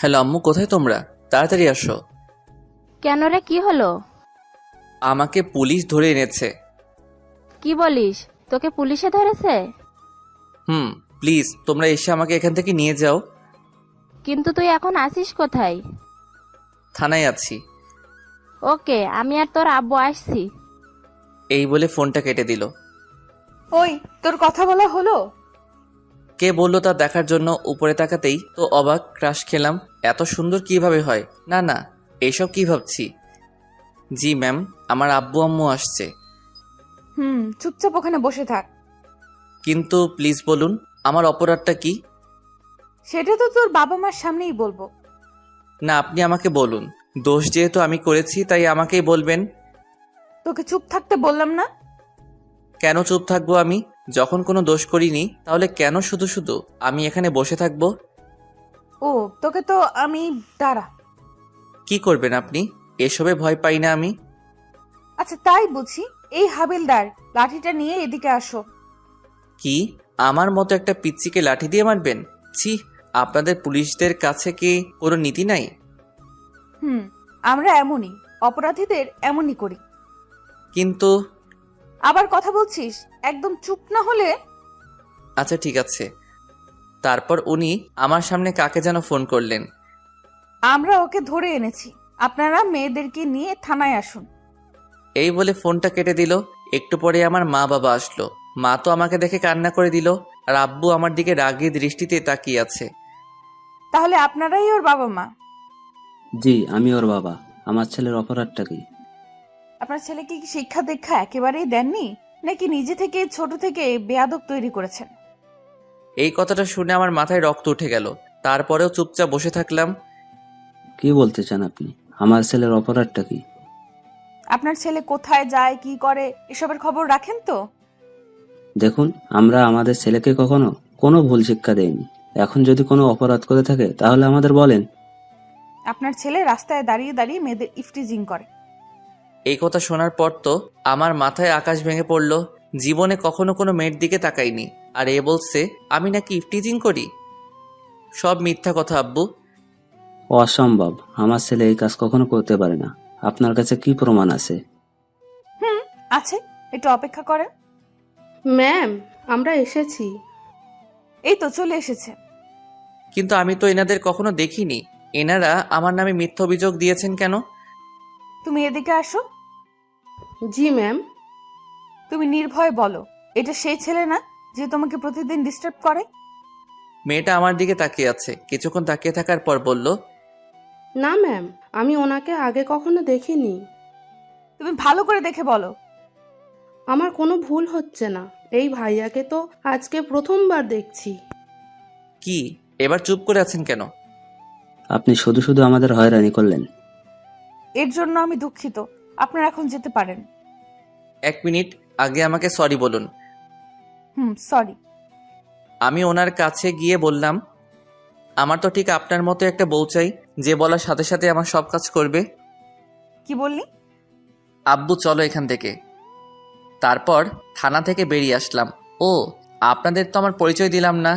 Hello আম্মু, কোথায় তোমরা? তাড়াতাড়ি আসো। কেন রে, কি হলো? আমাকে পুলিশ ধরে এনেছে। কি বলিস? তোকে পুলিশে ধরেছে? প্লিজ তোমরা এসে আমাকে এখান থেকে নিয়ে যাও। কিন্তু তুই এখন আসিস কোথায়? থানায় আছি। ওকে, আমি আর তোর আব্বু আসছি। এই বলে ফোনটা কেটে দিল। ওই, তোর কথা বলা হলো? কে বললো তা দেখার জন্য উপরে তাকাতেই তো অবাক, ক্রাশ খেলাম। এত সুন্দর কিভাবে হয়? না না, এইসব কি ভাবছি। জি ম্যাম, আমার আব্বু আম্মু আসছে। চুপচাপ ওখানে বসে থাক। কিন্তু প্লিজ বলুন, আমার অপরাধটা কি? সেটা তো তোর বাবা মার সামনেই বলবো। না, আপনি আমাকে বলুন। দোষ যেহেতু আমি করেছি তাই আমাকেই বলবেন। তোকে চুপ থাকতে বললাম না? কেন চুপ থাকবো আমি? যখন কোনো দোষ করিনি তাহলে কেন শুধু শুধু আমি এখানে বসে থাকবো? ও, তোকে তো আমি দাঁড়া। কি করবেন আপনি? এসবে ভয় পাই না আমি। আচ্ছা, তাই বুঝি। এই হাবিলদার, লাঠিটা নিয়ে এদিকে আসো। কি? আমার মতো একটা পিচ্চিকে লাঠি দিয়ে মারবেন? ছি, আপনাদের পুলিশদের কাছে কি কোনো নীতি নাই? আমরা এমনই, অপরাধীদের এমনই করি। কিন্তু আবার কথা বলছিস? একদম চুপ না হলে। আচ্ছা ঠিক আছে। তারপর উনি আমার সামনে কাকে যেন ফোন করলেন। আমরা ওকে ধরে এনেছি, আপনারা মেয়েদেরকে নিয়ে থানায় আসুন। এই বলে ফোনটা কেটে দিল। একটু পরে আমার মা বাবা আসলো। মা তো আমাকে দেখে কান্না করে দিল, আর আব্বু আমার দিকে রাগী দৃষ্টিতে তাকিয়ে আছে। তাহলে আপনারাই ওর বাবা মা? জি, আমি ওর বাবা। আমার ছেলের অপরাধটা কি? আপনার ছেলেকে কি শিক্ষা দীক্ষা একেবারেই দেননি, নাকি নিজে থেকে ছোট থেকে বেয়াদব তৈরি করেছেন? এই কথাটা শুনে আমার মাথায় রক্ত উঠে গেল। তারপরেও চুপচাপ বসে থাকলাম। কি বলতে চান আপনি? আমার ছেলের অপরাধটা কি? আপনার ছেলে কোথায় যায়, কি করে, এসবের খবর রাখেন তো? দেখুন, আমরা আমাদের ছেলেকে কখনো কোনো ভুল শিক্ষা দেইনি। এখন যদি কোনো অপরাধ করে থাকে তাহলে আমাদের বলেন। আপনার ছেলে রাস্তায় দাঁড়িয়ে দাঁড়িয়ে মেয়েদের ইফটিজিং করে। এই কথা শোনার পর তো আমার মাথায় আকাশ ভেঙে পড়ল। জীবনে কখনো কোনো মেয়ের দিকে তাকাইনি, আর এ বলছে আমি নাকি ইফটিজিং করি। সব মিথ্যা কথা আব্বু। অসম্ভব, আমার ছেলে এই কাজ কখনো করতে পারে না। আপনার কাছে কি প্রমাণ আছে? আছে, একটু অপেক্ষা করেন। ম্যাম, আমরা এসেছি। এই তো চলে এসেছে। কিন্তু আমি তো এনাদের কখনো দেখিনি। এনারা আমার নামে মিথ্যা অভিযোগ দিয়েছেন কেন? তুমি এদিকে আসো। জি ম্যাম। তুমি নির্ভয়ে বলো, এটা সেই ছেলে না যে তোমাকে প্রতিদিন ডিস্টার্ব করে? মেয়েটা আমার দিকে তাকিয়ে আছে। কিছুক্ষণ তাকিয়ে থাকার পর বলল, না ম্যাম, আমি ওনাকে আগে কখনো দেখিনি। তুমি ভালো করে দেখে বলো। আমার কোনো ভুল হচ্ছে না। এই ভাইয়াকে তো আজকে প্রথমবার দেখছি। কি এবার চুপ করে আছেন কেন? আপনি শুধু শুধু আমাদের হয়রানি করলেন। এর জন্য আমি দুঃখিত। আপনারা এখন যেতে পারেন। 1 মিনিট, আগে আমাকে সরি বলুন। সরি। আমি ওনার কাছে গিয়ে বললাম, আমার তো ঠিক আপনার মতো একটা বউ চাই, যে বলার সাথে সাথে আমার সব কাজ করবে। কি বললি? আব্বু চলো এখান থেকে। তারপর থানা থেকে বেরিয়ে আসলাম। ও, আপনাদের তো আমার পরিচয় দিলাম না।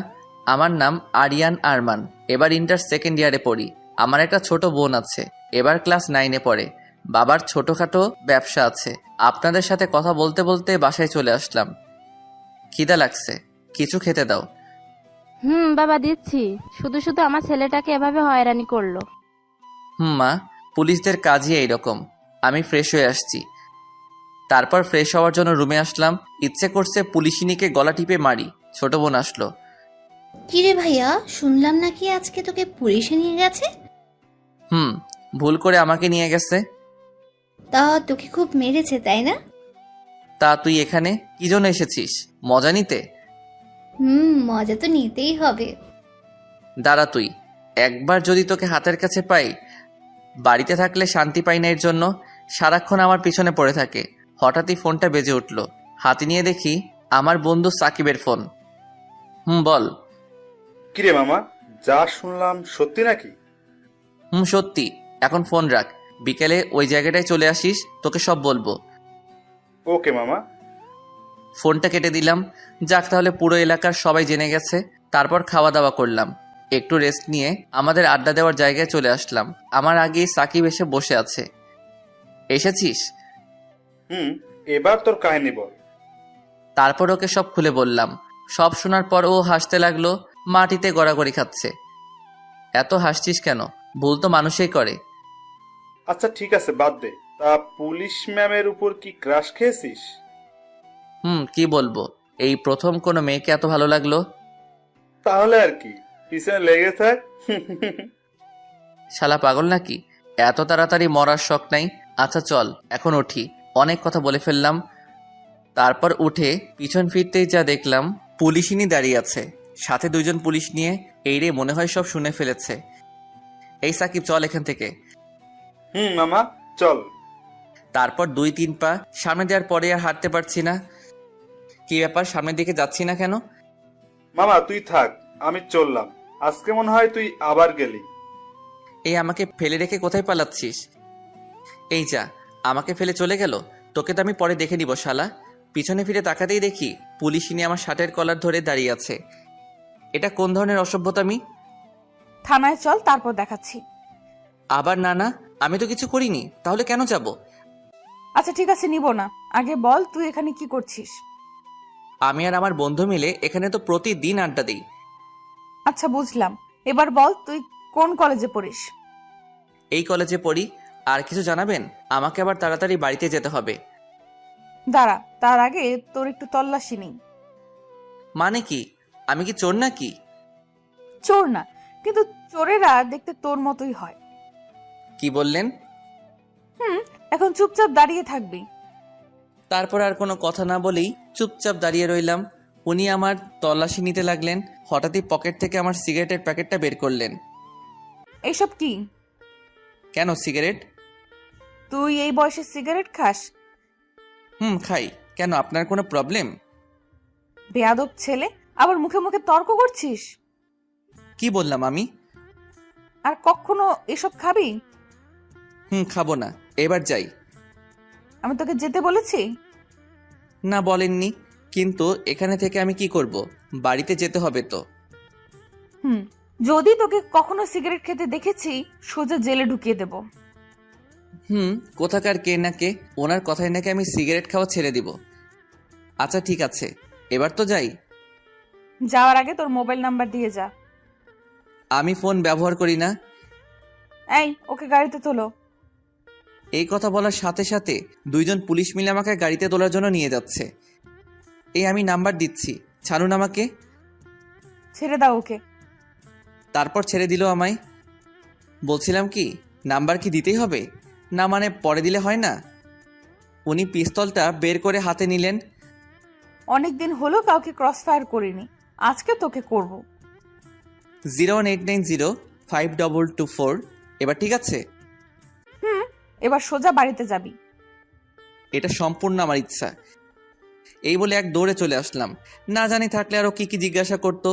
আমার নাম আরিয়ান আরমান। এবার ইন্টার সেকেন্ড ইয়ারে পড়ি। আমার একটা ছোট বোন আছে, এবার ক্লাস 9-এ পড়ে। বাবার ছোটখাটো ব্যবসা আছে। আপনাদের সাথে কথা বলতে বলতে বাসায় চলে আসলাম। খিদা লাগছে, কিছু খেতে দাও। বাবা দিচ্ছি। শুধু শুধু আমার ছেলেটাকে এভাবে হয়রানি করলো। মা, পুলিশদের কাজই এইরকম। আমি ফ্রেশ হয়ে আসছি। তারপর ফ্রেশ হওয়ার জন্য রুমে আসলাম। ইচ্ছে করছে পুলিশিনীকে গলা টিপে মারি। ছোট বোন আসলো। কিরে ভাইয়া, শুনলাম নাকি আজকে তোকে পুলিশে নিয়ে গেছে? ভুল করে আমাকে নিয়ে গেছে। তা তোকে খুব মেরেছে, তাই না? তা তুই এখানে কি জন্য এসেছিস? মজা নিতে? মজা তো নিতেই হবে। দাঁড়া তুই, একবার যদি তোকে হাতের কাছে পাই। বাড়িতে থাকলে শান্তি পাই না, এর জন্য সারাক্ষণ আমার পিছনে পড়ে থাকে। হঠাৎই ফোনটা বেজে উঠল। হাতে নিয়ে দেখি আমার বন্ধু সাকিবের ফোন। বল। কিরে মামা, যা শুনলাম সত্যি নাকি? সত্যি। এখন ফোন রাখ, বিকেলে ওই জায়গাটায় চলে আসিস, তোকে সব বলবো। ওকে মামা। ফোনটা কেটে দিলাম। যাক, তাহলে পুরো এলাকার সবাই জেনে গেছে। তারপর খাওয়া দাওয়া করলাম, একটু রেস্ট নিয়ে আমাদের আড্ডা দেওয়ার জায়গায় চলে আসলাম। আমার আগেই সাকিব এসে বসে আছে। এসেছিস? এবার তোর কাহিনী বল। তারপর ওকে সব খুলে বললাম। সব শোনার পর ও হাসতে লাগলো, মাটিতে গড়াগড়ি খাচ্ছে। এত হাসছিস কেন? ভুল তো মানুষই করে। আচ্ছা ঠিক আছে, বাদ দে। তা পুলিশ ম্যামের উপর কি ক্রাশ খেয়েছিস? কি বলবো, এই প্রথম কোনো মেয়েকে এত ভালো লাগলো। তাহলে আর কি, পিছনে লেগে থাক। শালা পাগল নাকি? এত তাড়াতাড়ি মরার শখ নাই। আচ্ছা চল এখন উঠি, অনেক কথা বলে ফেললাম। তারপর উঠে পিছন ফিরতেই যা দেখলাম, পুলিশিনী দাঁড়িয়ে আছে, সাথে 2 জন পুলিশ নিয়ে। এই রে, মনে হয় সব শুনে ফেলেছে। এই সাকিব, চল এখান থেকে। মামা চল। তারপর 2-3 পা সামনে দেওয়ার পরে আর হাঁটতে পারছি না। কি ব্যাপার, সামনের দিকে যাচ্ছি না কেন? মামা তুই থাক, আমি চললাম। আজকে মনে হয় তুই আবার গেলি। এই আমাকে ফেলে রেখে কোথায় পালাচ্ছিস? এই যা, আমাকে ফেলে চলে গেল। তোকে তো আমি পরে দেখে নিব শালা। পিছনে ফিরে তাকাতেই দেখি পুলিশিনী আমার শার্টের কলার ধরে দাঁড়িয়ে আছে। এটা কোন ধরনের অসভ্যতামি? থানায় চল, তারপর দেখাচ্ছি। আবার না না, আমি তো কিছু করিনি, তাহলে কেন যাব? আচ্ছা ঠিক আছে, নিব না। আগে বল তুই এখানে কি করছিস? আমি আর আমার বন্ধু মিলে এখানে তো প্রতিদিন আড্ডা দিই। আচ্ছা বুঝলাম, এবার বল তুই কোন কলেজে পড়িস? এই কলেজে পড়ি। আর কিছু জানাবেন? আমাকে আবার তাড়াতাড়ি বাড়িতে যেতে হবে। দাঁড়া, তার আগে তোর একটু তল্লাশি নেই। মানে কি? আমি কি চোর নাকি? চোর না, কিন্তু চোরেরা দেখতে তোর মতোই হয়। কি বললেন? এখন চুপচাপ দাঁড়িয়ে থাকবি। তারপর আর কোনো কথা না বলেই চুপচাপ দাঁড়িয়ে রইলাম। উনি আমার তল্লাশি নিতে লাগলেন। হঠাৎই পকেট থেকে আমার সিগারেটের প্যাকেটটা বের করলেন। এইসব কি? কেন, সিগারেট? তুই এই বয়সে সিগারেট খাস? খাই। কেন, আপনার কোনো প্রবলেম? বেয়াদব ছেলে, আবার মুখে মুখে তর্ক করছিস। কি বললাম আমি? আর কখনো এসব খাবি? খাবো না। এবার যাই। আমি তোকে যেতে বলেছি? না, বলেননি। কিন্তু এখানে থেকে আমি কি করব? বাড়িতে যেতে হবে তো। যদি তোকে কখনো সিগারেট খেতে দেখেছি, সোজা জেলে ঢুকিয়ে দেব। কোথাকার কে না কে, ওনার কথায় নাকি আমি সিগারেট খাওয়া ছেড়ে দিব। আচ্ছা ঠিক আছে, এবার তো যাই। যাওয়ার আগে তোর মোবাইল নাম্বার দিয়ে যা। আমি ফোন ব্যবহার করি না। এই, ওকে গাড়িতে তোলো। এই কথা বলার সাথে সাথে 2 জন পুলিশ মিলে আমাকে গাড়িতে তোলার জন্য নিয়ে যাচ্ছে। এই আমি নাম্বার দিচ্ছি, ছাড়ুন আমাকে। ছেড়ে দাও ওকে। তারপর ছেড়ে দিল আমায়। বলছিলাম কি, নাম্বার কি দিতেই হবে? না মানে পরে দিলে হয় না? উনি পিস্তলটা বের করে হাতে নিলেন। অনেকদিন হলো কাউকে ক্রস ফায়ার করিনি, আজকে তোকে করব। 018905224। এবার ঠিক আছে? এবার সোজা বাড়িতে যাবি। এটা সম্পূর্ণ আমার ইচ্ছা। এই বলে এক দৌড়ে চলে আসলাম। না জানি থাকলে আরও কি কি জিজ্ঞাসা করতো।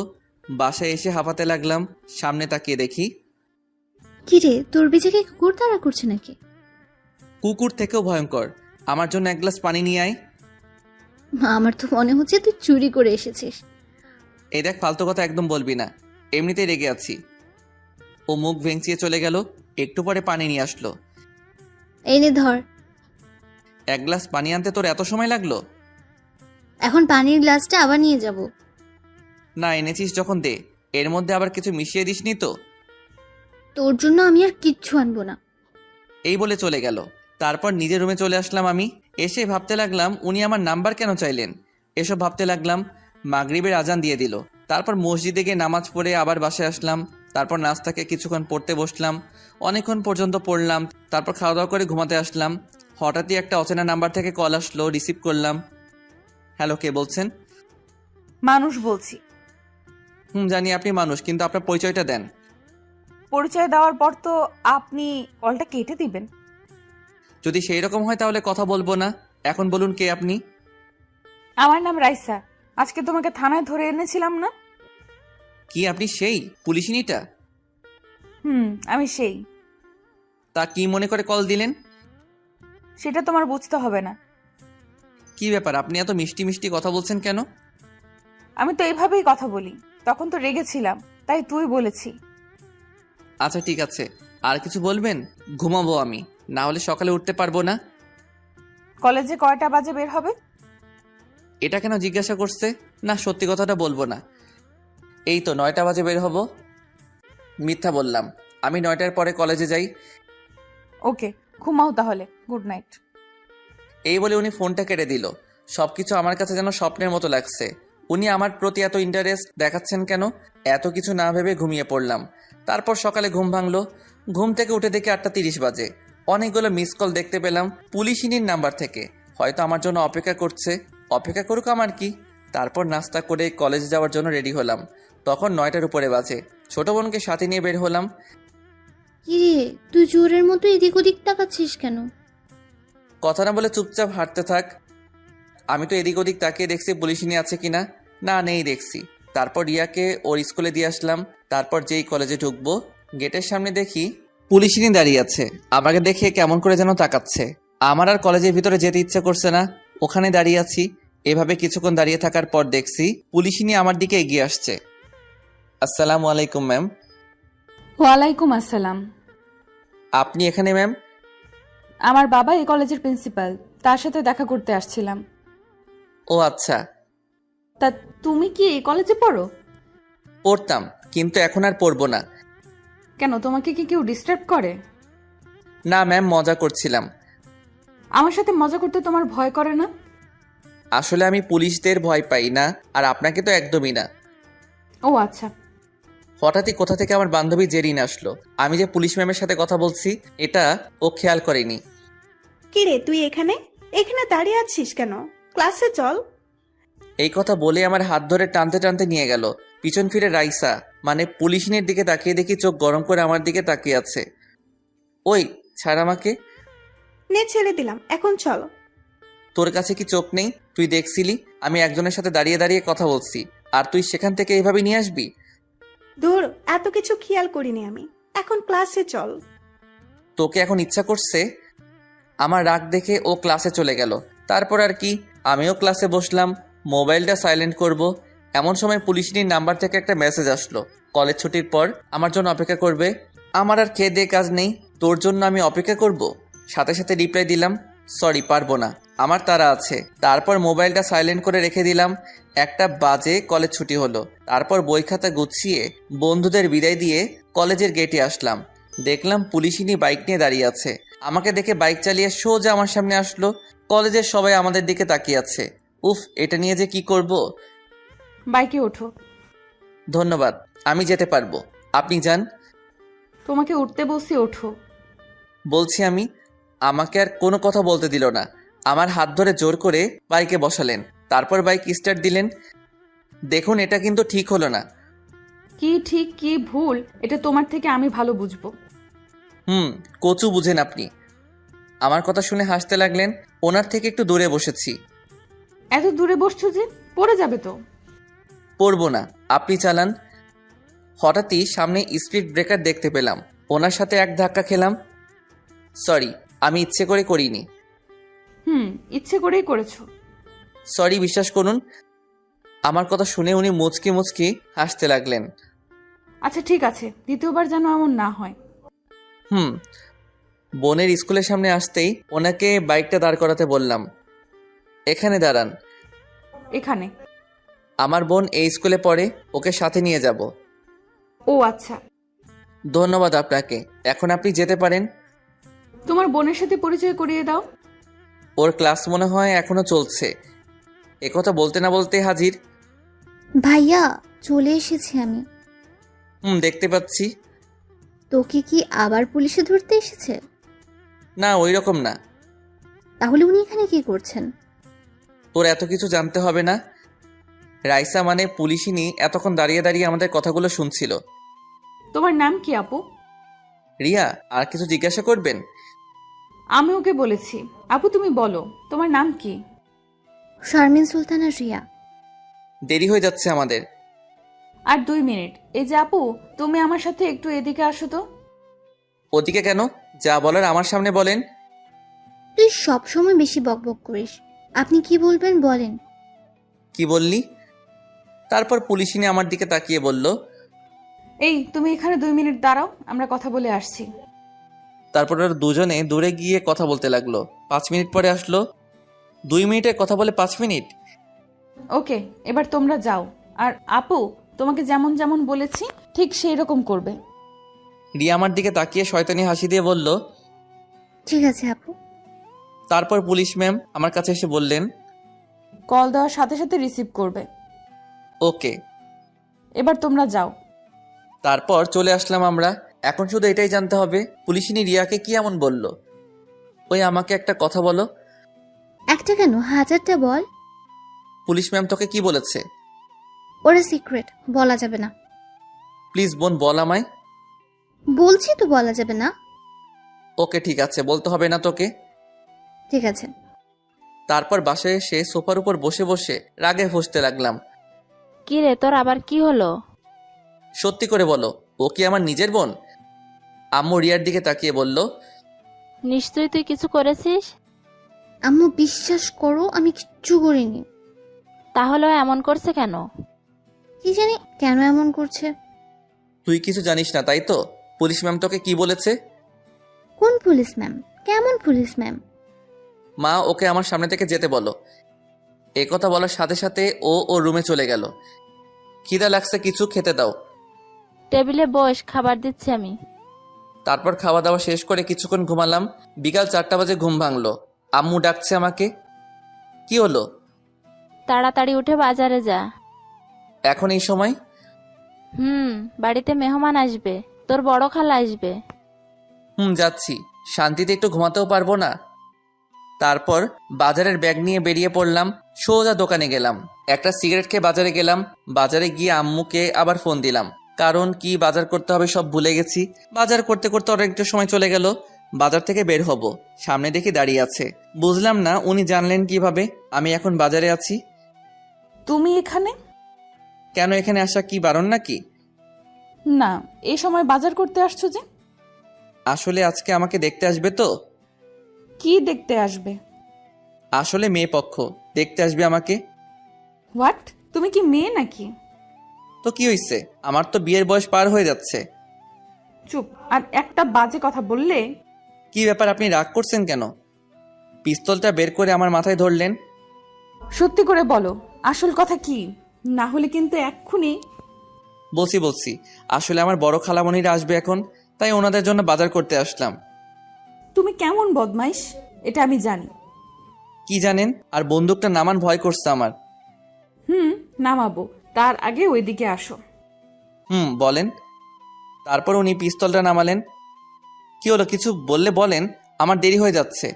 বাসায় এসে হাঁপাতে লাগলাম। সামনে তাকিয়ে দেখি কিরে, তোর বেচাকে কুকুর তাড়া করছে নাকি? কুকুর থেকেও ভয়ঙ্কর। আমার জন্য 1 গ্লাস পানি নিয়ে আয়। আমার তো মনে হচ্ছে তুই চুরি করে এসেছিস। এই দেখ, ফালতু কথা একদম বলবি না, এমনিতেই রেগে আছি। ও মুখ ভেঙচিয়ে চলে গেল। একটু পরে পানি নিয়ে আসলো। এই নে ধর। 1 গ্লাস পানি আনতে তোর এত সময় লাগলো? এখন পানির গ্লাসটা আবার নিয়ে যাব। না, এনেছিস যখন দে। এর মধ্যে আবার কিছু মিশিয়ে দিসনি তো? তোর জন্য আমি আর কিচ্ছু আনবো না। এই বলে চলে গেল। তারপর নিজের রুমে চলে আসলাম আমি। এসে ভাবতে লাগলাম উনি আমার নাম্বার কেন চাইলেন। এসব ভাবতে লাগলাম। মাগরিবের আজান দিয়ে দিল। তারপর মসজিদে গিয়ে নামাজ পড়ে আবার বাসায় আসলাম। তারপর নাস্তাকে কিছুক্ষণ পড়তে বসলাম। অনেকক্ষণ পর্যন্ত পড়লাম। তারপর খাওয়া দাওয়া করে ঘুমাতে আসলাম। হঠাৎই একটা অচেনা নাম্বার থেকে কল আসলো, রিসিভ করলাম। হ্যালো, কে বলছেন? মানুষ বলছি। জানি আপনি মানুষ, কিন্তু আপনার পরিচয়টা দেন। পরিচয় দেওয়ার পর তো আপনি কলটা কেটে দিবেন। যদি সেই রকম হয় তাহলে কথা বলবো না। এখন বলুন, কে আপনি? আমার নাম রাইসা। আজকে তোমাকে থানায় ধরে এনেছিলাম না? কি আপনি সেই পুলিশিনীটা? আমি সেই। তা কি মনে করে কল দিলেন? সেটা তোমার বুঝতে হবে না। কি ব্যাপার, আপনি এত মিষ্টি মিষ্টি কথা বলছেন কেন? আমি তো এইভাবেই কথা বলি, তখন তো রেগেছিলাম, তাই তুই বলেছি। আচ্ছা ঠিক আছে, আর কিছু বলবেন? ঘুমাবো আমি, না হলে সকালে উঠতে পারবো না। কলেজে কয়টা বাজে বের হবে? এটা কেন জিজ্ঞাসা করছে? না, সত্যি কথাটা বলবো না। এই তো 9টা বাজে বের হব। মিথ্যা বললাম, আমি 9টার পরে কলেজে যাই। ওকে, ঘুমাও তাহলে, গুড নাইট। এই বলে উনি ফোনটা কেটে দিল। সবকিছু আমার কাছে যেন স্বপ্নের মতো লাগছে। উনি আমার প্রতি এত ইন্টারেস্ট দেখাচ্ছেন কেন? এত কিছু না ভেবে ঘুমিয়ে পড়লাম। তারপর সকালে ঘুম ভাঙলো। ঘুম থেকে উঠে দেখি 8:30 বাজে। অনেকগুলো মিস কল দেখতে পেলাম পুলিশিনীর নাম্বার থেকে। হয়তো আমার জন্য অপেক্ষা করছে। অপেক্ষা করুক, আমার কি। তারপর নাস্তা করে কলেজে যাওয়ার জন্য রেডি হলাম। তখন 9টার উপরে বাজে। ছোট বোনকে সাথে নিয়ে বের হলাম। কিরে, তুই চোরের মতো এদিক ওদিক তাকাচ্ছিস কেন? কথা না বলে চুপচাপ হাঁটতে থাক। আমি তো এদিক ওদিক তাকিয়ে দেখছি পুলিশিনী আছে কিনা। না, নেই দেখছি। তারপর রিয়াকে ওর স্কুলে দিয়ে আসলাম। তারপর যেই কলেজে ঢুকবো, গেটের সামনে দেখি পুলিশিনী দাঁড়িয়ে আছে। আমাকে দেখে কেমন করে যেন তাকাচ্ছে। আমার আর কলেজের ভিতরে যেতে ইচ্ছে করছে না। ওখানে দাঁড়িয়ে আছি। এভাবে কিছুক্ষণ দাঁড়িয়ে থাকার পর দেখছি পুলিশিনী আমার দিকে এগিয়ে আসছে। আসসালামু আলাইকুম ম্যাম। ওয়ালাইকুম আসসালাম। আপনি এখানে ম্যাম? আমার বাবা এই কলেজের প্রিন্সিপাল, তার সাথে দেখা করতে আসছিলাম। ও আচ্ছা। তা তুমি কি এই কলেজে পড়ো? পড়তাম, কিন্তু এখন আর পড়বো না। কেন, তোমাকে কি কেউ ডিস্টার্ব করে? না ম্যাম, মজা করছিলাম। আমার সাথে মজা করতে তোমার ভয় করে না? আসলে আমি পুলিশদের ভয় পাই না, আর আপনাকে তো একদমই না। ও আচ্ছা। হঠাৎই কোথা থেকে আমার বান্ধবী জেরিন আসলো। আমি যে পুলিশ ম্যামের সাথে কথা বলছি এটা ও খেয়াল করেনি। কিরে, তুই এখানে এখানে দাঁড়িয়ে আছিস কেন? ক্লাসে চল। এই কথা বলে আমার হাত ধরে টানতে টানতে নিয়ে গেল। পিছন ফিরে রাইসা, মানে পুলিশিনের দিকে তাকিয়ে দেখি চোখ গরম করে আমার দিকে তাকিয়ে আছে। ওই ছাড় আমাকে। নে, ছেড়ে দিলাম, এখন চল। তোর কাছে কি চোখ নেই? তুই দেখছিলি আমি একজনের সাথে দাঁড়িয়ে দাঁড়িয়ে কথা বলছি, আর তুই সেখান থেকে এইভাবে নিয়ে আসবি? দূর, এত কিছু খেয়াল করিনি আমি। এখন ক্লাসে চল। তোকে এখন ইচ্ছা করছে? আমার রাগ দেখে ও ক্লাসে চলে গেল। তারপর আর কি, আমিও ক্লাসে বসলাম। মোবাইলটা সাইলেন্ট করব, এমন সময় পুলিশিনীর নাম্বার থেকে একটা মেসেজ আসলো। কলেজ ছুটির পর আমার জন্য অপেক্ষা করবে। আমার আর খেয়ে দিয়ে কাজ নেই, তোর জন্য আমি অপেক্ষা করব। সাথে সাথে রিপ্লাই দিলাম, সরি পারবো না, আমার তাড়া আছে। তারপর মোবাইলটা সাইলেন্ট করে রেখে দিলাম। 1টা বাজে কলেজ ছুটি হলো। তারপর বই খাতা গুছিয়ে বন্ধুদের বিদায় দিয়ে কলেজের গেটে আসলাম। দেখলাম পুলিশিনী বাইক নিয়ে দাঁড়িয়ে আছে। আমাকে দেখে বাইক চালিয়ে সোজা আমার সামনে আসলো। কলেজের সবাই আমাদের দিকে তাকিয়ে আছে। উফ, এটা নিয়ে যে কি করব। বাইকে ওঠো। ধন্যবাদ, আমি যেতে পারবো, আপনি যান। তোমাকে উঠতে বলছি, ওঠো। বলছি আমি। আমাকে আর কোনো কথা বলতে দিল না। আমার হাত ধরে জোর করে বাইকে বসালেন। তারপর বাইক স্টার্ট দিলেন। দেখুন, এটা কিন্তু ঠিক হলো না। কি ঠিক কি ভুল এটা তোমার থেকে আমি ভালো বুঝবো। কচু বুঝেন আপনি। আমার কথা শুনে হাসতে লাগলেন। ওনার থেকে একটু দূরে বসেছি। এত দূরে বসছো যে, পড়ে যাবে তো। পড়বো না, আপনি চালান। হঠাৎই সামনে স্পিড ব্রেকার দেখতে পেলাম। ওনার সাথে এক ধাক্কা খেলাম। সরি, আমি ইচ্ছে করে করিনি। ইচ্ছে করেই করেছো। সরি, বিশ্বাস করুন। আমার কথা শুনে উনি মুচকি মুচকি হাসতে লাগলেন। আচ্ছা ঠিক আছে, দ্বিতীয়বার যেন এমন না হয়। বোনের স্কুলের সামনে আসতেই ওনাকে বাইকটা দাঁড় করাতে বললাম। এখানে দাঁড়ান। এখানে? আমার বোন এই স্কুলে পড়ে, ওকে সাথে নিয়ে যাব। ও আচ্ছা। ধন্যবাদ আপনাকে, এখন আপনি যেতে পারেন। তোমার বোনের সাথে পরিচয় করিয়ে দাও। ওর ক্লাস মনে হয় এখনো চলছে। একথা বলতে না বলতে হাজির। ভাইয়া, চলে এসেছি আমি। দেখতে পাচ্ছি। তোকে কি আবার পুলিশে ধরতে এসেছে? না, ওই রকম না। তাহলে উনি এখানে কি করছেন? তোর এত কিছু জানতে হবে না। রাইসা মানে পুলিশিনী এতক্ষণ দাঁড়িয়ে দাঁড়িয়ে আমাদের কথাগুলো শুনছিল। তোমার নাম কি আপু? রিয়া, আর কিছু জিজ্ঞাসা করবেন? আমি ওকে বলেছি। আপু তুমি বলো, তোমার নাম কি? শারমিন সুলতানা রিয়া। দেরি হয়ে যাচ্ছে আমাদের। আর 2 মিনিট। এই যে আপু, তুমি আমার সাথে একটু এদিকে আসো তো। ওদিকে কেন? যা বলার আমার সামনে বলেন। তুই সবসময় বেশি বকবক করিস। আপনি কি বলবেন বলেন। কি বললি? তারপর পুলিশিনী আমার দিকে তাকিয়ে বলল, এই তুমি এখানে 2 মিনিট দাঁড়াও, আমরা কথা বলে আসছি। তারপর ওরা দুজনে দূরে গিয়ে কথা বলতে লাগলো। 5 মিনিট পরে আসলো। 2 মিনিটের কথা বলে 5 মিনিট? ওকে, এবার তোমরা যাও। আর আপু, তোমাকে যেমন যেমন বলেছি ঠিক সেই রকম করবে। রিয়া আমার দিকে তাকিয়ে শয়তানি হাসি দিয়ে বলল। ঠিক আছে আপু। তারপর পুলিশ ম্যাম আমার কাছে এসে বললেন, কল দেওয়ার সাথে সাথে রিসিভ করবে। ওকে। এবার তোমরা যাও। তারপর চলে আসলাম আমরা। এখন শুধু এটাই জানতে হবে পুলিশিনী রিয়াকে কি এমন বলল। ওই আমাকে একটা কথা বলো। একটা কেন, 1000টা বল। পুলিশ ম্যাম তোকে কি বলেছে? ওরা সিক্রেট, বলা যাবে না। প্লিজ বোন বল আমায়। বলছি তো বলা যাবে না। ওকে ঠিক আছে, বলতে হবে না তোকে। ঠিক আছে। তারপর বাসায় এসে সোফার উপর বসে বসে রাগে ফুঁসতে লাগলাম। কি রে, তোর আবার কি হলো? সত্যি করে বলো, ও কি আমার নিজের বোন? আম্মু রিয়ার দিকে তাকিয়ে বলল, নিশ্চয়ই তুই কিছু করেছিস। আম্মু বিশ্বাস করো, আমি কিচ্ছু করিনি। তাহলে ও এমন করছে কেন? কি জানি কেন এমন করছে। তুই কিছু জানিস না তাই তো? পুলিশ ম্যাম তোকে কি বলেছে? কোন পুলিশ ম্যাম? কেমন পুলিশ ম্যাম? মা ওকে আমার সামনে থেকে যেতে বলো। এ কথা বলার সাথে সাথে ও রুমে চলে গেল। খিদা লাগছে, কিছু খেতে দাও। টেবিলে বস, খাবার দিচ্ছি আমি। তারপর খাওয়া দাওয়া শেষ করে কিছুক্ষণ ঘুমালাম। বিকাল 4টা বাজে ঘুম ভাঙলো। আম্মু ডাকছে আমাকে। কি হলো? তাড়াতাড়ি উঠে বাজারে যা। এখন এই সময়? বাড়িতে মেহমান আসবে, তোর বড় খালা আসবে। যাচ্ছি। শান্তিতে একটু ঘুমাতেও পারবো না। তারপর বাজারের ব্যাগ নিয়ে বেরিয়ে পড়লাম। সোজা দোকানে গেলাম। একটা সিগারেট খেয়ে বাজারে গেলাম। বাজারে গিয়ে আম্মুকে আবার ফোন দিলাম, কারণ কি বাজার করতে হবে সব ভুলে গেছি। বাজার করতে করতে অনেকটা সময় চলে গেল। বাজার থেকে বের হব, সামনে দেখি দাঁড়িয়ে আছে। বুঝলাম না উনি জানলেন কিভাবে আমি এখন বাজারে আছি। তুমি এখানে? কেন, এখানে আসা কি বারণ নাকি? না, এই সময় বাজার করতে আসছো যে? আসলে আজকে আমাকে দেখতে আসবে তো। কি দেখতে আসবে? আসলে মেয়ে পক্ষ দেখতে আসবে আমাকে। হোয়াট? তুমি কি মেয়ে নাকি? তো কি হইছে, আমার তো বিয়ের বয়স পার হয়ে যাচ্ছে। চুপ! আর একটা বাজে কথা বললে। কি ব্যাপার, আপনি রাগ করছেন কেন? পিস্তলটা বের করে আমার মাথায় ধরলেন। সত্যি করে বলো, আসল কথা কি? না হলে কিন্তু এক্ষুনি। বলছি আসলে আমার বড় খালামণিরা আসবে এখন, তাই ওনাদের জন্য বাজার করতে আসলাম। তুমি কেমন বদমাইশ এটা আমি জানি। কি জানেন? আর বন্দুকটা নামান, ভয় করছে আমার। নামাবো, তার আগে ওইদিকে আসো। বলেন। তারপর উনি পিস্তলটা নামালেন। কি হলো, কিছু বললে বলেন, আমার দেরি হয়ে যাচ্ছে।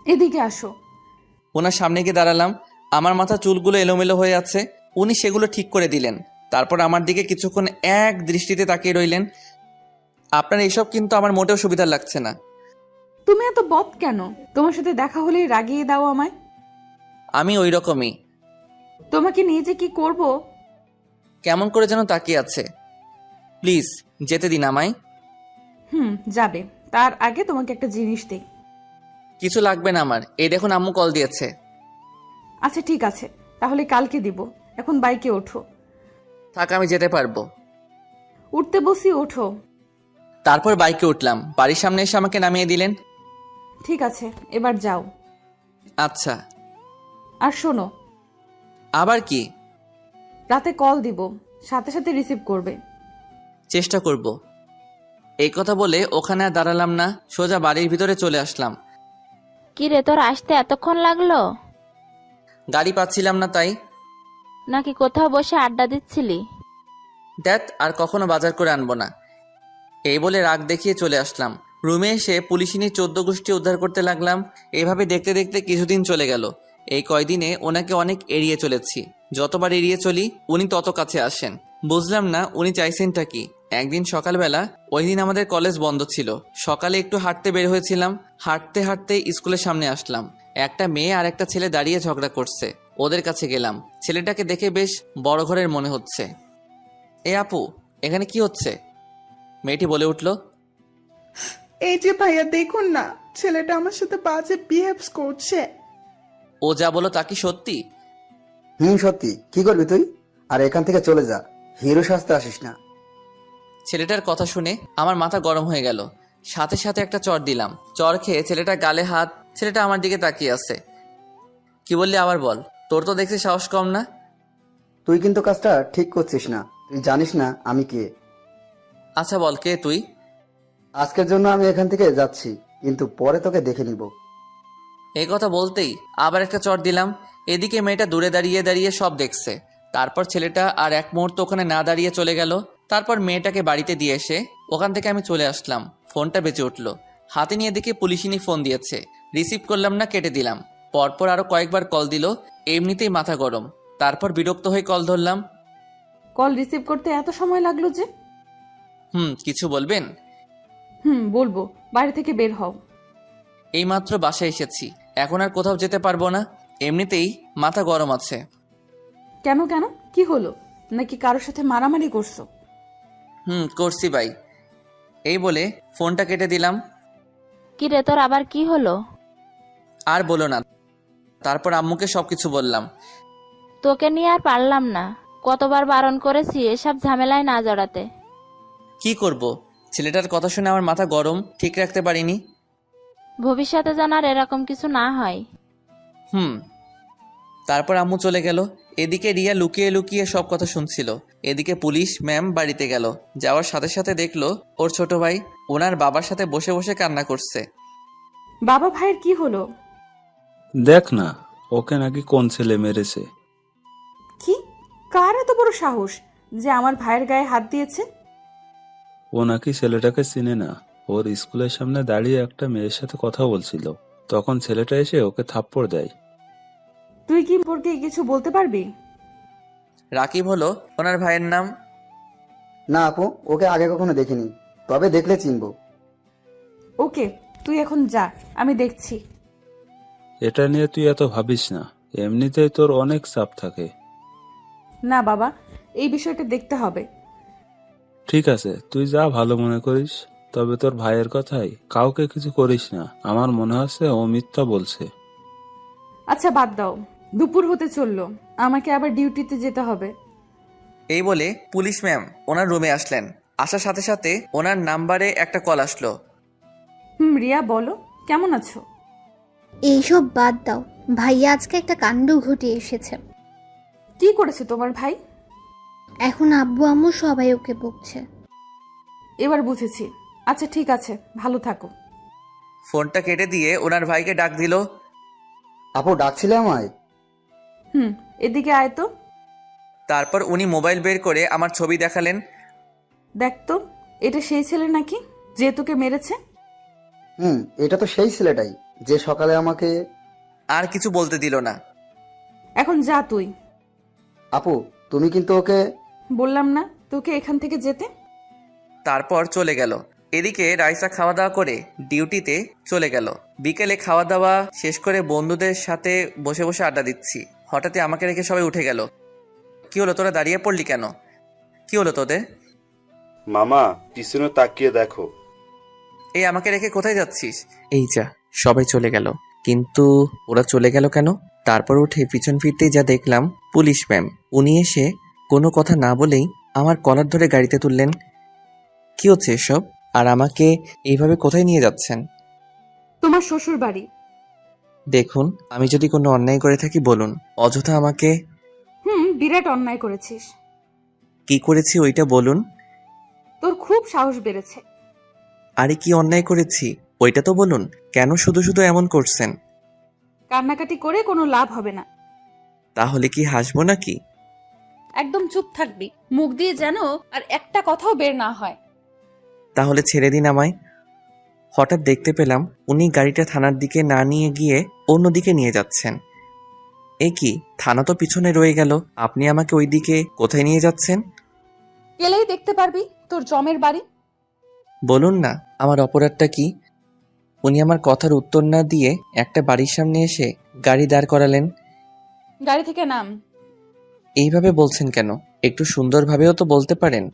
এদিকে আসো। ওনার সামনে গিয়ে দাঁড়ালাম। আমার মাথা চুলগুলো এলোমেলো হয়ে আছে, উনি সেগুলো ঠিক করে দিলেন। তারপর আমার দিকে কিছুক্ষণ এক দৃষ্টিতে তাকিয়ে রইলেন। আপনার এইসব কিন্তু আমার মোটেও সুবিধা লাগছে না। তুমি এত বদ কেন? তোমার সাথে দেখা হলেই রাগিয়ে দাও আমায়। আমি ওই রকমই। তোমাকে নিয়ে যে কি করব। কেমন করে যেন তাকিয়ে আছে। প্লিজ যেতে দিন আমায়। যাবে, তার আগে তোমাকে একটা জিনিস দেই। কিছু লাগবে না আমার, এই দেখুন আম্মু কল দিয়েছে। আচ্ছা ঠিক আছে, তাহলে কালকে দিব। এখন বাইকে ওঠো। থাক, আমি যেতে পারবো। উঠতে বসি, ওঠো। তারপর বাইকে উঠলাম। বাড়ির সামনে এসে আমাকে নামিয়ে দিলেন। ঠিক আছে, এবার যাও। আচ্ছা। আর শোনো, আবার কি? রাতে কল দিব, সাথে সাথে রিসিভ করবে। চেষ্টা করব। এই কথা বলে ওখানে আর দাঁড়ালাম না, সোজা বাড়ির ভিতরে চলে আসলাম। কি রে, তোর আসতে এতক্ষণ লাগলো? গাড়ি পাচ্ছিলাম না তাই। নাকি কোথাও বসে আড্ডা দিচ্ছিলি? দেখ, আর কখনো বাজার করে আনবো না। এই বলে রাগ দেখিয়ে চলে আসলাম। রুমে এসে পুলিশিনী 14 গোষ্ঠী উদ্ধার করতে লাগলাম। এইভাবে দেখতে দেখতে কিছুদিন চলে গেল। এই কয়দিনে ওনাকে অনেক এড়িয়ে চলেছি। যতবার এড়িয়ে চলি উনি তত কাছে আসেন। বুঝলাম না উনি চাইছেনটা কি। একদিন সকালবেলা, ওই দিন আমাদের কলেজ বন্ধ ছিল, সকালে একটু হাঁটতে বের হয়েছিলাম। হাঁটতে হাঁটতে স্কুলের সামনে আসলাম। একটা মেয়ে আর একটা ছেলে দাঁড়িয়ে ঝগড়া করছে। ওদের কাছে গেলাম। ছেলেটাকে দেখে বেশ বড় ঘরের মনে হচ্ছে। এ আপু, এখানে কি হচ্ছে? মেয়েটি বলে উঠল। এই যে ভাইয়া দেখুন না, ছেলেটা আমার সাথে বাজে বিহেভস করছে। ও যা বলো তা কি সত্যি? সত্যি। কি করবি তুই? আর এখান থেকে চলে যা, হিরো সাজতে আসিস না। ছেলেটার কথা শুনে আমার মাথা গরম হয়ে গেল। সাথে সাথে একটা চর দিলাম। চর খেয়ে ছেলেটা গালে হাত। ছেলেটা আমার দিকে তাকিয়ে আছে। কি বললি আবার বল। তোর তো দেখছি সাহস কম না। তুই কিন্তু কাজটা ঠিক করছিস না। তুই জানিস না আমি কে। আচ্ছা বল, কে তুই? আজকের জন্য আমি এখান থেকে যাচ্ছি, কিন্তু পরে তোকে দেখে নিব। এই কথা বলতেই আবার একটা চর দিলাম। এদিকে মেয়েটা দূরে দাঁড়িয়ে দাঁড়িয়ে সব দেখছে। তারপর ছেলেটা আর এক মুহূর্ত ওখানে না দাঁড়িয়ে চলে গেল। তারপর মেয়েটাকে বাড়িতে দিয়ে এসে ওখান থেকে আমি চলে আসলাম। ফোনটা বেজে উঠল। হাতে নিয়ে দেখে পুলিশিনী ফোন দিয়েছে। রিসিভ করলাম না, কেটে দিলাম। পরপর আরো কয়েকবার কল দিল। এমনিতেই মাথা গরম। তারপর বিরক্ত হয়ে কল ধরলাম। কল রিসিভ করতে এত সময় লাগলো যে? কিছু বলবেন? বলবো। বাইরে থেকে বের হও। এইমাত্র বাসায় এসেছি, এখন আর কোথাও যেতে পারবো না। এমনিতেই মাথা গরম আছে। কেন কেন, কি হলো? নাকি কারোর সাথে মারামারি করছো? করছি ভাই। এই বলে ফোনটা কেটে দিলাম। কি রে, তোর আবার কি হলো? আর বলো না। তারপর আম্মুকে সবকিছু বললাম। তোকে নিয়ে আর পারলাম না। কতবার বারণ করেছি এসব ঝামেলায় না জড়াতে। কি করব? ছেলেটার কথা শুনে আমার মাথা গরম, ঠিক রাখতে পারিনি। ভবিষ্যতে যেন আর এরকম কিছু না হয়। তারপর আম্মু চলে গেল। এদিকে রিয়া লুকিয়ে লুকিয়ে সব কথা শুনছিল। এদিকে পুলিশ ম্যাম বাড়িতে গেল। যাওয়ার সাথে সাথে দেখলো ওর ছোট ভাই ওনার বাবার সাথে বসে বসে কান্না করছে। বাবা ভাইয়ের কি হলো? দেখ না, ওকে নাকি কোন ছেলে মেরেছে। কি? কার এত বড় সাহস যে আমার ভাইয়ের গায়ে হাত দিয়েছে? ও নাকি ছেলেটাকে চিনে না। ওর স্কুলের সামনে দাঁড়িয়ে একটা মেয়ের সাথে কথা বলছিল, তখন ছেলেটা এসে ওকে থাপ্পড় দেয়। তুই কি সম্পর্কে কিছু বলতে পারবি? রাকিব হলো ওনার ভাইয়ের নাম। না আপু, ওকে আগে কখনো দেখিনি, তবে দেখলে চিনবো। ওকে, তুই এখন যা, আমি দেখছি। এটা নিয়ে তুই এত ভাবিস না, এমনিতেই তোর অনেক চাপ থাকে। না বাবা, এই বিষয়টা দেখতে হবে। ঠিক আছে, তুই যা ভালো মনে করিস। তবে তোর ভাইয়ের কথাই কাউকে কিছু করিস না। আমার মনে হচ্ছে ও মিথ্যা বলছে। আচ্ছা বাদ দাও, দুপুর হতে চললো, আমাকে আবার ডিউটিতে যেতে হবে। এই বলে পুলিশ ম্যাম ওনার রুমে আসলেন। আসার সাথে সাথে ওনার নাম্বারে একটা কল আসলো। রিয়া বলো, কেমন আছো? এইসব বাদ দাও, ভাইয়া আজকে একটা কাণ্ড ঘটিয়ে এসেছে। কি করেছে তোমার ভাই? এখন আব্বু আম্মু সবাই ওকে বকছে। এবার বুঝেছি। আচ্ছা ঠিক আছে, ভালো থাকো। ফোনটা কেটে দিয়ে ওনার ভাইকে ডাক দিল। আপু ডাকছিলে আমায়? এদিকে আয় তো। তারপর উনি মোবাইল বের করে আমার ছবি দেখালেন। দেখ তো, এটা সেই ছেলে নাকি যে তোকে মেরেছে? এটা তো সেই ছেলেটাই যে সকালে আমাকে। আর কিছু বলতে দিল না। এখন যা তুই। আপু তুমি কিন্তু ওকে। বললাম না তোকে এখান থেকে যেতে? তারপর চলে গেল। এদিকে রাইসা খাওয়া দাওয়া করে ডিউটিতে চলে গেল। বিকেলে খাওয়া দাওয়া শেষ করে বন্ধুদের সাথে বসে বসে আড্ডা দিচ্ছি। হঠাৎই আমাকে রেখে সবাই উঠে গেল। কি হলো, তোরা দাঁড়িয়ে পড়লি কেন? কি হলো তোদের? মামা পিছনে তাকিয়ে দেখো। এই আমাকে রেখে কোথায় যাচ্ছিস? এই যা, সবাই চলে গেল। কিন্তু ওরা চলে গেল কেন? তারপর উঠে পিছন ফিরতেই যা দেখলাম, পুলিশ ম্যাম। উনি এসে কোনো কথা না বলেই আমার কলার ধরে গাড়িতে তুললেন। কি হচ্ছে এসব? আর আমাকে এইভাবে কোথায় নিয়ে যাচ্ছেন? তোমার শ্বশুর বাড়ি। দেখুন, আমি যদি কোনো অন্যায় করে থাকি বলুন। অযথা আমাকে। বিরাট অন্যায় করেছিস। কি করেছি ওইটা বলুন। তোর খুব সাহস বেড়েছে। আরে কি অন্যায় করেছি ওইটা তো বলুন। কেন শুধু শুধু এমন করছেন? কান্নাকাটি করে কোনো লাভ হবে না। তাহলে কি হাসবো নাকি? একদম চুপ থাকবি, মুখ দিয়ে যেন আর একটা কথাও বের না হয়। তাহলে ছেড়ে দিন আমায়। হঠাৎ দেখতে পেলাম উনি গাড়িটা থানার দিকে না নিয়ে গিয়ে অন্যদিকে নিয়ে যাচ্ছেন। এ কি, থানা তো পিছনে রয়ে গেল, আপনি আমাকে ওই দিকে কোথায় নিয়ে যাচ্ছেন? গেলেই দেখতে পারবি তোর জমের বাড়ি। বলুন না, আমার অপরাধটা কি? উনি আমার কথার উত্তর না দিয়ে একটা বাড়ির সামনে এসে গাড়ি দাঁড় করালেন। গাড়ি থেকে নাম। এইভাবে বলছেন কেন? একটু সুন্দরভাবেও তো বলতে পারেন।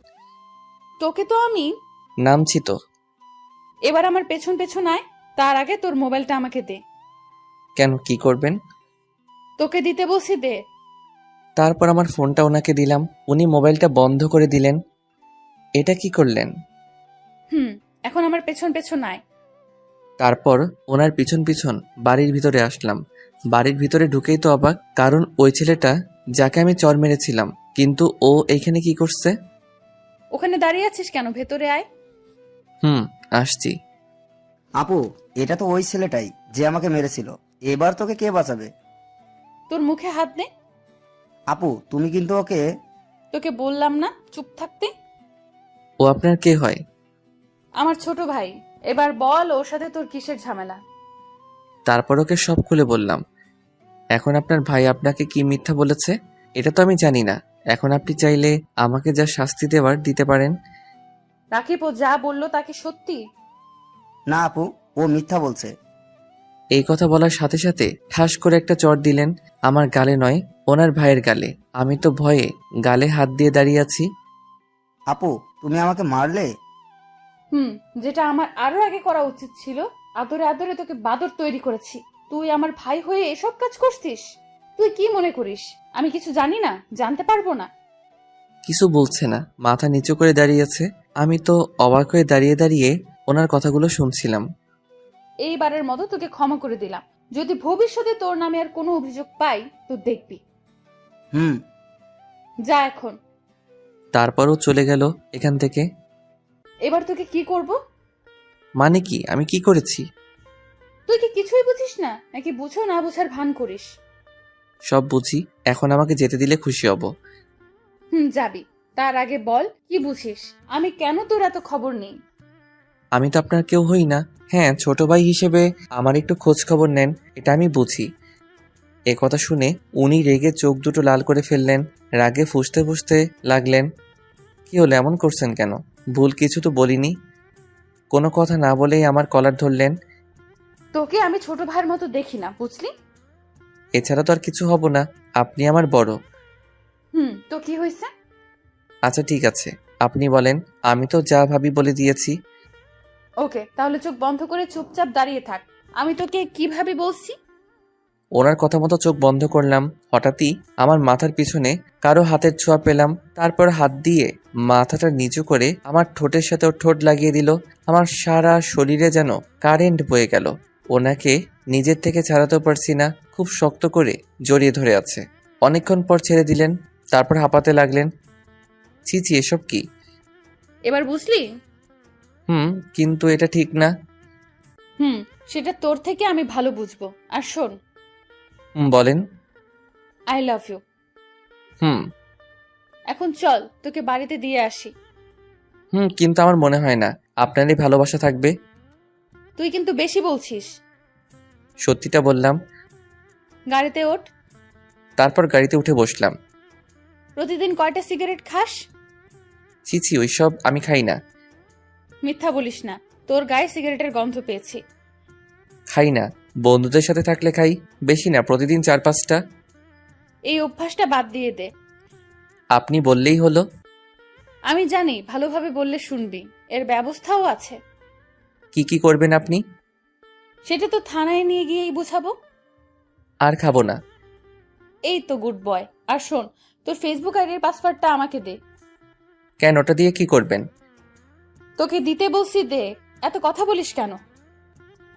তোকে তো আমি। নামছি তো। এবার আমার পেছন পেছন আয়, তার আগে তোর মোবাইলটা আমাকে দে। কেন, কি করবেন? তোকে দিতে বলছি দে। তারপর আমার ফোনটা ওনাকে দিলাম, উনি মোবাইলটা বন্ধ করে দিলেন। এটা কি করলেন? এখন আমার পেছন পেছন আয়। তারপর ওনার পিছন পিছন বাড়ির ভিতরে আসলাম। বাড়ির ভিতরে ঢুকেই তো অবাক, কারণ ওই ছেলেটা যাকে আমি চর মেরেছিলাম, কিন্তু ও এইখানে কি করছে? ওখানে দাঁড়িয়ে আছিস কেন? ভেতরে আয়। আসছি। আপু, এটা তো ওই ছেলেটাই যে আমাকে মেরেছিল। এবার তোকে কে বাঁচাবে? তোর মুখে হাত দে। আপু, তুমি কিন্তু ওকে। তোকে বললাম না চুপ থাকতে? ও আপনার কে হয়? আমার ছোট ভাই। এবার বল ওর সাথে তোর কিসের ঝামেলা? তারপর ওকে সব খুলে বললাম। এখন আপনার ভাই আপনাকে কি মিথ্যা বলেছে এটা তো আমি জানি না। এখন আপনি চাইলে আমাকে যা শাস্তি দেওয়ার দিতে পারেন। রাকিব ও যা বললো তাকে সত্যি? না আপু, ও মিথ্যা বলছে। এই কথা বলার সাথে সাথে ঠাস করে একটা চড় দিলেন আমার গালে, নয় ওনার ভাইয়ের গালে। আমি তো ভয়ে গালে হাত দিয়ে দাঁড়িয়ে আছি। আপু, তুমি আমাকে মারলে। যেটা আমার আরো আগে করা উচিত ছিল। আদরে আদরে তোকে বাদর তৈরি করেছি, তুই আমার ভাই হয়ে এসব কাজ করছিস? তুই কি মনে করিস আমি কিছু জানি না, জানতে পারবো না? কিছু বলছে না, মাথা নিচু করে দাঁড়িয়ে আছে। আমি তো অবাক হয়ে দাঁড়িয়ে দাঁড়িয়ে ওনার কথাগুলো শুনছিলাম। এইবারের মতো তোকে ক্ষমা করে দিলাম। যদি ভবিষ্যতে তোর নামে আর কোনো অভিযোগ পাই তো দেখবি। যা এখন। তারপরও চলে গেল এখান থেকে। এবার তোকে কি করব? মানে কি? আমি কি করেছি? তুই কি কিছুই বুঝিস না, নাকি বুঝো না বুঝার ভান করিস? সব বুঝি। এখন আমাকে যেতে দিলে খুশি হব। যাবি। তার আগে বল কি বুঝিস, আমি কেন তোর এত খবর নেই? আমি তো আপনার কেউ হই না। হ্যাঁ, ছোট ভাই হিসেবে আমার একটু খোঁজ খবর নেন, এটা আমি বুঝি। এ কথা শুনে উনি রেগে চোখ দুটো লাল করে ফেললেন, রাগে ফুঁসতে ফুঁসতে লাগলেন। কি হলো, এমন করছেন কেন? ভুল কিছু তো বলিনি। কোনো কথা না বলেই আমার কলার ধরলেন। তোকে আমি ছোট ভাইয়ের মতো দেখি না, বুঝলি? এছাড়া তো আর কিছু হব না, আপনি আমার বড়। তো কি হয়েছে? আচ্ছা ঠিক আছে, আপনি বলেন। আমি তো যা ভাবি বলে দিয়েছি। ওকে, তাহলে চোখ বন্ধ করে চুপচাপ দাঁড়িয়ে থাক। আমি তোকে কিভাবে বলছি? ওনার কথা মতো চোখ বন্ধ করলাম। হঠাৎই আমার মাথার পিছনে কারো হাতের ছোঁয়া পেলাম। তারপর হাত দিয়ে মাথাটা নিচু করে আমার ঠোঁটের সাথে ওর ঠোঁট লাগিয়ে দিল। আমার সারা শরীরে যেন কারেন্ট বয়ে গেল। ওনাকে নিজের থেকে ছাড়াতেও পারছি না, খুব শক্ত করে জড়িয়ে ধরে আছে। অনেকক্ষণ পর ছেড়ে দিলেন, তারপর হাঁপাতে লাগলেন। ছি ছি, এসব কি? এবার বুঝলি? কিন্তু এটা ঠিক না। সেটা তোর থেকে আমি ভালো বুঝবো। আর শোন, বলেন। I love you. এখন চল তোকে বাড়িতে দিয়ে আসি। কিন্তু আমার মনে হয় না আপনারই ভালোবাসা থাকবে। তুই কিন্তু বেশি বলছিস। সত্যিটা বললাম। গাড়িতে ওঠ। তারপর গাড়িতে উঠে বসলাম। প্রতিদিন কয়টা সিগারেট খাস? ছি ছি, ওইসব আমি খাই না। মিথ্যা বলিস না, তোর গায়ে সিগারেটের গন্ধ পেয়েছি। খাই না, বন্ধুদের সাথে থাকলে খাই, বেশি না, প্রতিদিন 4-5টা। এই অভ্যাসটা বাদ দিয়ে দে। আপনি বললেই হলো। আমি জানি ভালোভাবে বললে শুনবি, এর ব্যবস্থাও আছে। কি কি করবেন আপনি? সেটা তো থানায় নিয়ে গিয়েই বুঝাবো। আর খাবো না। এই তো গুড বয়। আর শোন, তোর ফেসবুক আইডির পাসওয়ার্ডটা আমাকে দে। কেন, ওটা দিয়ে কি করবেন? তোকে দিতে বলছি, দে। এত কথা বলিস কেন?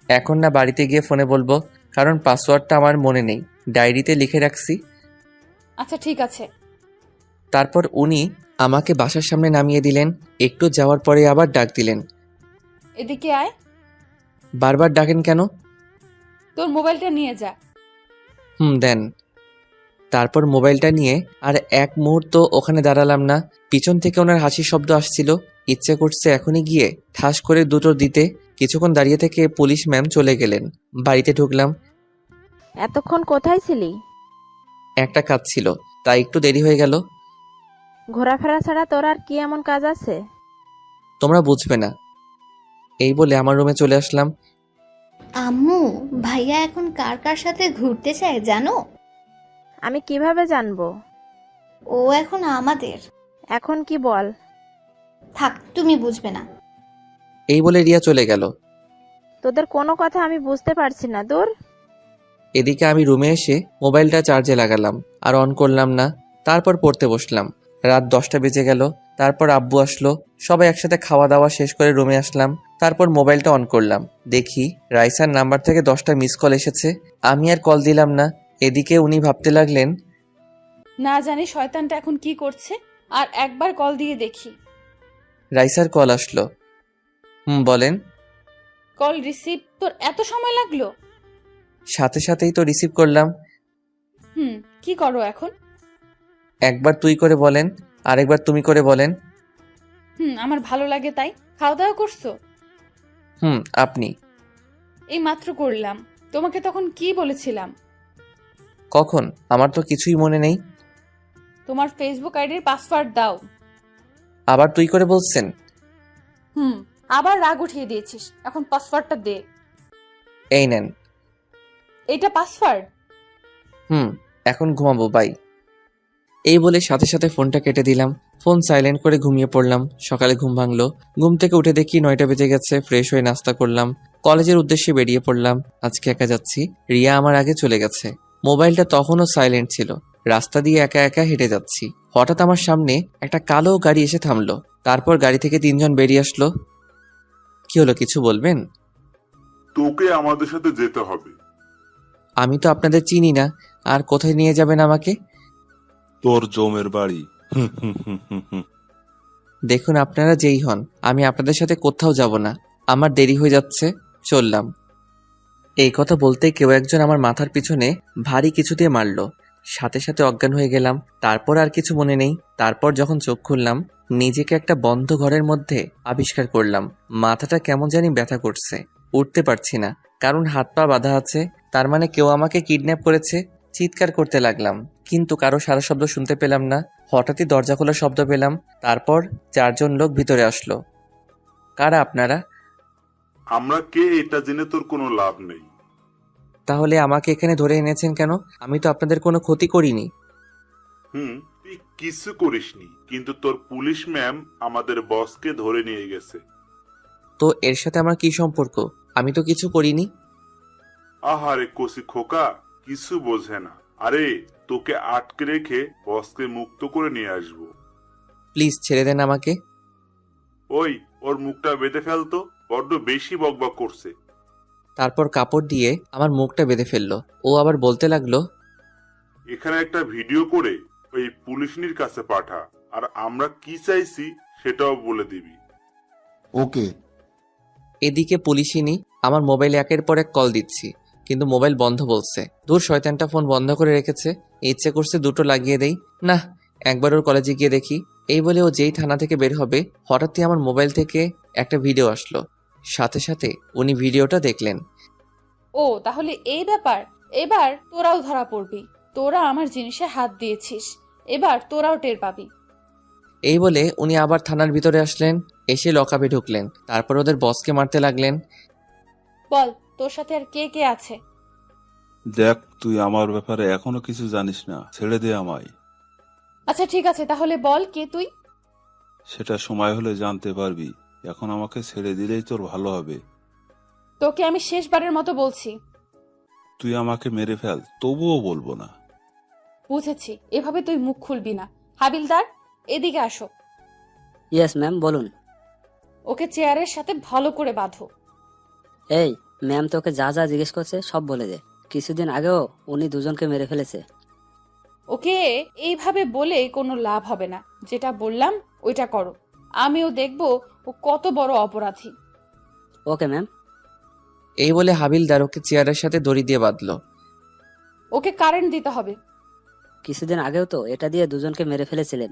এখন না, বাড়িতে গিয়ে ফোনে বলবো, কারণ পাসওয়ার্ডটা আমার মনে নেই, ডায়েরিতে লিখে রাখছি। আচ্ছা ঠিক আছে। তারপর উনি আমাকে বাসার সামনে নামিয়ে দিলেন। একটু যাওয়ার পরে আবার ডাক দিলেন। এদিকে আয়। বারবার ডাকেন কেন? তোর মোবাইলটা নিয়ে যা। দেন। তারপর মোবাইলটা নিয়ে আর এক মুহূর্ত ওখানে দাঁড়ালাম না। পিছন থেকে ওনার হাসির শব্দ আসছিল। ইচ্ছে করছে এখনই গিয়ে ঠাস করে দুটো দিতে। কিছুক্ষণ দাঁড়িয়ে থেকে পুলিশ ম্যাম চলে গেলেন। বাড়িতে ঢুকলাম। এতক্ষণ কোথায় ছিলি? একটা কাজ ছিল, তাই একটু দেরি হয়ে গেল। ঘোরাফেরা ছাড়া তোর আর কি এমন কাজ আছে? তোমরা বুঝবে না। এই বলে আমার রুমে চলে আসলাম। আম্মু, ভাইয়া এখন কার কার সাথে ঘুরতে চায় জানো? আমি কিভাবে জানবো? ও এখন আমাদের। এখন কি বল? থাক, তুমি বুঝবে না। এই বলে রিয়া চলে গেল। তোদের কোনো কথা আমি বুঝতে পারছি না। দূর। এদিকে আমি রুমে এসে মোবাইলটা চার্জে লাগালাম আর অন করলাম না। তারপর পড়তে বসলাম। রাত 10টা বেজে গেল। তারপর আব্বু আসলো, সবাই একসাথে খাওয়া দাওয়া শেষ করে রুমে আসলাম। তারপর মোবাইলটা অন করলাম, দেখি রাইসার নাম্বার থেকে 10টা মিস কল এসেছে। আমি আর কল দিলাম না। এদিকে উনি ভাবতে লাগলেন, না জানি শয়তানটা এখন কি করছে, আর একবার কল দিয়ে দেখি। রাইসার কল আসলো। বলেন। কল রিসিভ তোর এত সময় লাগলো? সাথে সাথেই তো রিসিভ করলাম। কি করো এখন? একবার তুই করে বলেন, আরেকবার তুমি করে বলেন। আমার ভালো লাগে তাই। খাওয়া দাওয়া করছো? আপনি? এই মাত্র করলাম। তোমাকে তখন কি বলেছিলাম? কখন? আমার তো কিছুই মনে নেই। তোমার ফেসবুক আইডির পাসওয়ার্ড দাও। আবার তুই করে বলছেন? আবার রাগ উঠিয়ে দিয়েছিস, এখন পাসওয়ার্ডটা দে। এই নেন। এটা পাসওয়ার্ড? এখন ঘুমাবো, বাই। এই বলে সাথে সাথে ফোনটা কেটে দিলাম। ফোন সাইলেন্ট করে ঘুমিয়ে পড়লাম। সকালে ঘুম ভাঙলো। ঘুম থেকে উঠে দেখি 9টা বেজে গেছে। ফ্রেশ হয়ে নাস্তা করলাম, কলেজের উদ্দেশ্যে বেরিয়ে পড়লাম। আজকে একা যাচ্ছি, রিয়া আমার আগে চলে গেছে। মোবাইলটা তখনও সাইলেন্ট ছিল। রাস্তা দিয়ে একা একা হেঁটে যাচ্ছি। হঠাৎ আমার সামনে একটা কালো গাড়ি এসে থামলো। তারপর গাড়ি থেকে 3 জন বেরিয়ে আসলো। কি হলো, কিছু বলবেন? তোকে আমাদের সাথে যেতে হবে। আমি তো আপনাদের চিনি না, আর কোথায় নিয়ে যাবেন আমাকে? তোর জমের বাড়ি। দেখুন, আপনারা যেই হন, আমি আপনাদের সাথে কোথাও যাব না। আমার দেরি হয়ে যাচ্ছে, চললাম। এই কথা বলতে কেউ একজন আমার মাথার পিছনে ভারী কিছু দিয়ে মারলো। সাথে সাথে অজ্ঞান হয়ে গেলাম। তারপর আর কিছু মনে নেই। তারপর যখন চোখ খুললাম, নিজেকে একটা বন্ধ ঘরের মধ্যে আবিষ্কার করলাম। মাথাটা কেমন জানি ব্যথা করছে, উঠতে পারছি না, কারণ হাত পা বাঁধা আছে। তার মানে কেউ আমাকে কিডন্যাপ করেছে। চিৎকার করতে লাগলাম, কিন্তু কারো সারা শব্দ শুনতে পেলাম না। হঠাৎই দরজা খোলার শব্দ পেলাম। তারপর 4 জন লোক ভিতরে আসলো। কারা আপনারা? আমরা কে এটা জেনে তোর কোনো লাভ নেই। তাহলে আমাকে এখানে ধরে এনেছেন কেন? আমি তো আপনাদের কোনো ক্ষতি করিনি। তুই কিছু করিসনি, কিন্তু তোর পুলিশ ম্যাম আমাদের বসকে ধরে নিয়ে গেছে। তো এর সাথে আমার কি সম্পর্ক? আমি তো কিছু করিনি। আহারে কসি খোকা, কিছু বোঝে না। আরে তোকে আটকে রেখে বসকে মুক্ত করে নিয়ে আসবো। প্লিজ ছেড়ে দেন আমাকে। ওই, ওর মুখটা বেঁধে ফেলতো, বড্ড বেশি বকবক করছে। তারপর কাপড় দিয়ে আমার মুখটা বেঁধে ফেললো। ও আবার বলতে লাগলো, এখানে একটা ভিডিও করে ওই পুলিশনির কাছে পাঠা, আর আমরা কি চাইছি সেটাও বলে দিবি। ওকে। এদিকে পুলিশিনি আমার মোবাইলে একের পর এক কল দিচ্ছি, কিন্তু মোবাইল বন্ধ বলছে। দূর, শয়তানটা ফোন বন্ধ করে রেখেছে। ইচ্ছে করছে দুটো লাগিয়ে দেই। না, একবার ওর কলেজে গিয়ে দেখি। এই বলে ও যেই থানা থেকে বের হবে, হঠাৎই আমার মোবাইল থেকে একটা ভিডিও আসলো। সাথে সাথে উনি ভিডিওটা দেখলেন। ও তাহলে এই ব্যাপার। এবার তোরাও ধরা পড়বি। তোরা আমার জিনিসে হাত দিয়েছিস, এবার তোরাও টের পাবি। এই বলে উনি আবার থানার ভিতরে আসলেন। এসে লকআপে ঢুকলেন। তারপর ওদের বসকে মারতে লাগলেন। বল, তোর সাথে আর কে কে আছে? দেখ, তুই আমার ব্যাপারে এখনো কিছু জানিস না, ছেড়ে দে আমায়। আচ্ছা ঠিক আছে, তাহলে বল কে তুই? সেটা সময় হলে জানতে পারবি। এখন আমাকে ছেড়ে দিলেই তোর ভালো হবে। তোকে আমি শেষবারের মতো বলছি। তুই আমাকে মেরে ফেল, তবুও বলবো না। বুঝেছি, এভাবে তুই মুখ খুলবি না। হাবিলদার, এদিকে আসো। ইয়েস ম্যাম, বলুন। ওকে চেয়ারের সাথে ভালো করে বাঁধো। এই ম্যাম, তোকে যা যা জিজ্ঞেস করছে সব বলে দে। কিছুদিন আগেও উনি দুজনকে মেরে ফেলেছে। ওকে এইভাবে বলে কোনো লাভ হবে না। যেটা বললাম ওইটা করো। আমিও দেখবো ও কত বড় অপরাধী। Okay ma'am. এই বলে হাবিলদার ওকে চেয়ারের সাথে দড়ি দিয়ে বাঁধলো। ওকে কারেন্ট দিতে হবে। কিছুদিন আগেও তো এটা দিয়ে দুজনকে মেরে ফেলেছিলেন।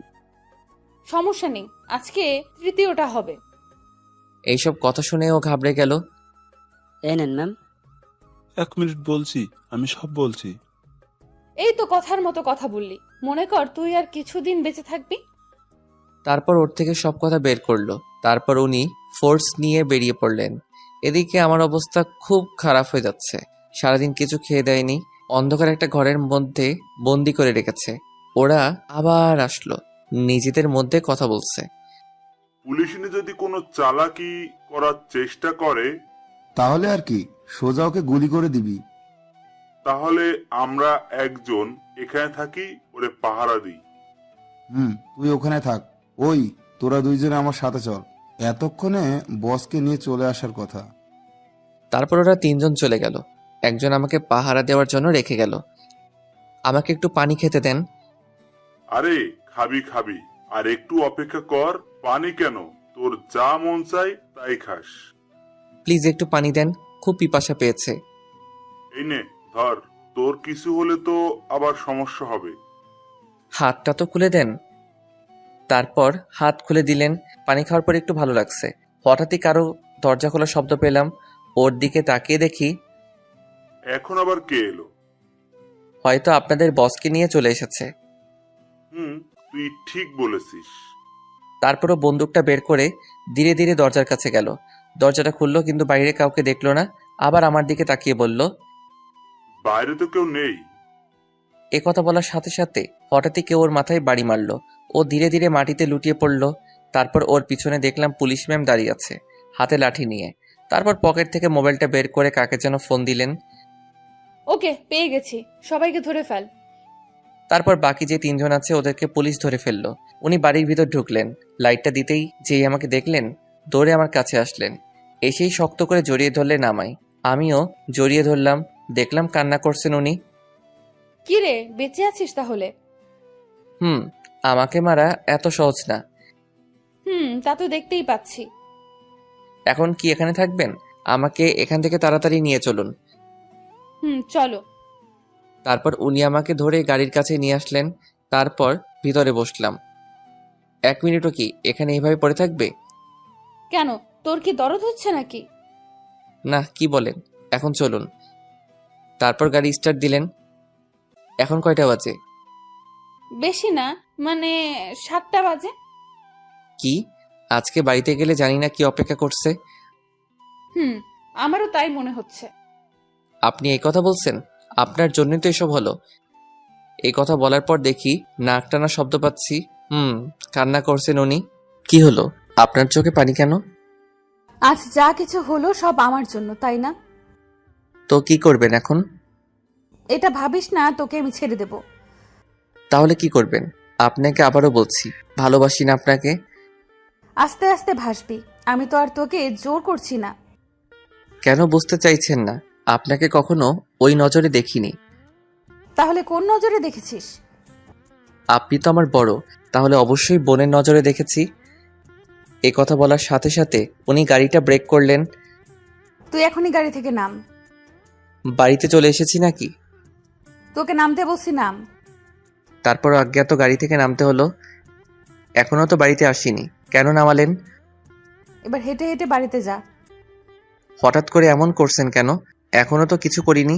সমস্যা নেই, আজকে তৃতীয়টা হবে। এইসব কথা শুনে ও ঘাবড়ে গেল। এই নেন ম্যাম। 1 মিনিট বলছি, আমি সব বলছি। এই তো কথার মতো কথা বললি। মনে কর তুই আর কিছুদিন বেঁচে থাকবি। তারপর ওর থেকে সব কথা বের করলো। তারপর উনি ফোর্স নিয়ে বেরিয়ে পড়লেন। এদিকে আমার অবস্থা খুব খারাপ হয়ে যাচ্ছে। সারাদিন কিছু খেয়ে দেয়নি। অন্ধকার একটা ঘরের মধ্যে বন্দি করে রেখেছে। ওরা আবার আসলো, নিজেদের মধ্যে কথা বলছে। পুলিশনি যদি কোনো চালাকি করার চেষ্টা করে, তাহলে আর কি, সোজা ওকে গুলি করে দিবি। তাহলে আমরা একজন এখানে থাকি, ওরে পাহারা দিই। তুই ওখানে থাক। ওই তোরা দুইজনে আমার সাথে চল, এতক্ষণে বসকে নিয়ে চলে আসার কথা। তারপর ওরা তিনজন চলে গেল। একজন আমাকে পাহারা দেওয়ার জন্য রেখে গেল। আমাকে একটু পানি খেতে দেন। আরে খাবি খাবি, আর একটু অপেক্ষা কর। পানি কেন, তোর যা মন চাই তাই খাস। প্লিজ একটু পানি দেন, খুব পিপাসা পেয়েছে। এই নে ধর, তোর কিছু হলে তো আবার সমস্যা হবে। হাতটা তো খুলে দেন। তারপর হাত খুলে দিলেন। পানি খাওয়ার পর একটু ভালো লাগছে। হঠাৎই কারো দরজা খোলার শব্দ পেলাম। ওর দিকে তাকিয়ে দেখি এখন আবার কে এলো? হয়তো আপনাদের বসকে নিয়ে চলে এসেছে। তুই ঠিক বলেছিস। তারপরও বন্দুকটা বের করে ধীরে ধীরে দরজার কাছে গেল। দরজাটা খুললো, কিন্তু বাইরে কাউকে দেখলো না। আবার আমার দিকে তাকিয়ে বলল, বাইরে তো কেউ নেই। এ কথা বলার সাথে সাথে হঠাৎই কেউ ওর মাথায় বাড়ি মারলো। ও ধীরে ধীরে মাটিতে লুটিয়ে পড়ল। তারপর ওর পিছনে দেখলাম পুলিশ ম্যাম দাঁড়িয়ে আছে, হাতে লাঠি নিয়ে। তারপর পকেট থেকে মোবাইলটা বের করে কাকে যেন ফোন দিলেন। ওকে, পেয়ে গেছি, সবাইকে ধরে ফেল। তারপর বাকি যে তিনজন আছে ওদেরকে পুলিশ ধরে ফেললো। উনি বাড়ির ভিতর ঢুকলেন। লাইটটা দিতেই যেই আমাকে দেখলেন, দৌড়ে আমার কাছে আসলেন। এসেই শক্ত করে জড়িয়ে ধরলেন আমায়। আমিও জড়িয়ে ধরলাম। দেখলাম কান্না করছেন উনি। কি রে, বেঁচে আছিস তাহলে? আমাকে মারা এত সহজ না। তা তো দেখতেই পাচ্ছি। এখন কি এখানে থাকবেন? আমাকে এখান থেকে তাড়াতাড়ি নিয়ে চলুন। চলো। তারপর উনি আমাকে ধরে গাড়ির কাছে নিয়ে আসলেন। তারপর ভিতরে বসলাম। 1 মিনিটও কি এখানে এইভাবে পড়ে থাকবে? কেন, তোর কি দরদ হচ্ছে নাকি? না, কি বলেন? এখন চলুন। তারপর গাড়ি স্টার্ট দিলেন। এখন কয়টা বাজে? বেশি না, মানে 7টা বাজে। কি, আজকে বাড়িতে গেলে জানি না কি অপেক্ষা করছে। আমারও তাই মনে হচ্ছে। আপনি এই কথা বলছেন? আপনার জন্যই তো এসব হলো। এই কথা বলার পর দেখি নাক টানা শব্দ পাচ্ছি। কান্না করছেন উনি। কি হলো, আপনার চোখে পানি কেন? আজ যা কিছু হলো সব আমার জন্য, তাই না? তো কি করবেন এখন? এটা ভাবিস না তোকে আমি ছেড়ে দেব। তাহলে কি করবেন? আপনাকে আবারও বলছি, ভালোবাসি না আপনাকে। আস্তে আস্তে ভাসবি, আমি তো আর তোকে জোর করছি না। কেন বুঝতে চাইছেন না? আপনাকে কখনো ওই নজরে দেখিনি। তাহলে কোন নজরে দেখেছিস? আপনি তো আমার বড়, তাহলে অবশ্যই বোনের নজরে দেখেছি। এই কথা বলার সাথে সাথে উনি গাড়িটা ব্রেক করলেন। তুই এখনই গাড়ি থেকে নাম। বাড়িতে চলে এসেছি নাকি? তোকে নামতে বলছি, নাম। তারপর অজ্ঞাত গাড়ি থেকে নামতে হলো। এখনো তো বাড়িতে আসিনি, কেন নামালেন? এবার হেঁটে হেঁটে বাড়িতে যা। হঠাৎ করে এমন করছেন কেন? এখনো তো কিছু করিনি।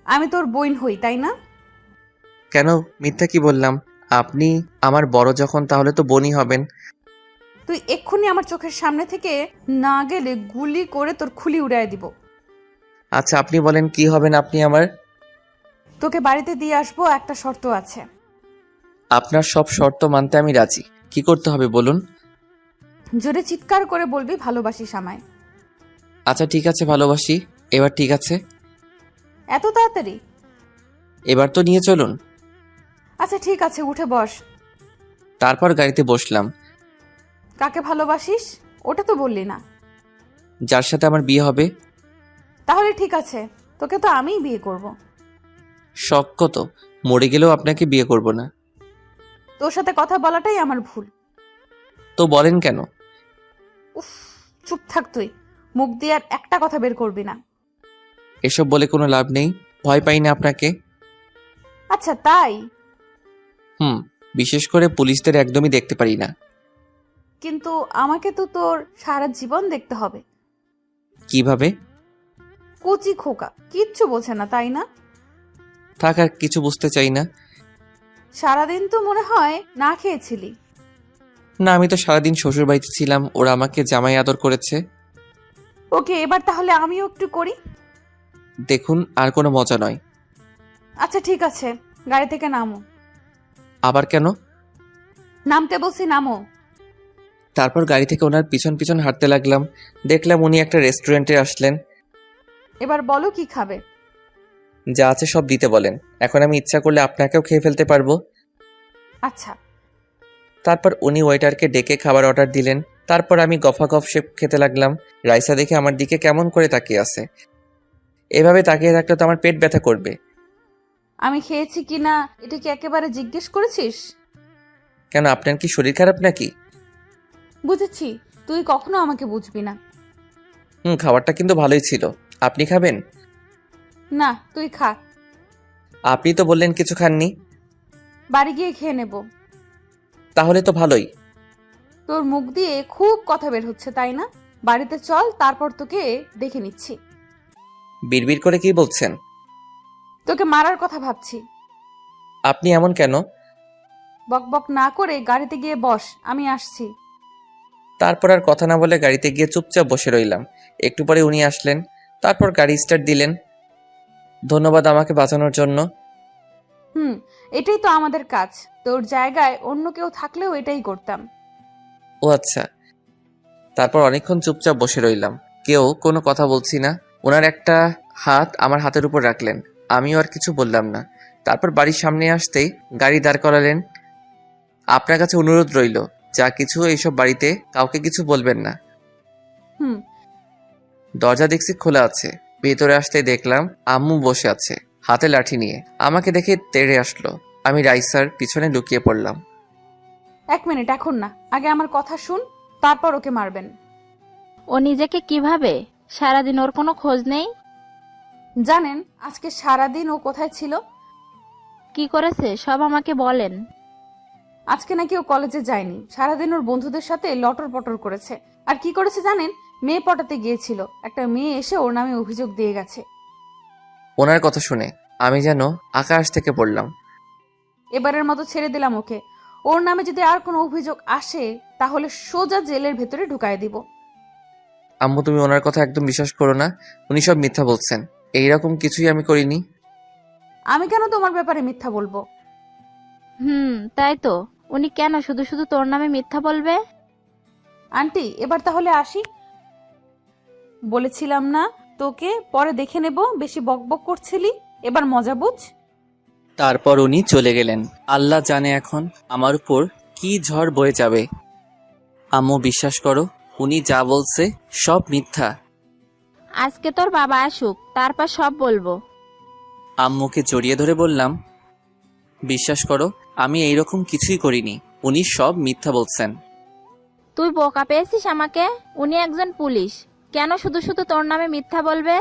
আমি তোর বোন হই, তাই না? কেন মিথ্যা কি বললাম? আপনি আমার বড় যখন, তাহলে তো বোনই হবেন। তুই এক্ষুনি আমার চোখের সামনে থেকে না গেলে গুলি করে তোর খুলি উড়াই দিব। আচ্ছা আপনি বলেন, কি হবেন আপনি আমার? তোকে বাড়িতে দিয়ে আসবো, একটা শর্ত আছে। আপনার সব শর্ত মানতে আমি রাজি। কি করতে হবে বলুন? জোরে চিৎকার করে বলবি ভালোবাসিস আমায়। আচ্ছা ঠিক আছে, ভালোবাসি। এবার ঠিক আছে? এত তাড়াতাড়ি? এবার তো নিয়ে চলুন। আচ্ছা ঠিক আছে, উঠে বস। তারপর গাড়িতে বসলাম। কাকে ভালোবাসিস ওটা তো বললি না। যার সাথে আমার বিয়ে হবে। তাহলে ঠিক আছে, তোকে তো আমিই বিয়ে করব। শখ কত, মরে গেলেও আপনাকে বিয়ে করব না। তোর সাথে কথা বলাটাই আমার ভুল। তো বলেন কেন? উফ, চুপ থাক তুই, মুখ দিয়ে আর একটা কথা বের করবি না। এসব বলে কোনো লাভ নেই, ভয় পাই না আপনাকে। আচ্ছা তাই? বিশেষ করে পুলিশদের একদমই দেখতে পারি না। কিন্তু আমাকে তো তোর সারা জীবন দেখতে হবে। কিভাবে? কচি খোকা, কিচ্ছু বোঝে না, তাই না? থাক, আর কিছু বুঝতে চাই না। সারাদিন তো মনে হয় না খেয়েছিলি। না, আমি তো সারাদিন শ্বশুর বাড়িতে ছিলাম, ওরা আমাকে জামাই আদর করেছে। ওকে, এবার তাহলে আমিও একটু করি। দেখুন, আর কোনো মজা নয়। আচ্ছা ঠিক আছে, গাড়ি থেকে নামো। আবার কেন? নামতে বলছি, নামো। তারপর গাড়ি থেকে ওনার পিছন পিছন হাঁটতে লাগলাম। দেখলাম উনি একটা রেস্টুরেন্টে আসলেন। এবার বলো কি খাবে? যা আছে সব দিতে বলেন। এখন আমি ইচ্ছা করলে আপনাকেও খেয়ে ফেলতে পারবো। আচ্ছা। তারপর উনি ওয়েটারকে ডেকে খাবার অর্ডার দিলেন। তারপর আমি গফাগফ সে খেতে লাগলাম। রাইসা দেখে আমার দিকে কেমন করে তাকিয়ে আছে। এভাবে তাকিয়ে থাকলে তো আমার পেট ব্যথা করবে। আমি খেয়েছি কিনা এটা কি একেবারে জিজ্ঞেস করেছিস? কেন, আপনার কি শরীর খারাপ নাকি? বুঝেছি, তুই কখনো আমাকে বুঝবি না। খাবারটা কিন্তু ভালোই ছিল। আপনি খাবেন? না, তুই খা। আপনি তো বললেন কিছু খাননি। বাড়ি গিয়ে খেয়ে নেব। তাহলে তো ভালোই। তোর মুখ দিয়ে খুব কথা বের হচ্ছে, তাই না? বাড়িতে চল, তারপর তোকে দেখে নিচ্ছি। বিড়বিড় করে কি বলছেন? তোকে মারার কথা ভাবছি। আপনি এমন কেন? বকবক না করে গাড়িতে গিয়ে বস, আমি আসছি। তারপর আর কথা না বলে গাড়িতে গিয়ে চুপচাপ বসে রইলাম। একটু পরে উনি আসলেন। তারপর গাড়ি স্টার্ট দিলেন। ধন্যবাদ আমাকে বাঁচানোর জন্য। এটাই তো আমাদের কাজ। তোর জায়গায় অন্য কেউ থাকলেও এটাই করতাম। ও আচ্ছা। তারপর অনেকক্ষণ চুপচাপ বসে রইলাম, কেউ কোনো কথা বলছি না। ওনার একটা হাত আমার হাতের উপর রাখলেন। আমিও আর কিছু বললাম না। তারপর বাড়ির সামনে আসতেই গাড়ি দাঁড় করালেন। আপনার কাছে অনুরোধ রইল, যা কিছু এইসব বাড়িতে কাউকে কিছু বলবেন না। দরজা দেখছি খোলা আছে। ভেতরে আসতে দেখলাম আম্মু বসে আছে হাতে লাঠি নিয়ে। আমাকে দেখে তেড়ে আসলো। আমি রাইসার পিছনে লুকিয়ে পড়লাম। 1 মিনিট, এখন না, আগে আমার কথা শুন, তারপর ওকে মারবেন। ও নিজেকে কিভাবে? সারাদিন ওর কোনো খোঁজ নেই? জানেন আজকে সারাদিন ও কোথায় ছিল? কি করেছে সব আমাকে বলেন। আজকে নাকি ও কলেজে যায়নি। সারাদিন ওর বন্ধুদের সাথে লটর পটর করেছে। আর কি করেছে জানেন? মেয়ে পটাতে গিয়েছিল। একটা মেয়ে এসে ওর নামে অভিযোগ দিয়ে গেছে। ওনার কথা শুনে আমি যেন আকাশ থেকে পড়লাম। এবারের মতো ছেড়ে দিলাম ওকে। ওর নামে যদি আর কোনো অভিযোগ আসে তাহলে সোজা জেলের ভেতরে ঢুকায় দিব। আম্মু, তুমি ওনার কথা একদম বিশ্বাস করো না। উনি সব মিথ্যা বলছেন। এইরকম কিছুই আমি করিনি। আমি কেন তোমার ব্যাপারে মিথ্যা বলবো? তাই তো। উনি কেন শুধু শুধু তোর নামে মিথ্যা বলবে? আন্টি, এবার তাহলে আসি। বলেছিলাম না তোকে পরে দেখে নেব, বেশি বকবক করছিলি। এবার মজা বুঝ। তারপর উনি চলে গেলেন। আল্লাহ জানে এখন আমার উপর কি ঝড় বয়ে যাবে। আম্মু, বিশ্বাস করো, উনি যা বলছে সব মিথ্যা। আজকে তোর বাবা আসুক, তারপর সব বলবো। আম্মুকে জড়িয়ে ধরে বললাম, বিশ্বাস করো, আমি এইরকম কিছুই করিনি। উনি সব মিথ্যা বলছেন। তুই বোকা পেয়েছিস আমাকে? উনি একজন পুলিশ, কেন শুধু শুধু তোর নামে মিথ্যা বলবে?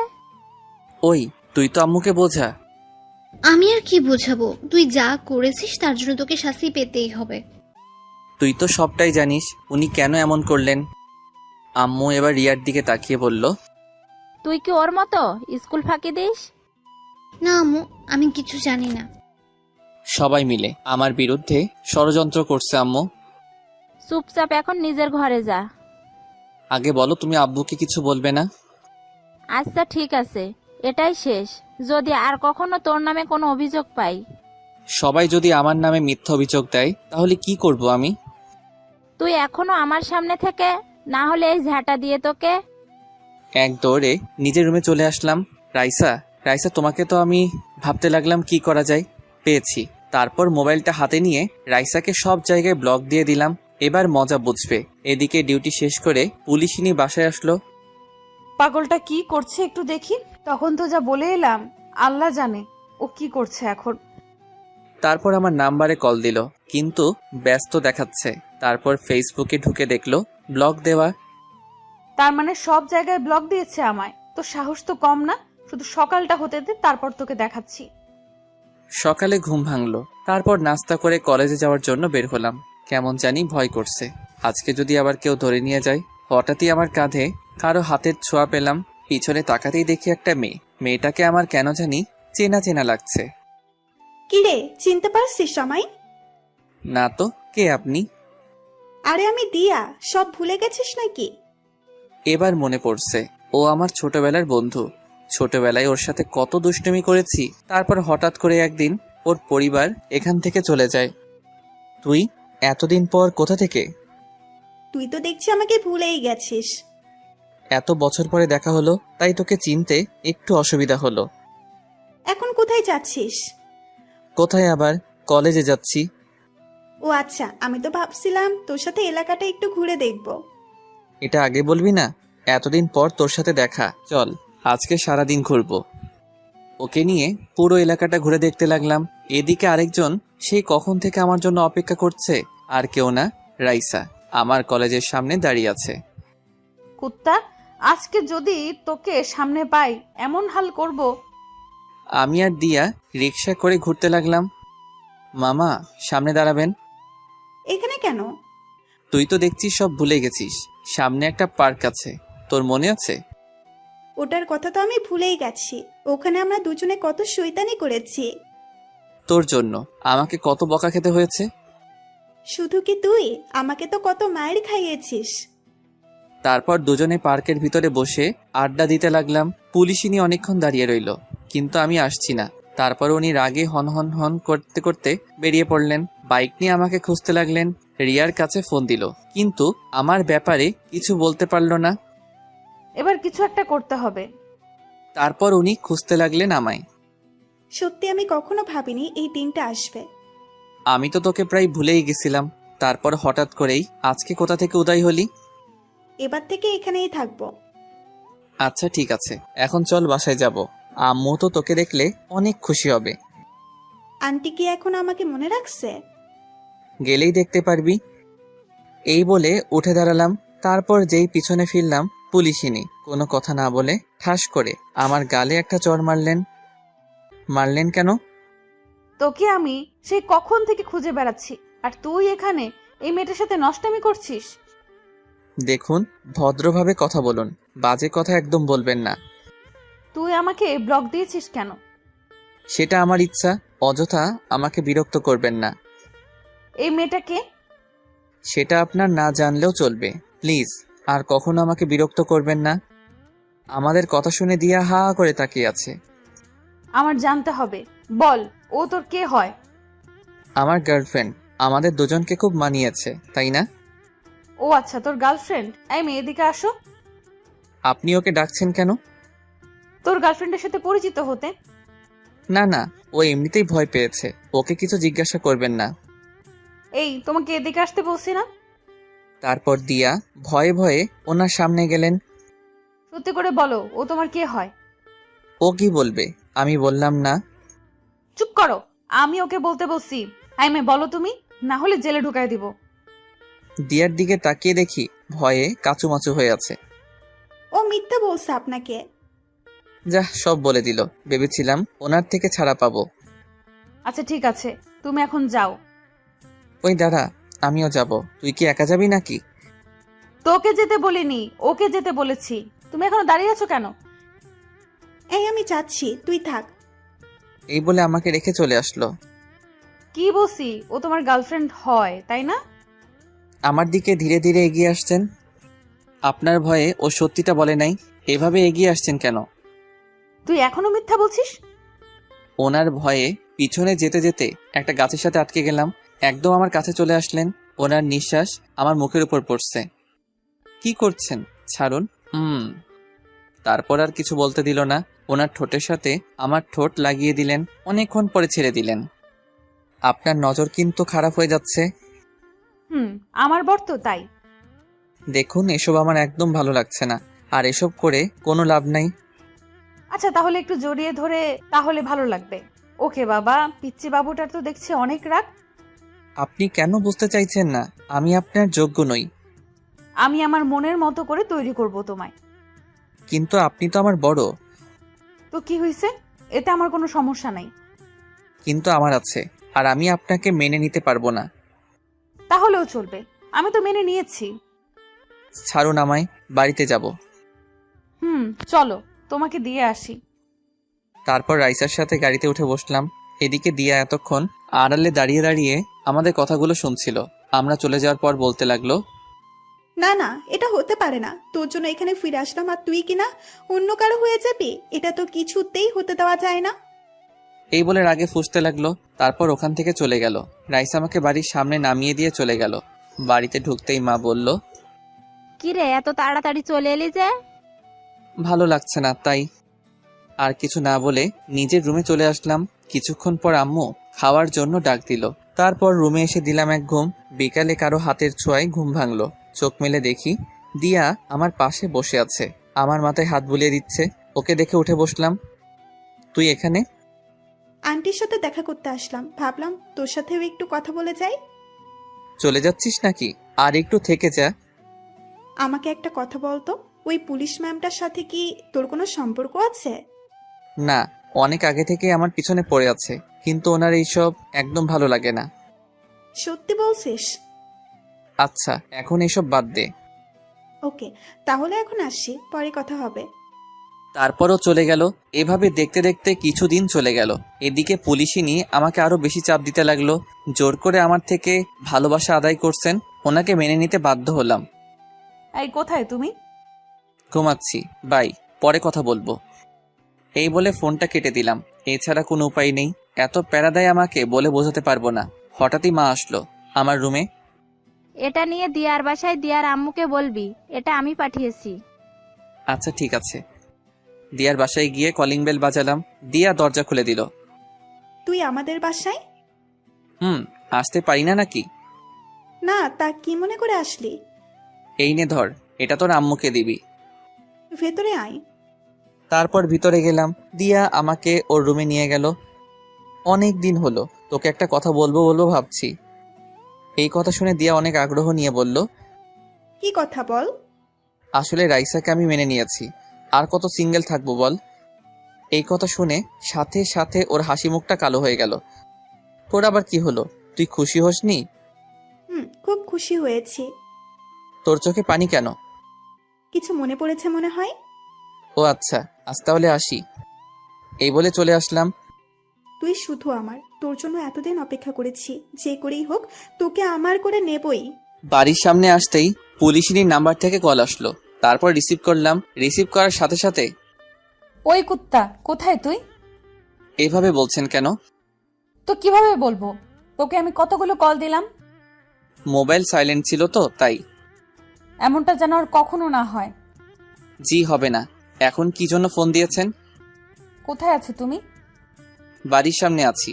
ওই, তুই তো আম্মুকে বোঝা। আমি আর কি বোঝাবো? তুই যা করেছিস তার জন্য তোকে শাস্তি পেতেই হবে। তুই তো সবটাই জানিস উনি কেন এমন করলেন। আম্মু এবার রিয়ার দিকে তাকিয়ে বলল, তুই কি ওর মতো স্কুল ফাঁকি দিস? না আম্মু, আমি কিছু জানি না। সবাই মিলে আমার বিরুদ্ধে ষড়যন্ত্র করছে আম্মু। চুপচাপ এখন নিজের ঘরে যা। আগে বলো, তুমি আব্বুকে কিছু বলবে না? আচ্ছা ঠিক আছে, এটাই শেষ। যদি আর কখনো তোর নামে কোনো অভিযোগ পাই। সবাই যদি আমার নামে মিথ্যা অভিযোগ দেয় তাহলে কি করব আমি? তুই এখনো আমার সামনে থেকে, না হলে এই ঝাঁটা দিয়ে তোকে। এক দৌড়ে নিজের রুমে চলে আসলাম। রাইসা, রাইসা, তোমাকে তো আমি ভাবতে লাগলাম কি করা যায়। পেয়েছি। তারপর মোবাইলটা হাতে নিয়ে রাইসাকে সব জায়গায় ব্লক দিয়ে দিলাম। এবার মজা বুঝবে। এদিকে ডিউটি শেষ করে পুলিশিনী বাসায় আসলো। পাগলটা কি করছে একটু দেখি। তখন তো যা বলে এলাম, আল্লাহ জানে ও কি করছে এখন। তারপর আমার নাম্বারে কল দিল, কিন্তু ব্যস্ত দেখাচ্ছে। তারপর ফেসবুকে ঢুকে দেখলো ব্লক দেওয়া। তার মানে সব জায়গায় ব্লক দিয়েছে আমায়। তো সাহস তো কম না। শুধু সকালটা হতে দে, তারপর তোকে দেখাচ্ছি। সকালে ঘুম ভাঙলো। তারপর নাস্তা করে কলেজে যাওয়ার জন্য বের হলাম। কেমন জানি ভয় করছে, আজকে যদি আবার কেউ ধরে নিয়ে যায়। হঠাৎই আমার কাঁধে কারো হাতের ছোঁয়া পেলাম। পিছনে তাকাতেই দেখি একটা মেয়ে। মেয়েটাকে আমার কেন জানি চেনা চেনা লাগছে। কিরে, চিনতে পারছিস আমায়? না তো, কে আপনি? আরে আমি দিয়া। সব ভুলে গেছিস নাকি? এবার মনে পড়ছে, ও আমার ছোটবেলার বন্ধু। ছোটবেলায় ওর সাথে কত দুষ্টুমি করেছি। তারপর হঠাৎ করে একদিন ওর পরিবার এখান থেকে চলে যায়। তুই এতদিন পর কোথা থেকে? তুই তো দেখছি আমাকে ভুলেই গেছিস। এত বছর পরে দেখা হলো, তাই তোকে চিনতে একটু অসুবিধা হলো। এখন কোথায় যাচ্ছিস? কোথায় আবার? কলেজে যাচ্ছি। ও আচ্ছা, আমি তো ভাবছিলাম তোর সাথে এলাকাটা একটু ঘুরে দেখব। এটা আগে বলবি না? এতদিন পর তোর সাথে দেখা, চল আজকে সারাদিন ঘুরবো। ওকে নিয়ে পুরো এলাকাটা ঘুরে দেখতে লাগলাম। এদিকে আরেকজন সেই কখন থেকে আমার জন্য অপেক্ষা করছে, আর কেউ না, রাইসা আমার কলেজের সামনে দাঁড়িয়ে আছে। কুত্তা, আজকে যদি তোকে সামনে পাই এমন হাল করব। আমি আর দিয়া রিক্সা করে ঘুরতে লাগলাম। মামা, সামনে দাঁড়াবেন। এখানে কেন? তুই তো দেখছিস সব ভুলে গেছিস। সামনে একটা পার্ক আছে, তোর মনে আছে? ওটার কথা তো আমি ভুলেই গেছি। ওখানে আমরা দুজনে কত শয়তানি করেছি। তোর জন্য আমাকে কত বকা খেতে হয়েছে। শুধু কি তুই, আমাকে তো কত মায়ের খাইয়েছিস। তারপর দুজনে পার্কের ভিতরে বসে আড্ডা দিতে লাগলাম। পুলিশিনী অনেকক্ষণ দাঁড়িয়ে রইল, কিন্তু আমি আসছি না। তারপর উনি রাগে হন হন হন করতে করতে বেরিয়ে পড়লেন। বাইক নিয়ে আমাকে খুঁজতে লাগলেন। রিয়ার কাছে ফোন দিল, কিন্তু আমার ব্যাপারে কিছু বলতে পারলো না। এবার কিছু একটা করতে হবে। তারপর উনি খুঁজতে লাগলেন আমায়। সত্যি আমি কখনো ভাবিনি এই দিনটা আসবে। আমি তো তোকে প্রায় ভুলেই গেছিলাম, তারপর হঠাৎ করেই আজকে কোথা থেকে উদয় হলি। এবার থেকে এখানেই থাকবো। আচ্ছা ঠিক আছে, এখন চল বাসায় যাব। আম্মু তো তোকে দেখলে অনেক খুশি হবে। আন্টি কি এখন আমাকে মনে রাখছে? গেলেই দেখতে পারবি। এই বলে উঠে দাঁড়ালাম। তারপর যেই পিছনে ফিরলাম, পুলিশিনী কোনো কথা না বলে ঠাস করে আমার গালে একটা চড় মারলেন। মারলেন কেন? তোকে আমি সেই কখন থেকে খুঁজে বেড়াচ্ছি, আর তুই এখানে এই মেয়েটার সাথে নষ্টামি করছিস। দেখুন, ভদ্রভাবে কথা বলুন, বাজে কথা একদম বলবেন না। তুই আমাকে ব্লক দিয়েছিস কেন? সেটা আমার ইচ্ছা, অযথা আমাকে বিরক্ত করবেন না। এই মেয়েটাকে? সেটা আপনার না জানলেও চলবে। প্লিজ আর কখনো আমাকে বিরক্ত করবেন না। আমাদের কথা শুনে দিয়া হা করে তাকিয়ে আছে। আমার জানতে হবে, বল ও তোর কে হয়? আমার গার্লফ্রেন্ড। আমাদের দুজনকে খুব মানিয়েছে, তাই না? ও আচ্ছা, তোর গার্লফ্রেন্ড। এই মেয়ে, এদিকে আসো। আপনি ওকে ডাকছেন কেন? তোর গার্লফ্রেন্ডের সাথে পরিচিত হতে। না না, ও এমনিতেই ভয় পেয়েছে, ওকে কিছু জিজ্ঞাসা করবেন না। এই, তোমাকে এদিকে আসতে বলছি না? তারপর দিয়া ভয়ে ভয়ে ওনার সামনে গেলেন। সত্যি করে বলো, ও তোমার কে হয়? ও কি বলবে? আমি বললাম না। চুপ করো, আমি ওকে বলতে বলছি। এই মেয়ে, বলো তুমি, না হলে জেলে ঢুকাই দিব। দিয়ার দিকে তাকিয়ে দেখি ভয়ে কাচুমাচু হয়ে আছে। ও মিথ্যা বলছে আপনাকে। যা, সব বলে দিল। ভেবেছিলাম ওনার থেকে ছাড়া পাবো। আচ্ছা ঠিক আছে, তুমি এখন যাও। ওই দাঁড়া, আমিও যাব। তুই কি একা যাবি নাকি? তোকে যেতে বলিনি, ওকে যেতে বলেছি। তুমি এখনো দাঁড়িয়ে আছো কেন? এই আমি যাচ্ছি, তুই থাক। এই বলে আমাকে রেখে চলে আসলো। কি বলছি, ও তোমার গার্লফ্রেন্ড হয়, তাই না? আমার দিকে ধীরে ধীরে এগিয়ে আসছেন। আপনার ভয়ে ও সত্যিটা বলে নাই, এভাবে এগিয়ে আসছেন কেন? তুই এখনো মিথ্যা বলছিস? ওনার ভয়ে পিছনে যেতে যেতে একটা গাছের সাথে আটকে গেলাম। একদম আমার কাছে চলে আসলেন। ওনার নিঃশ্বাস আমার মুখের উপর পড়ছে। কি করছেন? ছাড়ুন। তারপর আর কিছু বলতে দিল না। ওনার ঠোঁটের সাথে আমার ঠোঁট লাগিয়ে দিলেন। অনেকক্ষণ পরে ছেড়ে দিলেন। আপনার নজর কিন্তু খারাপ হয়ে যাচ্ছে। আমার বর তো, তাই। দেখুন, এসব আমার একদম ভালো লাগছে না, আর এসব করে কোনো লাভ নাই। আচ্ছা তাহলে একটু জড়িয়ে ধরে, তাহলে ভালো লাগবে। ওকে বাবা, পিচ্চি বাবুটার তো দেখছি অনেক রাগ। আপনি কেন বুঝতে চাইছেন না? আমি আপনার যোগ্য নই। আমি আমার মনের মতো করে তৈরি করব তোমায়। কিন্তু আপনি তো আমার বড়। তো কি হয়েছে? এতে আমার কোনো সমস্যা নাই। কিন্তু আমার আছে, আর আমি আপনাকে মেনে নিতে পারবো না। তাহলেও চলবে, আমি তো মেনে নিয়েছি। ছাড়ুন আমায়, বাড়িতে যাব। চলো, তোমাকে দিয়ে আসি। তারপর রাইসার সাথে গাড়িতে উঠে বসলাম। এদিকে দিয়া এতক্ষণ আড়ালে দাঁড়িয়ে দাঁড়িয়ে আমাদের কথাগুলো শুনছিল। আমরা চলে যাওয়ার পর বলতে লাগলো, না না, এটা হতে পারে না। তোর জন্য এখানে ফিরে আসলাম, আর তুই কিনা অন্য কারো হয়ে যাবি? এটা তো কিছুতেই হতে দেওয়া যায় না। এই বলে রাগে ফুঁসতে লাগলো। তারপর ওখান থেকে চলে গেল। রাইসা আমাকে বাড়ির সামনে নামিয়ে দিয়ে চলে গেল। বাড়িতে ঢুকতেই মা বলল, কি রে, এত তাড়াতাড়ি চলে এলি যে? ভালো লাগছে না তাই। আর কিছু না বলে নিজের রুমে চলে আসলাম। কিছুক্ষণ পর আম্মু খাওয়ার জন্য ডাক দিল। তারপর রুমে এসে দিলাম এক ঘুম। বিকালে কারো হাতের ছোঁয়ায় ঘুম ভাঙলো। চোখ মেলে দেখি দিয়া আমার পাশে বসে আছে, আমার মাথায় হাত বুলিয়ে দিচ্ছে। ওকে দেখে উঠে বসলাম। তুই এখানে? আন্টির সাথে দেখা করতে আসলাম, ভাবলাম তোর সাথেও একটু কথা বলে যাই। চলে যাচ্ছিস নাকি? আর একটু থেকে যা। আমাকে একটা কথা বলতো, ওই পুলিশ ম্যামটার সাথে কি তোর কোনো সম্পর্ক আছে? না, অনেক আগে থেকে আমার পিছনে পড়ে আছে, কিন্তু ওনার এইসব একদম ভালো লাগে না। সত্যি বলছিস? আচ্ছা, এখন এইসব বাদ দে। ওকে, তাহলে এখন আসছি, পরে কথা হবে। তারপরও চলে গেল। এভাবে দেখতে দেখতে কিছুদিন চলে গেল। এদিকে পুলিশই নিয়ে আমাকে আরো বেশি চাপ দিতে লাগলো। জোর করে আমার থেকে ভালোবাসা আদায় করছেন, ওনাকে মেনে নিতে বাধ্য হলাম। এই কোথায় তুমি? ঘুমাচ্ছি, বাই, পরে কথা বলবো। এই বলে ফোনটা কেটে দিলাম। এছাড়া কোনো উপায় নেই। এত প্যারা দেয় আমাকে, বলে বোঝাতে পারবো না। হঠাৎই মা আসলো আমার রুমে। এটা নিয়ে দিয়ার বাসায় দিয়ার আম্মুকে বলবি, এটা আমি পাঠিয়েছি। আচ্ছা ঠিক আছে। দিয়ার বাসায় গিয়ে কলিং বেল বাজালাম। দিয়া দরজা খুলে দিল। তুই আমাদের বাসায়? আসতে পারি না নাকি? না, তা কি মনে করে আসলি? এই নে ধর, এটা তোর আম্মুকে দিবি। ভেতরে আয়। তারপর ভিতরে গেলাম। দিয়া আমাকে ওর রুমে নিয়ে গেল। অনেক দিন হলো তোকে একটা কথা বলবো বলবো ভাবছি। এই কথা শুনে দিয়া অনেক আগ্রহ নিয়ে বলল, কি কথা বল? আসলে রাইসাকে আমি মেনে নিয়েছি, আর কত সিঙ্গেল থাকবো বল। এই কথা শুনে সাথে সাথে ওর হাসি মুখটা কালো হয়ে গেল। তোর আবার কি হলো? তুই খুশি হসনি? খুব খুশি হয়েছি। তোর চোখে পানি কেন? কিছু মনে পড়েছে মনে হয়। ও আচ্ছা, আজ তাহলে আসি। এই বলে চলে আসলাম। তুই শুধু আমার, তোর জন্য এতদিন অপেক্ষা করেছি, যে করেই হোক তোকে আমার করে নেবই। বাড়ির সামনে আসতেই পুলিশের নাম্বার থেকে কল আসলো। তারপর রিসিভ করলাম। রিসিভ করার সাথে সাথে, ওই কুত্তা, কোথায় তুই? এভাবে বলছেন কেন? তো কিভাবে বলবো? তোকে আমি কতগুলো কল দিলাম। মোবাইল সাইলেন্ট ছিল তো তাই। এমনটা যেন আর কখনো না হয়। জি হবে না। এখন কি জন্য ফোন দিয়েছেন? কোথায় আছো তুমি? বাড়ির সামনে আছি।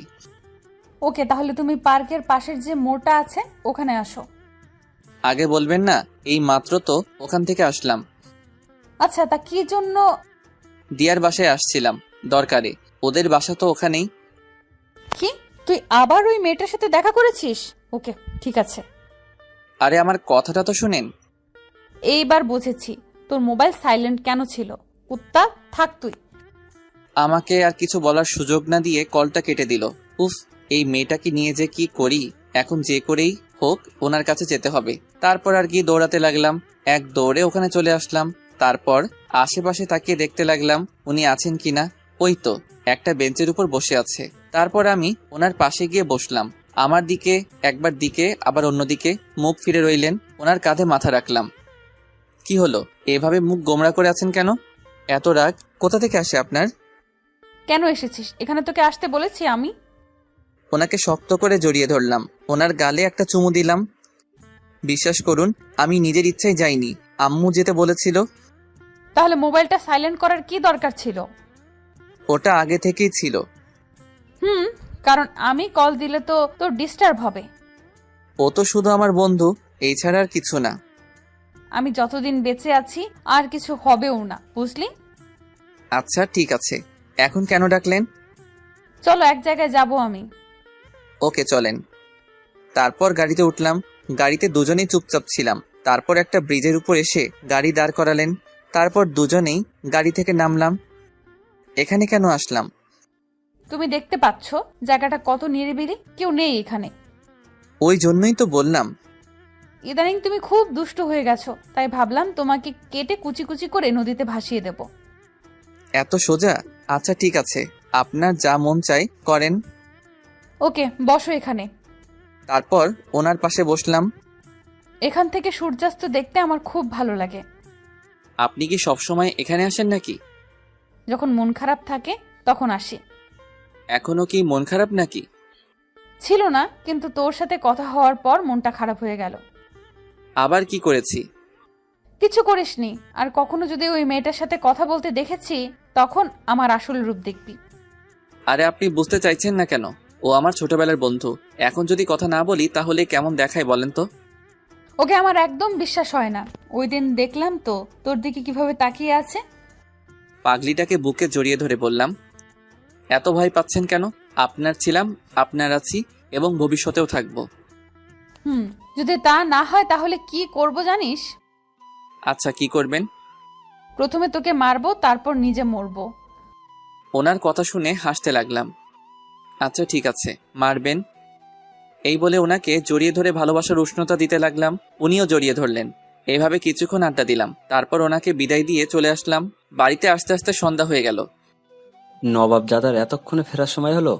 ওকে, তাহলে তুমি পার্কের পাশের যে মোড়টা আছে ওখানে আসো। আগে বলবেন না? এই মাত্র তো ওখান থেকে আসলাম। আচ্ছা, তা কি জন্য? দিয়ার বাসায় আসছিলাম দরকারে। ওদের বাসা তো ওখানেই। কি, তুই আবার ওই মেয়েটার সাথে দেখা করেছিস? ওকে, ঠিক আছে। আরে আমার কথাটা তো শুনেন। এইবার বুঝেছি তোর মোবাইল সাইলেন্ট কেন ছিল। কুত্তা, থাক তুই। আমাকে আর কিছু বলার সুযোগ না দিয়ে কলটা কেটে দিল। উফ, এই মেয়েটাকে নিয়ে যে কি করি। এখন যে করেই হোক ওনার কাছে যেতে হবে। তারপর আর কি দৌড়াতে লাগলাম। এক দৌড়ে ওখানে চলে আসলাম। তারপর আশেপাশে তাকিয়ে দেখতে লাগলাম উনি আছেন কিনা। ওই তো একটা বেঞ্চের উপর বসে আছে। তারপর আমি ওনার পাশে গিয়ে বসলাম। আমার দিকে একবার দিকে আবার অন্যদিকে মুখ ফিরে রইলেন। ওনার কাঁধে মাথা রাখলাম। কি হলো, এভাবে মুখ গোমড়া করে আছেন কেন? এত রাগ কোথা থেকে আসে আপনার? কেন এসেছিস এখানে? তোকে আসতে বলেছি আমি? ওনাকে শক্ত করে জড়িয়ে ধরলাম। ওনার গালে একটা চুমু দিলাম। বিশ্বাস করুন, আমি নিজের ইচ্ছায় যাইনি, আম্মু যেতে বলেছিল। তাহলে মোবাইলটা সাইলেন্ট করার কি দরকার ছিল? ওটা আগে থেকেই ছিল। কারণ আমি কল দিলে তো তোর ডিস্টার্ব হবে। ও তো শুধু আমার বন্ধু, এই ছাড়া আর কিছু না। আমি যতদিন বেঁচে আছি আর কিছু হবেও না, বুঝলি? আচ্ছা ঠিক আছে, এখন কেন ডাকলেন? চলো এক জায়গায় যাব আমি। ওকে চলেন। তারপর গাড়িতে উঠলাম। গাড়িতে দুজনেই চুপচাপ ছিলাম। তারপর একটা ব্রিজের উপর এসে গাড়ি দাঁড় করালেন। তারপর দুজনেই গাড়ি থেকে নামলাম। এখানে কেন আসলাম? তুমি দেখতে পাচ্ছ জায়গাটা কত নিরিবিলি, কেউ নেই এখানে। ওই জন্যই তো বললাম। ইদানিং তুমি খুব দুষ্ট হয়ে গেছো, তাই ভাবলাম তোমাকে কেটে কুচি কুচি করে নদীতে ভাসিয়ে দেব। এত সোজা? আচ্ছা ঠিক আছে, আপনার যা মন চাই করেন। ওকে, বসো এখানে। তারপর ওনার পাশে বসলাম। এখান থেকে সূর্যাস্ত দেখতে আমার খুব ভালো লাগে। আপনি কি সবসময় এখানে আসেন নাকি? যখন মন খারাপ থাকে তখন আসি। এখনো কি মন খারাপ নাকি? ছিল না, কিন্তু তোর সাথে কথা হওয়ার পর মনটা খারাপ হয়ে গেল। আবার কি করেছি? কিছু করিসনি। আর কখনো যদি ওই মেয়েটার সাথে কথা বলতে দেখেছি, তখন আমার আসল রূপ দেখবি। আরে আপনি বুঝতে চাইছেন না কেন? ও আমার ছোটবেলার বন্ধু। এখন যদি কথা না বলি তাহলে কেমন দেখায় বলেন তো? ওকে আমার একদম বিশ্বাস হয় না। ওই দিন দেখলাম তো তোর দিকে কিভাবে তাকিয়ে আছে। পাগলিটাকে বুকে জড়িয়ে ধরে বললাম, এত ভয় পাচ্ছেন কেন? আপনার ছিলাম, আপনার আছি এবং ভবিষ্যতেও থাকবো। যদি তা না হয় তাহলে কি করব জানিস? আচ্ছা, কি করবেন? প্রথমে তোকে মারবো, তারপর নিজে মরবো। ওনার কথা শুনে হাসতে লাগলাম। আচ্ছা ঠিক আছে, মারবেন। এই বলে ওনাকে জড়িয়ে ধরে ভালোবাসার উষ্ণতা দিতে লাগলাম। উনিও জড়িয়ে ধরলেন। এইভাবে কিছুক্ষণ আড্ডা দিলাম। তারপর ওনাকে বিদায় দিয়ে চলে আসলাম। বাড়িতে আস্তে আস্তে সন্ধ্যা হয়ে গেল। নবাব দাদার এতক্ষণে ফেরার সময় হলো?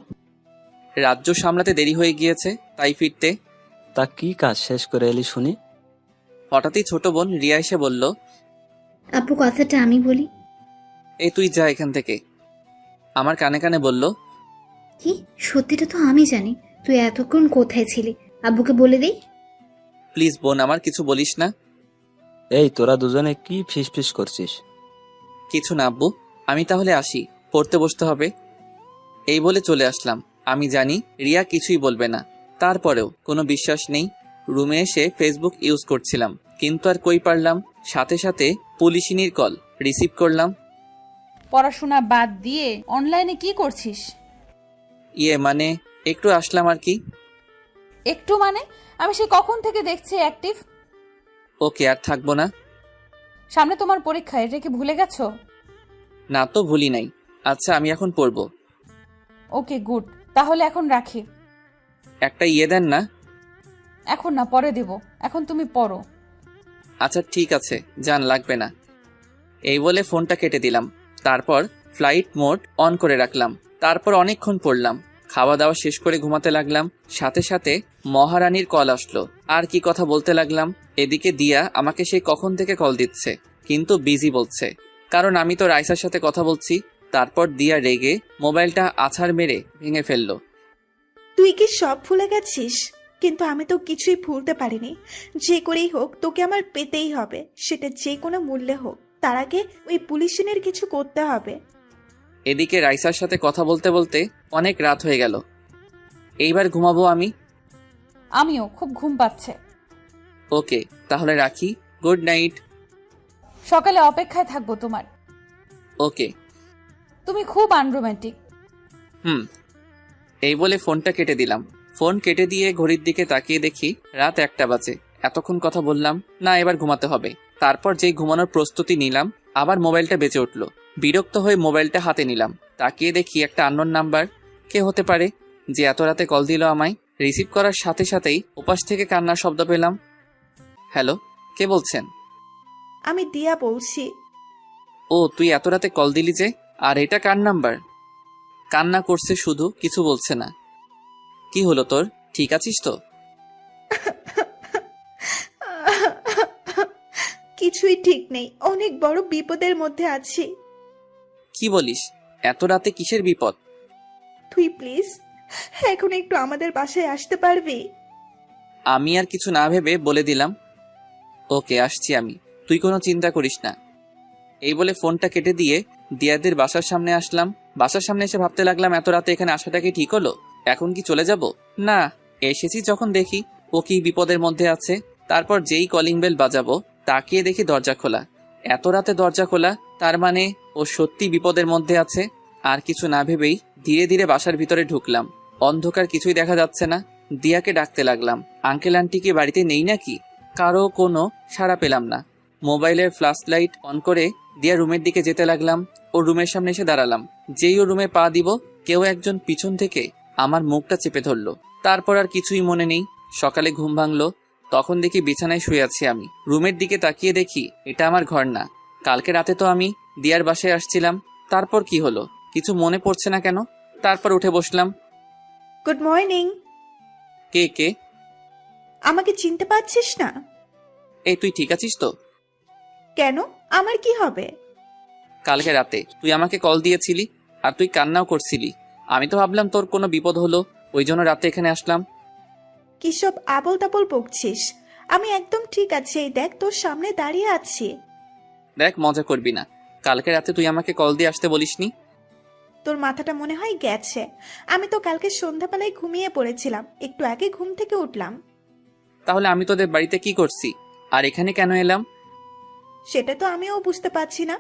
রাজ্য সামলাতে দেরি হয়ে গিয়েছে, তাই ফিরতে। তা কি কাজ শেষ করে এলি শুনি? হঠাৎই ছোট বোন রিয়া এসে বলল, আপু কথাটা আমি বলি। এই তুই যা এখান থেকে। আমার কানে কানে বলল, কি? সত্যিটা তো আমি জানি। তুই এতক্ষণ কোথায় ছিলি? আব্বুকে বলে দেই। প্লিজ বোন, আমার কিছু বলিস না। এই তোরা দুজনে কি ফিস করছিস? কিছু না আব্বু, আমি তাহলে আসি, পড়তে বসতে হবে। এই বলে চলে আসলাম। আমি জানি রিয়া কিছুই বলবে না, তারপরেও কোনো বিশ্বাস নেই। রুমে এসে ফেসবুক ইউজ করছিলাম, কিন্তু আর কই পারলাম। সাথে সাথে পুলিশিনীর কল রিসিভ করলাম। পড়াশোনা বাদ দিয়ে অনলাইনে কি করছিস? মানে একটু আসলাম আর কি। একটু মানে? আমি সে কখন থেকে দেখছি অ্যাক্টিভ। ওকে, আর থাকবো না। সামনে তোমার পরীক্ষা, এটা কি ভুলে গেছো? না তো ভুলি নাই। আচ্ছা, আমি এখন পড়বো। ওকে গুড, তাহলে এখন রাখি। একটা দেন না। এখন না, পরে দেব। এখন তুমি পড়ো। আচ্ছা ঠিক আছে, জান লাগবে না। এই বলে ফোনটা কেটে দিলাম। তারপর ফ্লাইট মোড অন করে রাখলাম। তারপর অনেকক্ষণ পড়লাম। খাওয়া দাওয়া শেষ করে ঘুমাতে লাগলাম। সাথে সাথে মহারানীর কল আসলো। আর কি কথা বলতে লাগলাম। এদিকে দিয়া আমাকে সেই কখন থেকে কল দিচ্ছে, কিন্তু বিজি বলছে, কারণ আমি তো রাইসার সাথে কথা বলছি। তারপর দিয়া রেগে মোবাইলটা আছাড় মেরে ভেঙে ফেললো। তুই কি সব ভুলে গেছিস? কিন্তু আমি তো কিছুই ভুলতে পারিনি। যে করেই হোক তোকে আমার পেতেই হবে, সেটা যে কোনো মূল্যে হোক। তার আগে ওই পুলিশিনের কিছু করতে হবে। এদিকে রাইসার সাথে কথা বলতে বলতে অনেক রাত হয়ে গেল। এইবার ঘুমাবো আমি। আমিও, খুব ঘুম পাচ্ছে। ওকে, তাহলে রাখি। Good night. সকালে অপেক্ষায় থাকবো তোমার। ওকে। তুমি খুব আনরোম্যান্টিক। এই বলে ফোনটা কেটে দিলাম। ফোন কেটে দিয়ে ঘড়ির দিকে তাকিয়ে দেখি রাত 1টা বাজে। এতক্ষণ কথা বললাম না, এবার ঘুমাতে হবে। তারপর যেই ঘুমানোর প্রস্তুতি নিলাম, আবার মোবাইলটা বেজে উঠলো। বিরক্ত হয়ে মোবাইলটা হাতে নিলাম। তাকিয়ে দেখি একটা আননোন নাম্বার। কে হতে পারে যে এত রাতে কল দিল আমায়? রিসিভ করার সাথে সাথেই ওপাশ থেকে কান্নার শব্দ পেলাম। হ্যালো, কে বলছেন? আমি দিয়া বলছি। ও, তুই এত রাতে কল দিলি যে? আর এটা কার নাম্বার? কান্না করছে শুধু, কিছু বলছে না। কি হলো তোর? ঠিক আছিস তো? কিছুই ঠিক নেই, অনেক বড় বিপদের মধ্যে আছি। কি বলিস? এত রাতে কিসের বিপদ? তুই প্লিজ এখন একটু আমাদের বাসায় আসতে পারবি? আমি আর কিছু না ভেবে বলে দিলাম, ওকে আসছি আমি, তুই কোনো চিন্তা করিস না। এই বলে ফোনটা কেটে দিয়ে দিয়াদের বাসার সামনে আসলাম। বাসার সামনে এসে ভাবতে লাগলাম, এত রাতে এখানে আসাটা কি ঠিক হলো? এখন কি চলে যাব? না, এসেছি যখন দেখি ও কি বিপদের মধ্যে আছে। তারপর যেই কলিং বেল বাজাবো, তাকিয়ে দেখি দরজা খোলা। এত রাতে দরজা খোলা, তার মানে ও সত্যি বিপদের মধ্যে আছে। আর কিছু না ভেবেই ধীরে ধীরে বাসার ভিতরে ঢুকলাম। অন্ধকার, কিছুই দেখা যাচ্ছে না। দিয়াকে ডাকতে লাগলাম, আঙ্কেল আন্টি কি বাড়িতে নেই নাকি? কারো কোনো সাড়া পেলাম না। মোবাইলের ফ্ল্যাশ লাইট অন করে দিয়া রুমের দিকে যেতে লাগলাম। ও রুমের সামনে এসে দাঁড়ালাম। যেই ও রুমে পা দিব, কেউ একজন পিছন থেকে আমার মুখটা চেপে ধরলো। তারপর আর কিছুই মনে নেই। সকালে ঘুম ভাঙলো, তখন দেখি বিছানায় শুয়ে আছি আমি। রুমের দিকে তাকিয়ে দেখি এটা আমার ঘর না। কালকে রাতে তো আমি দিয়ার বাসায় আসছিলাম। তারপর কি হলো কিছু মনে পড়ছে না কেন। তারপর উঠে বসলাম। Good morning. কে কে? আমাকে চিনতে পারছিস না? এই তুই ঠিক আছিস তো? কেন, আমার কি হবে? কালকে রাতে তুই আমাকে কল দিয়েছিলি, আর তুই কান্নাও করছিলি। আমি তো ভাবলাম তোর কোনো বিপদ হলো, ওই জন্য রাতে এখানে আসলাম। কি সব আবল তাবল বকছিস? আমি একদম ঠিক আছি, এই দেখ তোর সামনে দাঁড়িয়ে আছি। দেখ, মজা করবি না। কালকে রাতে তুই আমাকে কল দিয়ে আসতে বলিসনি? তোর মাথাটা মনে হয় গেছে। আমি তো কালকে সন্ধ্যাবেলায় ঘুমিয়ে পড়েছিলাম, একটু আগে ঘুম থেকে উঠলাম। তাহলে আমি তোদের বাড়িতে কি করছি আর এখানে কেন এলাম? সেটা তো আমিও বুঝতে পারছি না।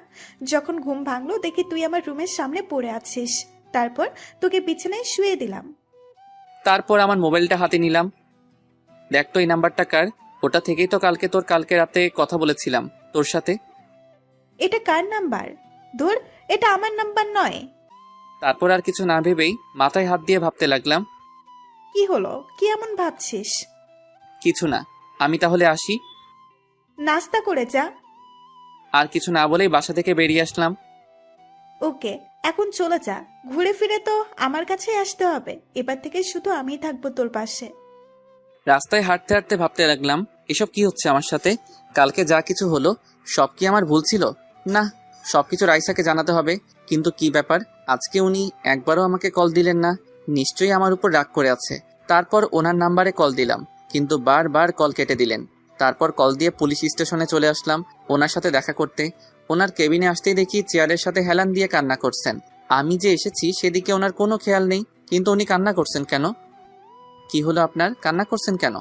যখন ঘুম ভাঙলো দেখি তুই আমার রুমের সামনে পড়ে আছিস, তারপর তোকে বিছানায় শুয়ে দিলাম। তারপর আমার মোবাইলটা হাতে নিলাম। দেখ তো এই নাম্বারটা কার। ওটা থেকেই তো কালকে রাতে কথা বলেছিলাম তোর সাথে। এটা কার নাম্বার? ধুর, এটা আমার নাম্বার নয়। তারপর আর কিছু না ভেবেই মাথায় হাত দিয়ে ভাবতে লাগলাম। কি হলো, কি এমন ভাবছিস? কিছু না, আমি তাহলে আসি। নাস্তা করে যা। আর কিছু না বলেই বাসা থেকে বেরিয়ে আসলাম। ওকে, এখন চলে যা। ঘুরে ফিরে তো আমার কাছেই আসতে হবে, এবার থেকে শুধু আমিই থাকবো তোর পাশে। রাস্তায় হাঁটতে হাঁটতে ভাবতে লাগলাম, এসব কি হচ্ছে আমার সাথে? কালকে যা কিছু হলো সব কি আমার ভুল ছিল? না, সবকিছু রাইসাকে জানাতে হবে। কিন্তু কি ব্যাপার, আজকে উনি একবারও আমাকে কল দিলেন না। নিশ্চয়ই আমার উপর রাগ করে আছে। তারপর ওনার নাম্বারে কল দিলাম, কিন্তু বারবার কল কেটে দিলেন। তারপর কল দিয়ে পুলিশ স্টেশনে চলে আসলাম ওনার সাথে দেখা করতে। ওনার কেবিনে আসতেই দেখি চেয়ারের সাথে হেলান দিয়ে কান্না করছেন। আমি যে এসেছি সেদিকে ওনার কোনো খেয়াল নেই, কিন্তু উনি কান্না করছেন কেন? কি হলো আপনার, কান্না করছেন কেন?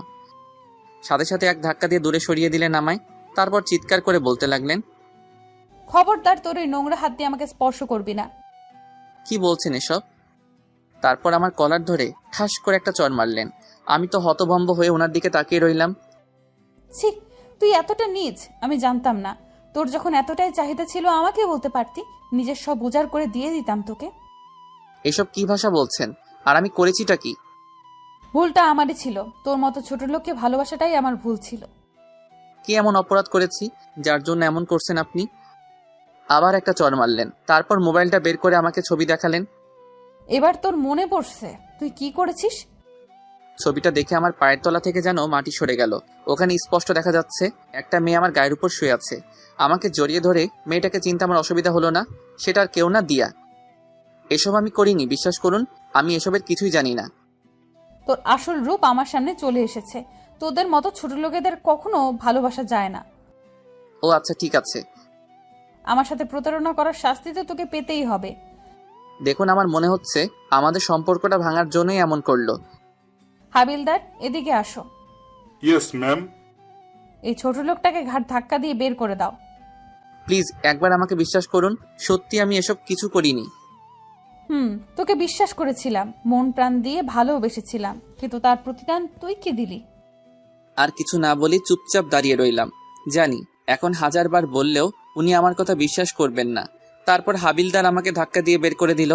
সাথে সাথে এক ধাক্কা দিয়ে দূরে সরিয়ে দিলেন আমায়। তারপর চিৎকার করে বলতে লাগলেন, খবরদার, তোর ওই নোংরা হাত দিয়ে আমাকে স্পর্শ করবি না। কি বলছেন এসব? তারপর আমার কলার ধরে ঠাস করে একটা চড় মারলেন। আমি তো হতভম্ব হয়ে ওনার দিকে তাকিয়ে রইলাম। ছি, তুই এতটা নীচ আমি জানতাম না। তোর যখন এতটাই চাহিদা ছিল আমাকে বলতে পারতি, নিজের সব উজাড় করে দিয়ে দিতাম তোকে। এসব কি ভাষা বলছেন? আর আমি করেছিটা কি? ভুলটা আমারই ছিল, তোর মতো ছোট লোককে ভালোবাসাটাই আমার ভুল ছিল। কি এমন অপরাধ করেছি যার জন্য এমন করছেন আপনি? আবার একটা চড় মারলেন। তারপর মোবাইলটা বের করে আমাকে ছবি দেখালেন। এবার তোর মনে পড়ছে তুই কি করেছিস? ছবিটা দেখে আমার পায়ের তলা থেকে যেন মাটি সরে গেল। ওখানে স্পষ্ট দেখা যাচ্ছে একটা মেয়ে আমার গায়ের উপর শুয়ে আছে। আমাকে জড়িয়ে ধরে মেয়েটাকে চিনতে আমার অসুবিধা হলো না। সেটা আর কেউ না, দিয়া। এসব আমি করিনি, বিশ্বাস করুন। আমি এসবের কিছুই জানি না। তোর আসল রূপ আমার সামনে চলে এসেছে। তোদের মতো ছোট লোকেদের কখনো ভালোবাসা যায় না। ও আচ্ছা, ঠিক আছে। আমার সাথে প্রতারণা করার শাস্তি তো তোকে পেতেই হবে। দেখুন, আমার মনে হচ্ছে আমাদের সম্পর্কটা ভাঙার জন্যই এমন করলো। হাবিলদার, এদিকে আসো। Yes ma'am. এই ছোট লোকটাকে ঘাট ধাক্কা দিয়ে বের করে দাও। প্লিজ একবার আমাকে বিশ্বাস করুন, সত্যি আমি এসব কিছু করিনি। তোকে বিশ্বাস করেছিলাম, মন প্রাণ দিয়ে ভালোবেসেছিলাম, কিন্তু তার প্রতিদান তুই কি দিলি? আর কিছু না বলি চুপচাপ দাঁড়িয়ে রইলাম। জানি এখন হাজারবার বললেও উনি আমার কথা বিশ্বাস করবেন না। তারপর হাবিলদার আমাকে ধাক্কা দিয়ে বের করে দিল।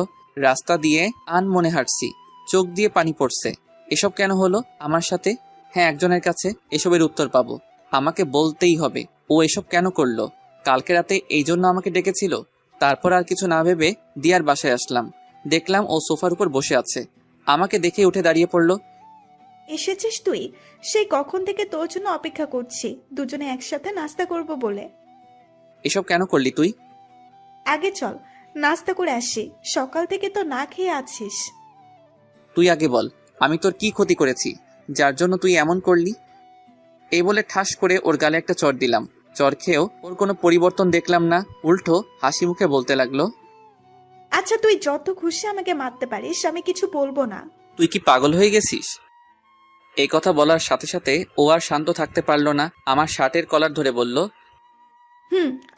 রাস্তা দিয়ে আনমনে হাঁটছি, চোখ দিয়ে পানি পড়ছে। এসব কেন হলো আমার সাথে? হ্যাঁ, একজনের কাছে এসবের উত্তর পাবো। আমাকে বলতেই হবে ও এসব কেন করলো। কালকে রাতে এই জন্য আমাকে ডেকেছিল। তারপর আর কিছু না ভেবে দিয়ার বাসায় আসলাম। দেখলাম ও সোফার উপর বসে আছে। আমাকে দেখে উঠে দাঁড়িয়ে পড়ল। এসেছিস তুই? সেই কখন থেকে তোর জন্য অপেক্ষা করছি, দুজনে একসাথে নাস্তা করব বলে। এসব কেন করলি তুই? আগে চল নাস্তা করে আসি, সকাল থেকে তো না খেয়ে আছিস। তুই আগে বল, আমি তোর কি ক্ষতি করেছি যার জন্য তুই এমন করলি? এই বলে ঠাস করে ওর গালে একটা চড় দিলাম। চড় খেয়েও ওর কোনো পরিবর্তন দেখলাম না, উল্টো হাসি মুখে বলতে লাগলো, আচ্ছা তুই যত খুশি আমাকে মারতে পারিস, আমি কিছু বলবো না। তুই কি পাগল হয়ে গেছিস? এই কথা বলার সাথে সাথে ও আর শান্ত থাকতে পারলো না। আমার শার্টের কলার ধরে বলল,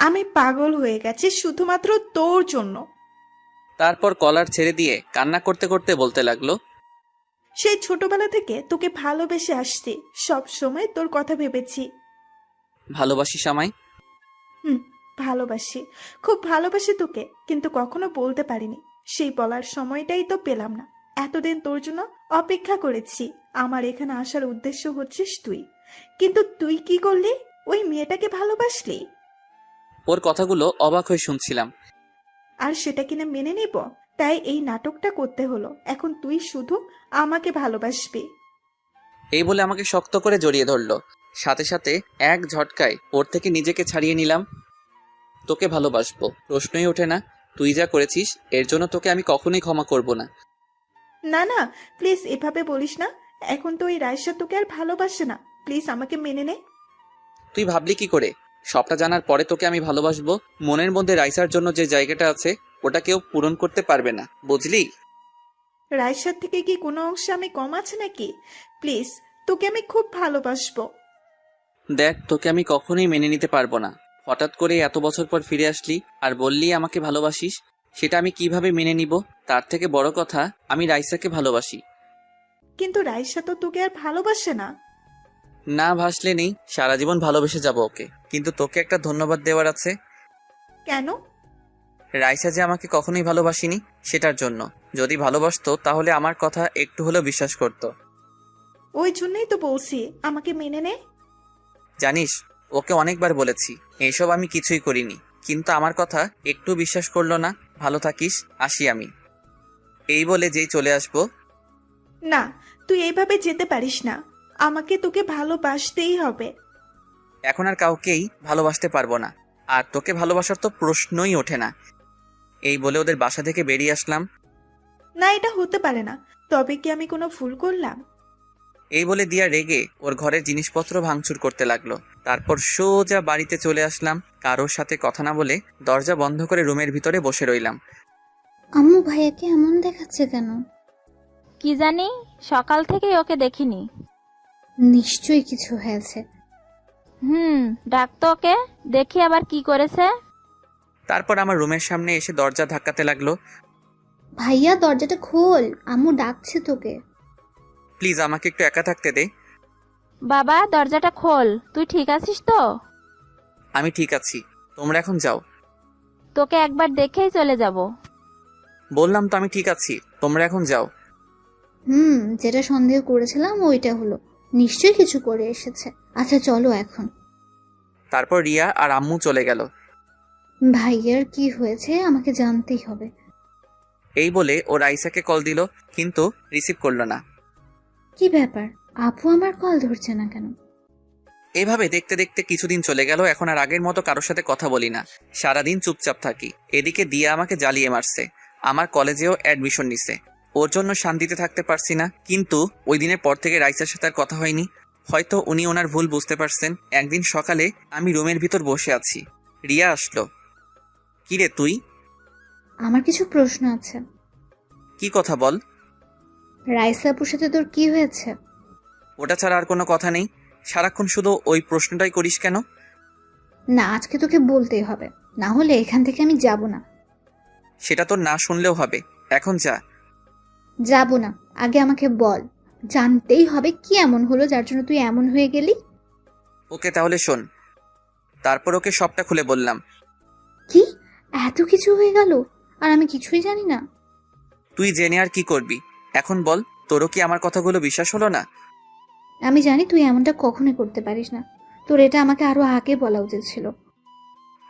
আমি পাগল হয়ে গেছি শুধুমাত্র তোর জন্য। তারপর কলার ছেড়ে দিয়ে কান্না করতে করতে বলতে লাগলো, সেই ছোটবেলা থেকে তোকে ভালোবেসে আসছি, সব সময় তোর কথা ভেবেছি। ভালোবাসিস আমায়? ভালোবাসি, খুব ভালোবাসি তোকে, কিন্তু কখনো বলতে পারিনি। সেই বলার সময়টাই তো পেলাম না। এতদিন তোর জন্য অপেক্ষা করেছি। আমার এখানে আসার উদ্দেশ্য হচ্ছিস তুই, কিন্তু তুই কি করলি? ওই মেয়েটাকে ভালোবাসলি। ওর কথাগুলো অবাক হয়ে শুনছিলাম। আর সেটা কিনা মেনে নেব? তাই এই নাটকটা করতে হলো। এখন তুই শুধু আমাকে ভালোবাসবি। এই বলে আমাকে শক্ত করে জড়িয়ে ধরলো। সাথে সাথে এক ঝটকায় ওর থেকে নিজেকে ছাড়িয়ে নিলাম। তোকে ভালোবাসবো প্রশ্নই ওঠে না। তুই যা করেছিস এর জন্য তোকে আমি কখনোই ক্ষমা করব না। না না, প্লিজ এভাবে বলিস না। এখন তো ওই রাইসা তোকে আর ভালোবাসে না। প্লিজ আমাকে মেনে নে। তুই ভাবলি কি করে? সবটা জানার পরে তোকে আমি ভালোবাসবো? মনের মধ্যে রাইসার জন্য যে জায়গাটা আছে ওটা কেউ পূরণ করতে পারবে না, বুঝলি? রাইসার থেকে কি কোনো অংশে আমি কম আছে নাকি? প্লিজ, তোকে আমি খুব ভালোবাসবো। দেখ, তোকে আমি কখনোই মেনে নিতে পারবো না। হঠাৎ করে এত বছর পর ফিরে আসলি আর বললি আমাকে ভালোবাসিস, সেটা আমি কিভাবে মেনে নিব? তার থেকে বড় কথা, আমি রাইসাকে ভালোবাসি। কিন্তু রাইসা তো তোকে আর ভালোবাসে না। না ভাসলে নেই, সারা জীবন ভালোবেসে যাব ওকে। কিন্তু তোকে একটা ধন্যবাদ দেওয়ার আছে। কেন? রাইসা যে আমাকে কখনোই ভালোবাসিনি সেটার জন্য। যদি ভালোবাসতো তাহলে আমার কথা একটু হলেও বিশ্বাস করত। ওই জন্যই তো বলছি আমাকে মেনে নে। জানিস, ওকে অনেকবার বলেছি এইসব আমি কিছুই করিনি, কিন্তু আমার কথা একটু বিশ্বাস করলো না। ভালো থাকিস, আসি আমি। এই বলে যেই চলে আসবো। না, তুই এইভাবে যেতে পারিস না। আমাকে তোকে ভালোবাসতেই হবে। এখন আর কাউকেই ভালোবাসতে পারবো না, আর তোকে ভালোবাসার তো প্রশ্নই ওঠে না। এই বলে ওদের বাসা থেকে বেরিয়ে আসলাম। না, এটা হতে পারে না। তবে কি আমি কোনো ভুল করলাম? এই বলে দিয়া রেগে ওর ঘরের জিনিসপত্র ভাঙচুর করতে লাগলো। তারপর সোজা বাড়িতে চলে আসলাম। কারোর সাথে কথা না বলে দরজা বন্ধ করে রুমের ভিতরে বসে রইলাম। আম্মু ভাইয়াকে এমন দেখাচ্ছে কেন? কি জানি, সকাল থেকেই ওকে দেখিনি। নিশ্চয়ই কিছু হয়েছে। ডাকতো ওকে, দেখি আবার কি করেছে। তারপর আমার রুমের সামনে এসে দরজা ধাক্কাতে লাগলো। ভাইয়া দরজাটা খোল, আম্মু ডাকছে তোকে। প্লিজ আমাকে একটু একা থাকতে দে। বাবা, দরজাটা খোল। তুই ঠিক আছিস তো? আমি ঠিক আছি, তোমরা এখন যাও। তোকে একবার দেখেই চলে যাব। বললাম তো আমি ঠিক আছি, তোমরা এখন যাও। যেটা সন্দেহ করেছিলাম ওইটা হলো, নিশ্চয়ই কিছু করে এসেছে। আচ্ছা চলো এখন। তারপর রিয়া আর আম্মু চলে গেল। ভাইয়ার কি হয়েছে আমাকে জানতেই হবে। এই বলে ও রাইসাকে কল দিল, কিন্তু রিসিভ করলো না। কি ব্যাপার, আপু আমার কল ধরছে না কেন? এভাবে দেখতে দেখতে কিছুদিন চলে গেল। এখন আর আগের মতো কারোর সাথে কথা বলি না, সারাদিন চুপচাপ থাকি। এদিকে দিয়া আমাকে জ্বালিয়ে মারছে, আমার কলেজেও অ্যাডমিশন নিছে। ওর জন্য শান্তিতে থাকতে পারছি না। কিন্তু ওই দিনের পর থেকে রাইসার সাথে আর কথা হয়নি। হয়তো উনি ওনার ভুল বুঝতে পারছেন। একদিন সকালে আমি রুমের ভিতর বসে আছি, রিয়া আসলো। কিরে তুই? আমার কিছু প্রশ্ন আছে। কি কথা বল। রাইসা আপুর সাথে তোর কি হয়েছে? ওটা ছাড়া আর কোনো কথা নেই। সারাক্ষণ শুধু ওই প্রশ্নটাই করিস কেন? না, আজকে তোকে বলতেই হবে, না হলে এখান থেকে আমি যাব না। সেটা তো না শুনলেও হবে, এখন যা। যাব না, আগে আমাকে বল। জানতেই হবে কি এমন হলো যার জন্য তুই এমন হয়ে গেলি। ওকে তাহলে শোন। তারপর ওকে সবটা খুলে বললাম। কি এত কিছু হয়ে গেল আর আমি কিছুই জানি না? তুই জেনে আর কি করবি? এখন বল, তোরও কি আমার কথাগুলো বিশ্বাস হলো না? আমি জানি তুই এমনটা কখনোই করতে পারিস না। তোর এটা আমাকে আরো আগে বলা উচিত ছিল।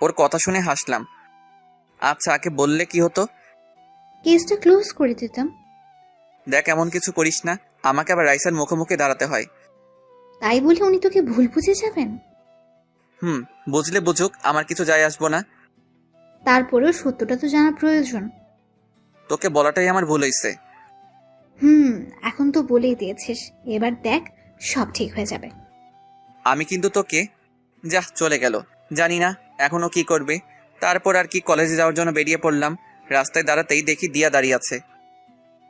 ওর কথা শুনে হাসলাম। আচ্ছা, আগে বললে কি হতো? কেসটা ক্লোজ করে দিতাম। দেখ, এমন কিছু করিস না, আমাকে আবার রাইসার মুখোমুখি দাঁড়াতে হয়। তাই বলে উনি তোকে ভুল বুঝে যাবেন? বুঝলে বুঝুক, আমার কিছু যায় আসবো না। তারপরেও সত্যটা তো জানা প্রয়োজন। তোকে বলাটাই আমার ভুল হয়েছে। এখন তো বলেই দিয়েছিস, এবার দেখ সব ঠিক হয়ে যাবে। আমি কিন্তু তোকে। যা, চলে গেল। জানি না এখনো কি করবে। তারপর আর কি, কলেজে যাওয়ার জন্য বেরিয়ে পড়লাম। রাস্তায় দাঁড়াতেই দেখি দিয়া দাঁড়িয়ে আছে।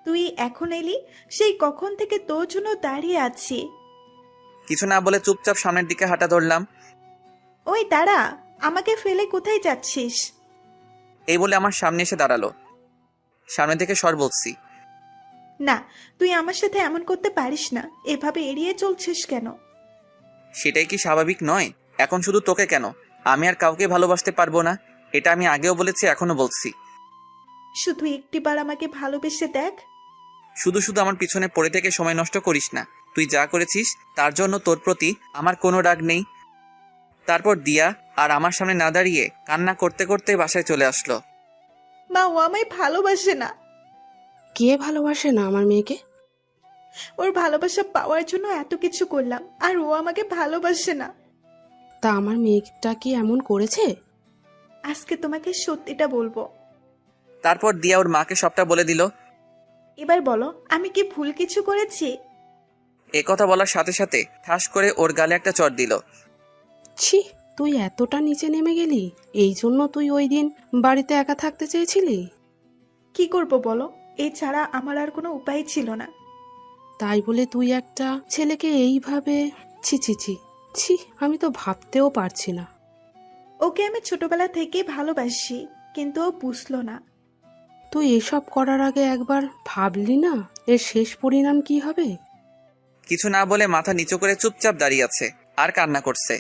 তুই এখন এলি? সেই কখন থেকে তোর জন্য দাঁড়িয়ে আছি। কিছু না বলে চুপচাপ সামনের দিকে হাঁটা ধরলাম। ওই দাঁড়া, আমাকে ফেলে কোথায় যাচ্ছিস? এই বলে আমার সামনে এসে দাঁড়ালো। সামনে থেকে সর বলছি। না, তুই আমার সাথে এমন করতে পারিস না। এভাবে এড়িয়ে চলছিস কেন? সেটাই কি স্বাভাবিক নয়? এখন শুধু তোকে কেন, আমি আর কাউকে ভালোবাসতে পারবো না, এটা আমি আগেও বলেছি, এখনো বলছি। শুধু একটিবার আমাকে ভালোবেসে দেখ। শুধু শুধু আমার পিছনে পড়ে থেকে সময় নষ্ট করিস না। তুই যা করেছিস তার জন্য তোর প্রতি আমার কোনো রাগ নেই। তারপর দিয়া আর আমার সামনে না দাঁড়িয়ে কান্না করতে করতে বাসায় চলে আসলো। মা, ও আমায় ভালোবাসে না। কে ভালোবাসে না আমার মেয়েকে? ওর ভালোবাসা পাওয়ার জন্য এত কিছু করলাম, আর ও আমাকে ভালোবাসে না। তা আমার মেয়েটা কি এমন করেছে? আজকে তোমাকে সত্যিটা বলবো। তারপর দিয়া ওর মাকে সবটা বলে দিল। এবার বলো, আমি কি ভুল কিছু করেছি? এ কথা বলার সাথে সাথে ঠাস করে ওর গালে একটা চড় দিল। ছি, তুই এতটা নিচে নেমে গেলি? এই জন্য তুই ওই দিন বাড়িতে একা থাকতে চেয়েছিলি? কি করব বলো, এছাড়া আমার আর কোনো উপায় ছিল না। তাই বলে তুই একটা ছেলেকে এইভাবে? ছি ছি ছি ছি, আমি তো ভাবতেও পারছি না। ওকে আমি ছোটবেলা থেকে ভালোবাসি, কিন্তু ও বুঝলো না। তুই এসব করার আগে একবার ভাবলি না এর শেষ পরিণাম কি হবে? কিছু না বলে মাথা নিচু করে চুপচাপ দাঁড়িয়ে আছে আর কান্না করছে।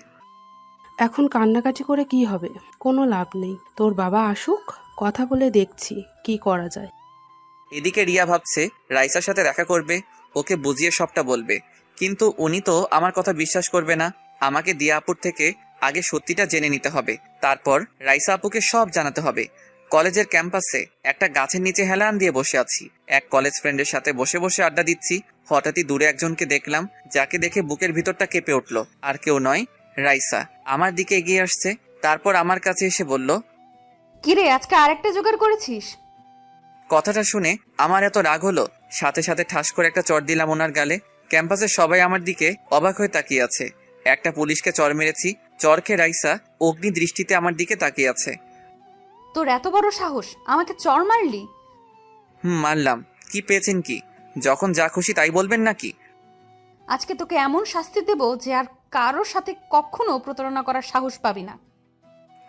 এখন কান্নাকাটি করে কি হবে? কোনো লাভ নেই। তোর বাবা আসুক, কথা বলে দেখছি কি করা যায়। এদিকে রিয়া ভাবছে রাইসার সাথে দেখা করবে, ওকে বুঝিয়ে সবটা বলবে, কিন্তু উনি তো আমার কথা বিশ্বাস করবে না। আমাকে দিয়া আপুর থেকে আগে সত্যিটা জেনে নিতে হবে, তারপর রাইসা আপুকে সব জানাতে হবে। কলেজের ক্যাম্পাসে একটা গাছের নিচে হেলান দিয়ে বসে আছি, এক কলেজ ফ্রেন্ডের সাথে বসে বসে আড্ডা দিচ্ছি। হঠাৎই দূরে একজনকে দেখলাম, যাকে দেখে বুকের ভিতরটা কেঁপে উঠলো। আর কেউ নয়, রাইসা আমার দিকে এগিয়ে আসছে, তারপর আমার কাছে এসে বলল, কিরে আজকে আরেকটা জোগাড় করেছিস? কথাটা শুনে আমার এত রাগ হলো, সাথে সাথে ঠাস করে একটা চড় দিলাম ওনার গালে। ক্যাম্পাসের সবাই আমার দিকে অবাক হয়ে তাকিয়ে আছে। একটা পুলিশকে চড় মেরেছি, চড় খেয়ে রাইসা অগ্নি দৃষ্টিতে আমার দিকে তাকিয়ে আছে। তোর এত বড় সাহস, আমাকে চড় মারলি? মারলাম। কি পেয়েছেন কি? যখন যা খুশি তাই বলবেন নাকি? আজকে তোকে এমন শাস্তি দেব যে আর কারোর সাথে কখনো প্রতারণা করার সাহস পাবি না।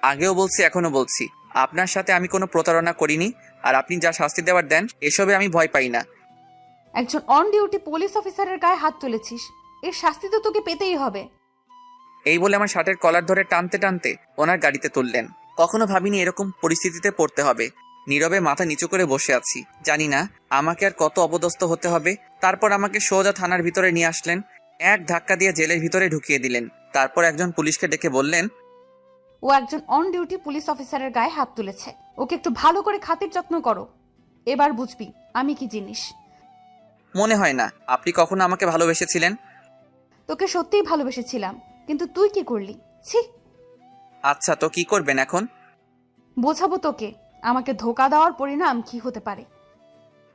আগেও বলছি, এখনো বলছি, আপনার সাথে আমি কোনো প্রতারণা করিনি, আর আপনি যা শাস্তি দেওয়ার দেন, এসবে আমি ভয় পাই না। একজন অন ডিউটি পুলিশ অফিসারের গায়ে হাত তুলেছিস, এর শাস্তি তো তোকে পেতেই হবে। এই বলে আমার শার্টের কলার ধরে টানতে টানতে ওনার গাড়িতে তুললেন। কখনো ভাবিনি এরকম পরিস্থিতিতে পড়তে হবে। নীরবে মাথা নিচু করে বসে আছি, জানি না আমাকে আর কত অপদস্থ হতে হবে। তারপর আমাকে সোজা থানার ভিতরে নিয়ে আসলেন, এক ধাক্কা দিয়ে জেলের ভিতরে ঢুকিয়ে দিলেন। তারপর একজন পুলিশকে ডেকে বললেন, ও একজন অন ডিউটি পুলিশ অফিসারের গায়ে হাত তুলেছে, ওকে একটু ভালো করে খাতির যত্ন করো, এবার বুঝবি আমি কি জিনিস। মনে হয় না আপনি কখনো আমাকে ভালোবেসেছিলেন। তোকে সত্যিই ভালোবেসেছিলাম, কিন্তু তুই কি করলি? ছি। আচ্ছা, তো কি করবেন এখন? বোঝাবো তোকে আমাকে ধোকা দেওয়ার পরিণাম কি হতে পারে।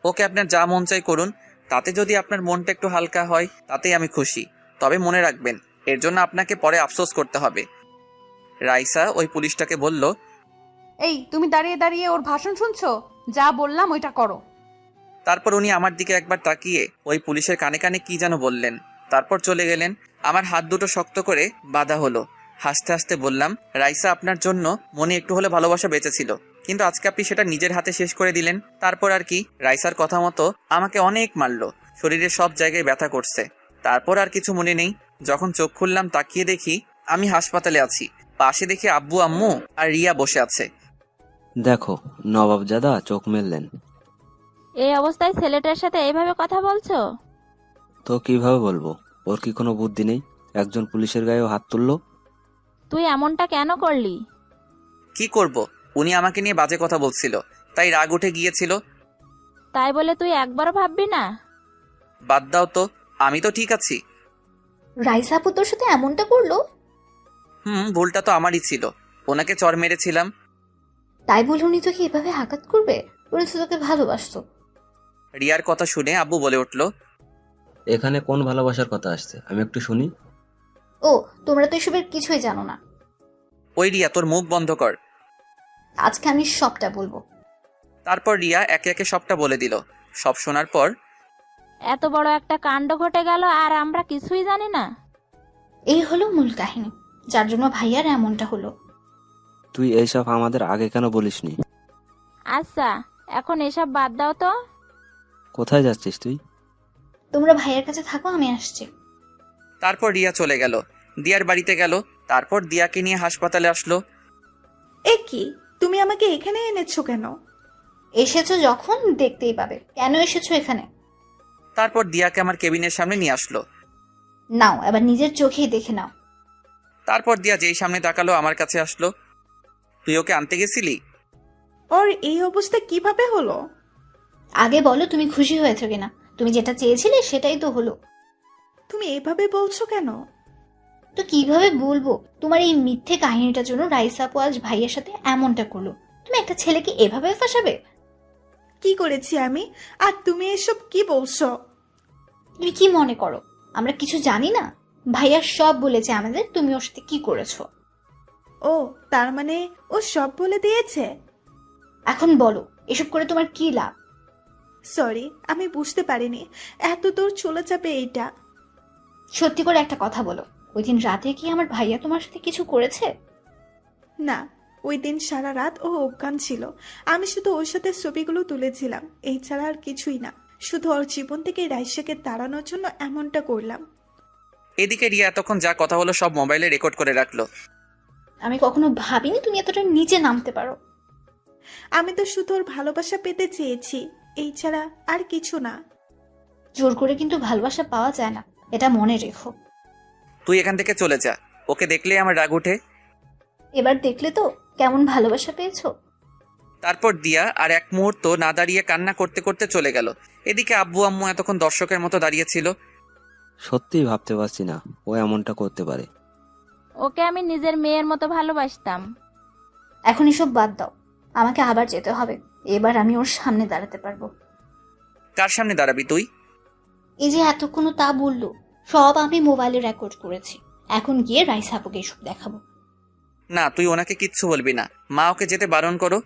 ওকে, আপনার যা মন চাই করুন, তাতে যদি আপনার মনটা একটু হালকা হয় তাতেই আমি খুশি। তবে মনে রাখবেন, এর জন্য আপনাকে পরে আফসোস করতে হবে। রাইসা ওই পুলিশটাকে বলল, এই তুমি দাঁড়িয়ে দাঁড়িয়ে ওর ভাষণ শুনছো? যা বললাম ওইটা করো। তারপর উনি আমার দিকে একবার তাকিয়ে ওই পুলিশের কানে কানে কি যেন বললেন, তারপর চলে গেলেন। আমার হাত দুটো শক্ত করে বাঁধা হলো। হাসতে হাসতে বললাম, রাইসা, আপনার জন্য মনে একটু হলে ভালোবাসা বেঁচেছিল, কিন্তু আজকে আপনি সেটা নিজের হাতে শেষ করে দিলেন। তারপর আর কি, রাইসার কথা মতো আমাকে অনেক মারলো, শরীরের সব জায়গায় ব্যথা করছে। তারপর আর কিছু মনে নেই। যখন চোখ খুললাম, তাকিয়ে দেখি আমি হাসপাতালে আছি। পাশে দেখি আব্বু আম্মু আর রিয়া বসে আছে। দেখো, নবাবজাদা চোখ মেললেন। এই অবস্থায় ছেলেটার সাথে এইভাবে কথা বলছো? তো কিভাবে বলবো? ওর কি কোনো বুদ্ধি নেই? একজন পুলিশের গায়েও হাত তুললো। তুই এমনটা কেন করলি? কি করব, উনি আমাকে নিয়ে বাজে কথা বলছিল, তাই রাগ উঠে গিয়েছিল। তাই বলে তুই একবারও ভাববি না? বাদ দাও তো, আমি তো ঠিক আছি। রাইসা আপু তোর সাথে এমনটা করলো? ভুলটা তো আমারই ছিল, ওনাকে চড় মেরেছিলাম। তাই বলে উনি তোকে এভাবে আঘাত করবে? উনি তো তোকে ভালোবাসতো। রিয়ার কথা শুনে আব্বু বলে উঠল, এখানে কোন ভালোবাসার কথা আসছে, আমি একটু শুনি। ও, তোমরা তো এসবের কিছুই জানো না। ওই রিয়া, তোর মুখ বন্ধ কর, আজকে আমি সবটা বলবো। তারপর রিয়া একে একে সবটা বলে দিল। সব শোনার পর, এত বড় একটা কাণ্ড ঘটে গেল আর আমরা কিছুই জানি না। এই হলো মূল কাহিনী, যার জন্য ভাইয়ার এমনটা হলো। তুই এইসব আমাদের আগে কেন বলিসনি? আচ্ছা, এখন এসব বাদ দাও তো। কোথায় যাচ্ছিস তুই? তোমরা ভাইয়ার কাছে থাকো, আমি আসছি। তারপর রিয়া চলে গেল, দিয়ার বাড়িতে গেল। তারপর দিয়াকে নিয়ে হাসপাতালে আসলো। এ কি, তুমি আমাকে এখানে এনেছো কেন? এসেছো যখন দেখতেই পাবে। কেন এসেছো এখানে? তারপর দিয়াকে আমার কেবিনের সামনে নিয়ে আসলো। নাও, এবার নিজের চোখেই দেখে নাও। তারপর দিয়া যেই সামনে তাকালো আমার কাছে আসলো। তুই ওকে আনতে গেছিলি? ওর এই অবস্থা কিভাবে হলো? আগে বলো তুমি খুশি হয়েছো কিনা? তুমি যেটা চেয়েছিলে সেটাই তো হলো। তুমি এভাবে বলছো কেন? তো কিভাবে বলবো? তোমার এই মিথ্যে কাহিনীটার জন্য রাইসা আপু আজ ভাইয়ের সাথে এমনটা করলো। তুমি একটা ছেলেকে এভাবে ফাঁসাবে? কি করেছি আমি? আর তুমি এসব কি বলছো? তুমি কি মনে করো আমরা কিছু জানি না? ভাইয়া সব বলেছে আমাদের তুমি ওর সাথে কি করেছো। ও তার মানে ও সব বলে দিয়েছে? এখন বলো এসব করে তোমার কি লাভ? সরি, আমি বুঝতে পারিনি এত দূর চলে যাবে এইটা। সত্যি করে একটা কথা বলো, ওই দিন রাতে কি আমার ভাইয়া তোমার সাথে কিছু করেছে? না, ওই দিন সারা রাত ও অজ্ঞান ছিল। আমি শুধু ওর সাথে ছবিগুলো তুলেছিলাম, এই ছাড়া আর কিছুই না। শুধু ওর জীবন থেকে রাইসাকে তাড়ানোর জন্য এমনটা করলাম। এদিকে রিয়া এতক্ষণ যা কথা হলো সব মোবাইলে রেকর্ড করে রাখলো। আমি কখনো ভাবিনি তুমি এতটা নিচে নামতে পারো। আমি তো শুধু ওর ভালোবাসা পেতে চেয়েছি, এই ছাড়া আর কিছু না। জোর করে কিন্তু ভালোবাসা পাওয়া যায় না, এটা মনে রেখো। তুই এখান থেকে চলে যা, ওকে দেখলেই আমার রাগ ওঠে। এবার দেখলে তো কেমন ভালোবাসা পেয়েছো। তারপর দিয়া আর এক মুহূর্ত না দাঁড়িয়ে কান্না করতে করতে চলে গেল। এদিকে আব্বু আম্মু এতক্ষণ দর্শকের মতো দাঁড়িয়েছিল। সত্যিই ভাবতে পারছি না ও এমনটা করতে পারে। ওকে আমি নিজের মেয়ের মতো ভালোবাসতাম। এখন এসব বাদ দাও, আমাকে আবার যেতে হবে। এবার আমি ওর সামনে দাঁড়াতে পারবো। কার সামনে দাঁড়াবি তুই? এই যে এতক্ষণ তা বললো সব আমি মোবাইলে রেকর্ড করেছি, এখন গিয়ে রাইসা আপুকে এসব দেখাবো। না, তুই ওনাকে কিচ্ছু বলবি না, মা ওকে যেতে বারণ করো।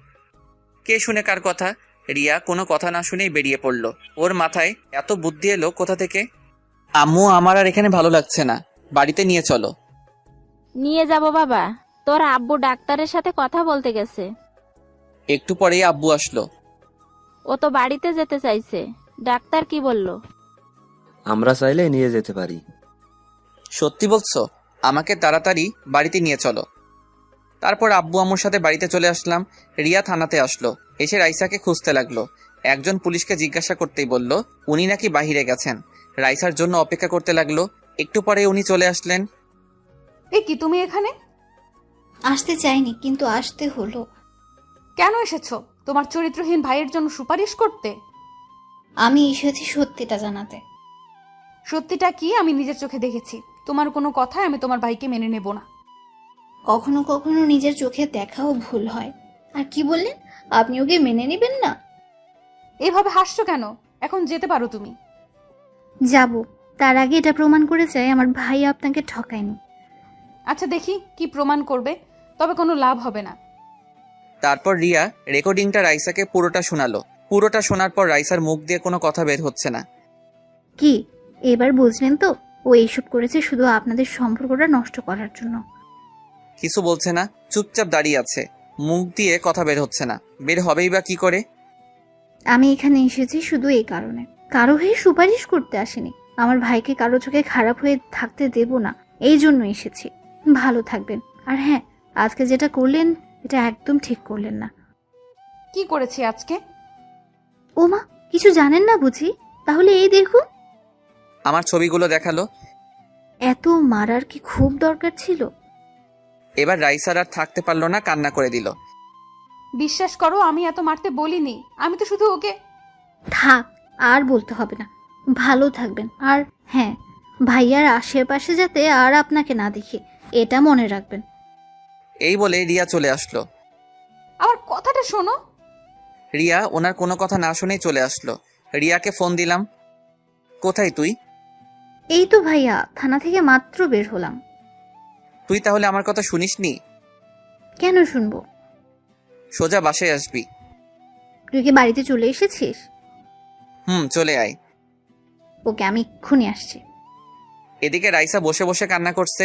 কে শুনে কার কথা? রিয়া কোনো কথা না শুনেই বেরিয়ে পড়লো। ওর মাথায় এত বুদ্ধি এলো কোথা থেকে? আম্মু, আমার আর এখানে ভালো লাগছে না, বাড়িতে নিয়ে চলো। নিয়ে যাব বাবা, তোর আব্বু ডাক্তারের সাথে কথা বলতে গেছে। একটু পরেই আব্বু আসলো। ও তো বাড়িতে যেতে চাইছে, ডাক্তার কি বলল? আমরা চাইলে নিয়ে যেতে পারি। সত্যি বলছো? আমাকে তাড়াতাড়ি বাড়িতে নিয়ে চলো। তারপর আব্বু আম্মুর সাথে বাড়িতে চলে আসলাম। রিয়া থানাতে আসলো, এসে রাইসাকে খুঁজতে লাগলো। একজন পুলিশকে জিজ্ঞাসা করতেই বলল উনি নাকি বাহিরে গেছেন। রাইসার জন্য অপেক্ষা করতে লাগলো। একটু পরে উনি চলে আসলেন। এ কি, তুমি এখানে? আসতে চাইনি কিন্তু আসতে হলো। কেন এসেছো? তোমার চরিত্রহীন ভাইয়ের জন্য সুপারিশ করতে? আমি এসেছি সত্যিটা জানাতে। সত্যিটা কি আমি নিজের চোখে দেখেছি। তোমার কোনো কথাই আমি তোমার ভাইকে মেনে নেব না। কখনো কখনো নিজের চোখে দেখাও ভুল হয়। আর কি বললেন, আপনি ওকে মেনে নেবেন না? এভাবে হাসছো কেন? এখন যেতে পারো তুমি। যাব, তার আগে এটা প্রমাণ করে চাই আমার ভাই আপনাকে ঠকায়নি। আচ্ছা দেখি কি প্রমাণ করবে, তবে কোনো লাভ হবে না। তারপর রিয়া রেকর্ডিংটা রাইসাকে পুরোটা শোনালো। পুরোটা শোনার পর রাইসার মুখ দিয়ে কোনো কথা বের হচ্ছে না। কি এবার বুঝলেন তো, ও এইসব করেছে শুধু আপনাদের সম্পর্কটা নষ্ট করার জন্য। কিছু বলছে না, চুপচাপ দাঁড়িয়ে আছে, মুখ দিয়ে কথা বের হচ্ছে না। বের হবেই বা কি করে? আমি এখানে এসেছি শুধু এই কারণে, কারো হয়ে সুপারিশ করতে আসেনি। আমার ভাইকে কারো চোখে খারাপ হয়ে থাকতে দেব না, এই জন্য এসেছি। ভালো থাকবেন। আর হ্যাঁ, আজকে যেটা করলেন এটা একদম ঠিক করলেন না। কি করেছি আজকে? ওমা, কিছু জানেন না বুঝি? তাহলে এই দেখুন। আমার ছবিগুলো দেখালো। এত মারার কি খুব দরকার ছিল? এবার রাইসার আর থাকতে পারলো না, কান্না করে দিল। বিশ্বাস করো, আমি এত মারতে বলিনি। আমি তো শুধু ওকে। থাক, আর বলতে হবে না। ভালো থাকবেন। আর হ্যাঁ, ভাইয়ার আশেপাশে যাতে আর আপনাকে না দেখি, এটা মনে রাখবেন। এই বলে রিয়া চলে আসলো। আমার কথাটা শোনো। রিয়া ওনার কোনো কথা না শুনেই চলে আসলো। রিয়াকে ফোন দিলাম। কোথায় তুই? এই তো ভাইয়া, থানা থেকে মাত্র বের হলাম। তুই তাহলে আমার কথা শুনিসনি? কেন শুনবো? সোজা বাসায় আসবি। তুই কি বাড়িতে চলে এসেছিস? চলে আয়। ওকে, আমি এক্ষুনি আসছি। এদিকে রাইসা বসে বসে কান্না করছে।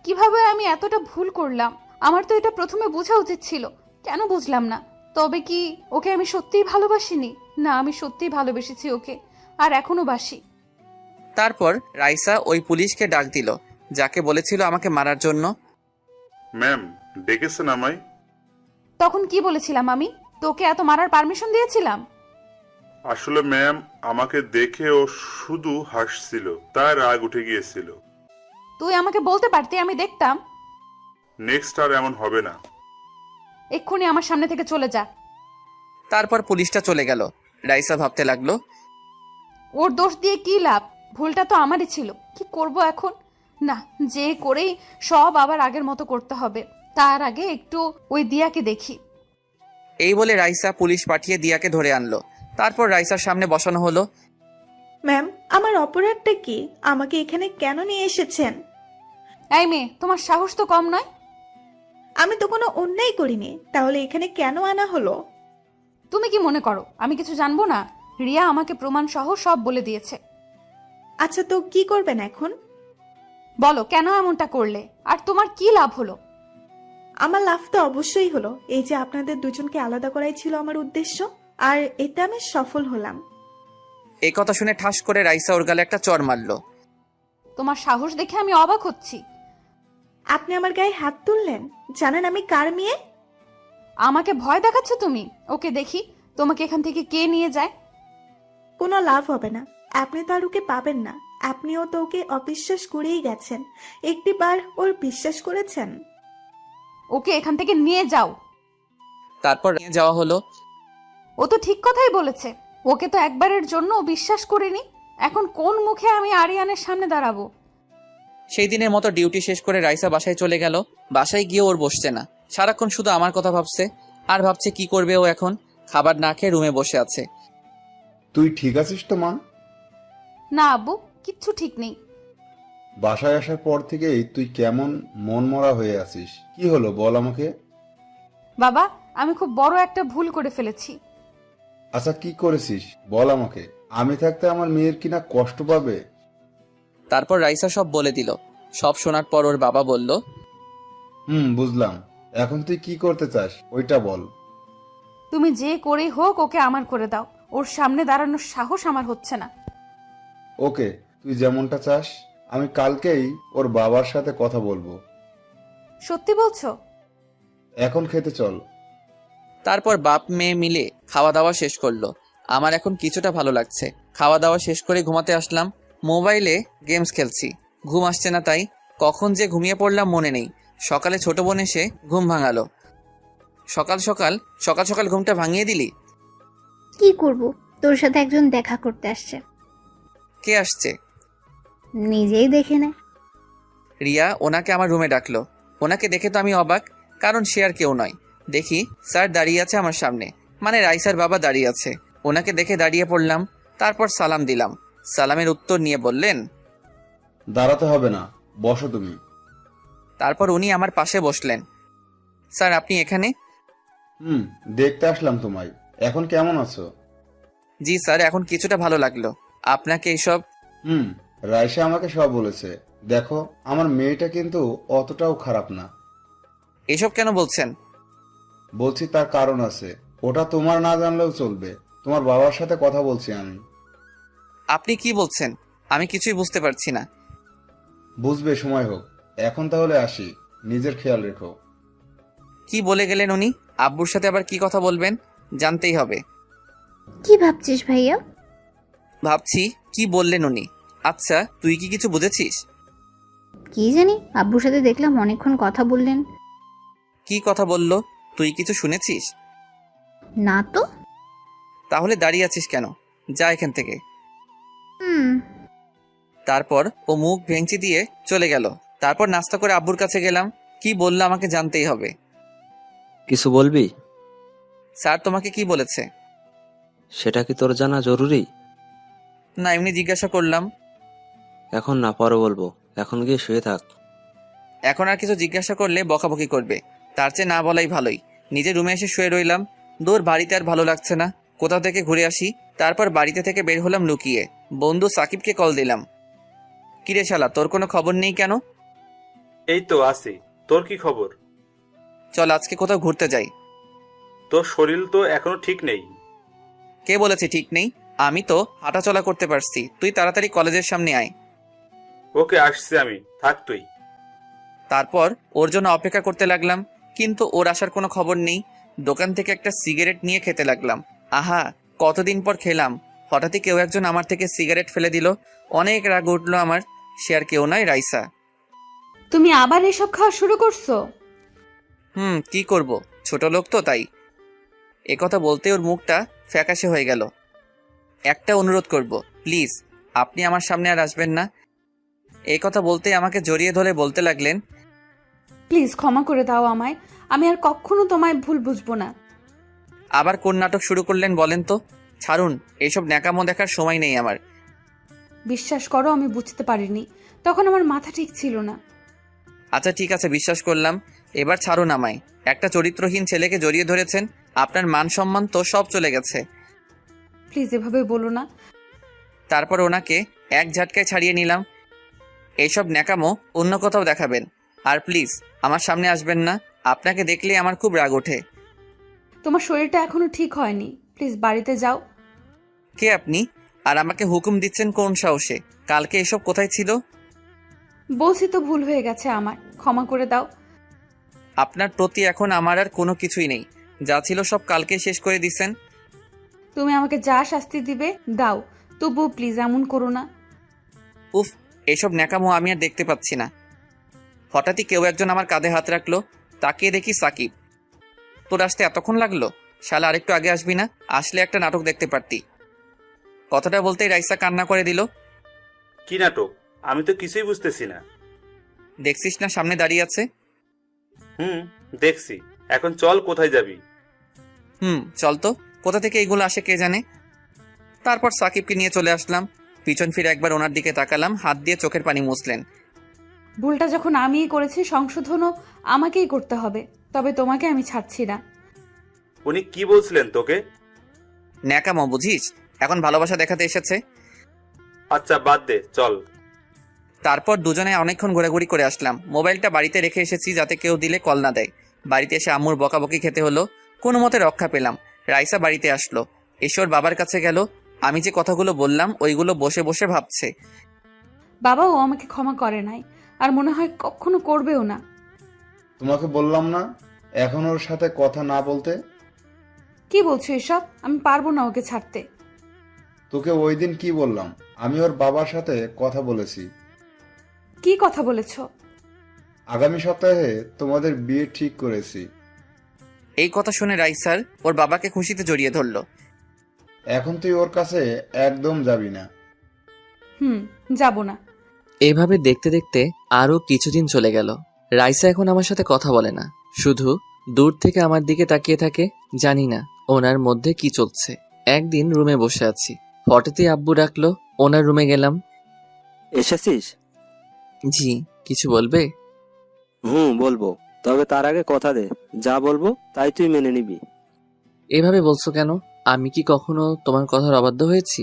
কিভাবে আমি এতটা ভুল করলাম? আমার তো এটা প্রথমে বোঝা উচিত ছিল, কেন বুঝলাম না? তবে কি ওকে আমি সত্যিই ভালোবাসিনি? না, আমি সত্যিই ভালোবেসেছি ওকে, আর এখনো বাসি। তারপর রাইসা ওই পুলিশকে ডাক দিল যাকে বলেছিল আমাকে মারার জন্য। ম্যাম, ডেকেছেন আমায়? তখন কি বলেছিলাম আমি? তোকে এত মারার পারমিশন দিয়েছিলাম? আসলে ম্যাম, আমাকে দেখে ও শুধু হাসছিল, তাই রাগ উঠে গিয়েছিল। তুই আমাকে বলতে পারতি, আমি দেখতাম। নেক্সট আর এমন হবে না। এক্ষুনি আমার সামনে থেকে চলে যা। তারপর পুলিশটা চলে গেল। রাইসা ভাবতে লাগলো, ওর দোষ দিয়ে কি লাভ? ভুলটা তো আমারই ছিল। কি করব এখন? না, যে করেই সব আবার আগের মতো করতে হবে। তার আগে একটু ওই দিয়াকে দেখি। এই বলে রাইসা পুলিশ পাঠিয়ে দিয়াকে ধরে আনলো। তারপর রাইসার সামনে বসানো হলো। ম্যাম, আমার অপরাধটা কি? আমাকে এখানে কেন নিয়ে এসেছেন? এই মেয়ে, তোমার সাহস তো কম নয়। আমি তো কোনো অন্যায় করিনি, তাহলে এখানে কেন আনা হলো? তুমি কি মনে করো আমি কিছু জানবো না? রিয়া আমাকে প্রমাণ সহ সব বলে দিয়েছে। আচ্ছা, তো কি করবেন এখন? বলো কেন এমনটা করলে, আর তোমার কি লাভ হলো? আমার লাভ তো অবশ্যই হলো। এই যে আপনাদের দুজনকে আলাদা করাই ছিল আমার উদ্দেশ্য, আর এতে আমি সফল হলাম। এই কথা শুনে ঠাস করে রাইসা ওর গালে একটা চড় মারলো। তোমার সাহস দেখে আমি অবাক হচ্ছি। আপনি আমার গায়ে হাত তুললেন? জানেন আমি কার মেয়ে? আমাকে ভয় দেখাচ্ছ তুমি? ওকে দেখি তোমাকে এখান থেকে কে নিয়ে যায়। কোনো লাভ হবে না, আপনি তো আর ওকে পাবেন না। আপনিও তো ওকে অবিশ্বাস করেই গেছেন। একটিবার ওর বিশ্বাস করেছেন? ওকে এখান থেকে নিয়ে যাও। তারপর নিয়ে যাওয়া হলো। ও তো ঠিক কথাই বলেছে, ওকে তো একবারের জন্য বিশ্বাস করিনি। এখন কোন মুখে আমি আরিয়ানের সামনে দাঁড়াবো? সেই দিনের মতো ডিউটি শেষ করে রাইসা বাসায় চলে গেল। বাসায় গিয়ে ওর বসছে না, সারাক্ষণ শুধু আমার কথা ভাবছে, আর ভাবছে কি করবে ও এখন। খাবার না খেয়ে রুমে বসে আছে। তুই ঠিক আছিস তো মা? না আব্বু, কিচ্ছু ঠিক নেই। বাসায় আসার পর থেকেই তুই কেমন মনমরা হয়ে আছিস, কি হলো বল আমাকে। বাবা, আমি খুব বড় একটা ভুল করে ফেলেছি। আচ্ছা, কি করেছিস বল আমাকে। আমি থাকতে আমার মেয়ের কিনা কষ্ট পাবে। তারপর রাইসা সব বলে দিল। সব শোনার পর ওর বাবা বলল, বুঝলাম। এখন তুই কি করতে চাস ওইটা বল। তুমি যে করেই হোক ওকে আমার করে দাও। ওর সামনে দাঁড়ানোর সাহস আমার হচ্ছে না। ওকে, তুই যেমনটা চাস। আমি কালকেই ওর বাবার সাথে কথা বলবো। সত্যি বলছো? এখন খেতে চল। তারপর বাপ মেয়ে মিলে খাওয়া দাওয়া শেষ করলো। আমার এখন কিছুটা ভালো লাগছে। খাওয়া দাওয়া শেষ করে ঘুমাতে আসলাম। মোবাইলে গেমস খেলছি, ঘুম আসছে না, তাই কখন যে ঘুমিয়ে পড়লাম মনে নেই। সকালে ছোট বোন এসে ঘুম ভাঙালো। সকাল সকাল ঘুমটা ভাঙিয়ে দিলি। কি করব, তোর সাথে একজন দেখা করতে আসছে। কে আসছে? নিজেই দেখে নে। রিয়া ওনাকে আমার রুমে ডাকলো। ওনাকে দেখে তো আমি অবাক, কারণ সে আর কেউ নয়। দেখি স্যার দাঁড়িয়ে আছে আমার সামনে, মানে রাইসার বাবা দাঁড়িয়ে আছে। ওনাকে দেখে দাঁড়িয়ে পড়লাম, তারপর সালাম দিলাম। সালামের উত্তর নিয়ে বললেন, দাঁড়াতে হবে না, বসো তুমি। তারপর উনি আমার পাশে বসলেন। স্যার আপনি এখানে? দেখতে আসলাম তোমায়। এখন কেমন আছো? জি স্যার, এখন কিছুটা ভালো লাগলো। আপনাকে এইসব? রাইসা আমাকে সব বলেছে। দেখো, আমার মেয়েটা কিন্তু অতটাও খারাপ না। এসব কেন বলছেন? বলছি তার কারণ আছে, ওটা তোমার না জানলেও চলবে। তোমার বাবার সাথে কথা বলছি আমি। আপনি কি বলছেন? আমি কিছুই বুঝতে পারছি না। বুঝবে, সময় হোক। এখন তাহলে আসি, নিজের খেয়াল রেখো। কি বলে গেলেন উনি? আব্বুর সাথে আবার কি কথা বলবেন? জানতেই হবে। কি ভাবছিস ভাইয়া? ভাবছি কি বললেন উনি। আচ্ছা, তুই কি কিছু বুঝেছিস? কি জানি, আব্বুর সাথে দেখলাম অনেকক্ষণ কথা বললেন। কি কথা বললো? তুই কিছু শুনেছিস? না তো। তাহলে দাঁড়িয়ে আছিস কেন? যা এখান থেকে। হুম। তারপর ও মুখ ভেঙচি দিয়ে চলে গেল। তারপর নাস্তা করে আব্বুর কাছে গেলাম। কি বললো আমাকে জানতেই হবে। কিছু বলবি? স্যার তোমাকে কি বলেছে? সেটা কি তোর জানা জরুরি? না, এমনি জিজ্ঞাসা করলাম। এখন না, পরে বলবো। এখন গিয়ে শুয়ে থাক। এখন আর কিছু জিজ্ঞাসা করলে বকাবকি করবে, তার চেয়ে না বলাই ভালোই। নিজের রুমে এসে শুয়ে রইলাম। দূর বাড়িতে আর ভালো লাগছে না, কোথাও থেকে ঘুরে আসি। তারপর বাড়িতে থেকে বের হলাম লুকিয়ে। বন্ধু সাকিবকে কল দিলাম। কিরে শালা, তোর কোনো খবর নেই কেন? এই তো আছি। তোর কি খবর? চল আজকে কোথাও ঘুরতে যাই। তোর শরীর তো এখনো ঠিক নেই। কে বলেছে ঠিক নেই? আমি তো হাঁটাচলা করতে পারছি। তুই তাড়াতাড়ি কলেজের সামনে আয়। ওকে, আসছি আমি, থাক তুই। তারপর ওর জন্য অপেক্ষা করতে লাগলাম, কিন্তু ওর আসার কোনো খবর নেই। দোকান থেকে একটা সিগারেট নিয়ে খেতে লাগলাম। আহা, কতদিন পর খেলাম। হঠাৎই কেউ একজন আমার থেকে সিগারেট ফেলে দিল। অনেক রাগ উঠলো আমার। সে আর কেউ নয়, রাইসা। তুমি আবার এসব খাওয়া শুরু করছো? কি করব, ছোট লোক তো, তাই। একথা বলতে ওর মুখটা ফ্যাকাশে হয়ে গেল। একটা অনুরোধ করব, প্লিজ আপনি আমার সামনে আর আসবেন না। এই কথা বলতে আমাকে জড়িয়ে ধরে বলতে লাগলেন, প্লিজ ক্ষমা করে দাও আমায়। আমি আর কখনো তোমায় ভুল বুঝবো না। আবার কোন নাটক শুরু করলেন বলেন তো? ছাড়ুন, এইসব ন্যাকামো দেখার সময় নেই আমার। বিশ্বাস করো আমি বুঝতে পারিনি, তখন আমার মাথা ঠিক ছিল না। আচ্ছা ঠিক আছে, বিশ্বাস করলাম। এবার ছাড়ুন আমায়। একটা চরিত্রহীন ছেলেকে জড়িয়ে ধরেছেন, আপনার মান সম্মান তো সব চলে গেছে। প্লিজ এভাবে বলো না। তারপর ওনাকে এক ঝাটকায় ছাড়িয়ে নিলাম। এইসব ন্যাকামো অন্য কোথাও দেখাবেন, আর প্লিজ আমার সামনে আসবেন না। আপনাকে দেখলে আমার খুব রাগ ওঠে। তোমার শরীরটা এখনো ঠিক হয়নি, প্লিজ বাড়িতে যাও। কে আপনি? আর আমাকে হুকুম দিচ্ছেন কোন সাহসে? কালকে এসব কোথায় ছিল? বলছি তো ভুল হয়ে গেছে আমার, ক্ষমা করে দাও। আপনার প্রতি এখন আমার আর কোনো কিছুই নেই। যা ছিল সব কালকে শেষ করে দিছেন। তুমি আমাকে যা শাস্তি দিবে দাও, তবুও প্লিজ এমন করো না। উফ, এসব ন্যাকামো আমি আর দেখতে পাচ্ছি না। হঠাৎই কেউ একজন আমার কাঁধে হাত রাখলো। তাকিয়ে দেখি সাকিব। তোর আসতে এতক্ষণ লাগলো? শালা আরেকটু আগে আসবি না? আসলে একটা নাটক দেখতে পারতি। কথাটা বলতেই রাইসা কান্না করে দিল। কি নাটক? আমি তো কিছুই বুঝতেছি না। দেখছিস না সামনে দাঁড়িয়ে আছে? দেখছি। এখন চল, কোথায় যাবি? চল তো। কোথা থেকে এইগুলো আসে কে জানে। তারপর সাকিবকে নিয়ে চলে আসলাম। পিছন ফিরে একবার ওনার দিকে তাকালাম, হাত দিয়ে চোখের পানি মুছলেন। ভুলটা যখন আমিই করেছি, সংশোধনও আমাকেই করতে হবে, তবে তোমাকে আমি ছাড়ছি না। উনি কি বলছিলেন তোকে? ন্যাকামো বুঝিস? এখন ভালোবাসা দেখাতে এসেছে। আচ্ছা বাদ দে, চল। তারপর দুজনে অনেকক্ষণ ঘোরাঘুরি করে আসলাম। মোবাইলটা বাড়িতে রেখে এসেছি যাতে কেউ দিলে কল না দেয়। বাড়িতে এসে আম্মুর বকাবকি খেতে হলো। কোনো মতে রক্ষা পেলাম। রাইসা বাড়িতে আসলো, এসে ওর বাবার কাছে গেল। আমি যে কথাগুলো বললাম ওইগুলো বসে বসে ভাবছে। বাবাও আমাকে ক্ষমা করে নাই, আর মনে হয় কখনো করবেও না। তোমাকে বললাম না এখন ওর সাথে কথা না বলতে? কি বলছো এসব? আমি পারবো না ওকে ছাড়তে। তোকে ওই দিন কি বললাম? আমি ওর বাবার সাথে কথা বলেছি। কি কথা বলেছো? আগামী সপ্তাহে তোমাদের বিয়ে ঠিক করেছি। এই কথা শুনে রাইসার ওর বাবাকে খুশিতে জড়িয়ে ধরলো। এখন তুই ওর কাছে একদম যাবি না। যাব না। এইভাবে দেখতে দেখতে আরো কিছুদিন চলে গেল। রাইসা এখন আমার সাথে কথা বলে না, শুধু দূর থেকে আমার দিকে তাকিয়ে থাকে। জানি না ওনার মধ্যে কি চলছে। একদিন রুমে বসে আছি, হঠাৎই আব্বু ডাকলো। ওনার রুমে গেলাম। এসেছিস? জি, কিছু বলবে? বলবো, তবে তার আগে কথা দে, যা বলবো তাই তুই মেনে নিবি। এভাবে বলছো কেন? আমি কি কখনো তোমার কথার অবাধ্য হয়েছি?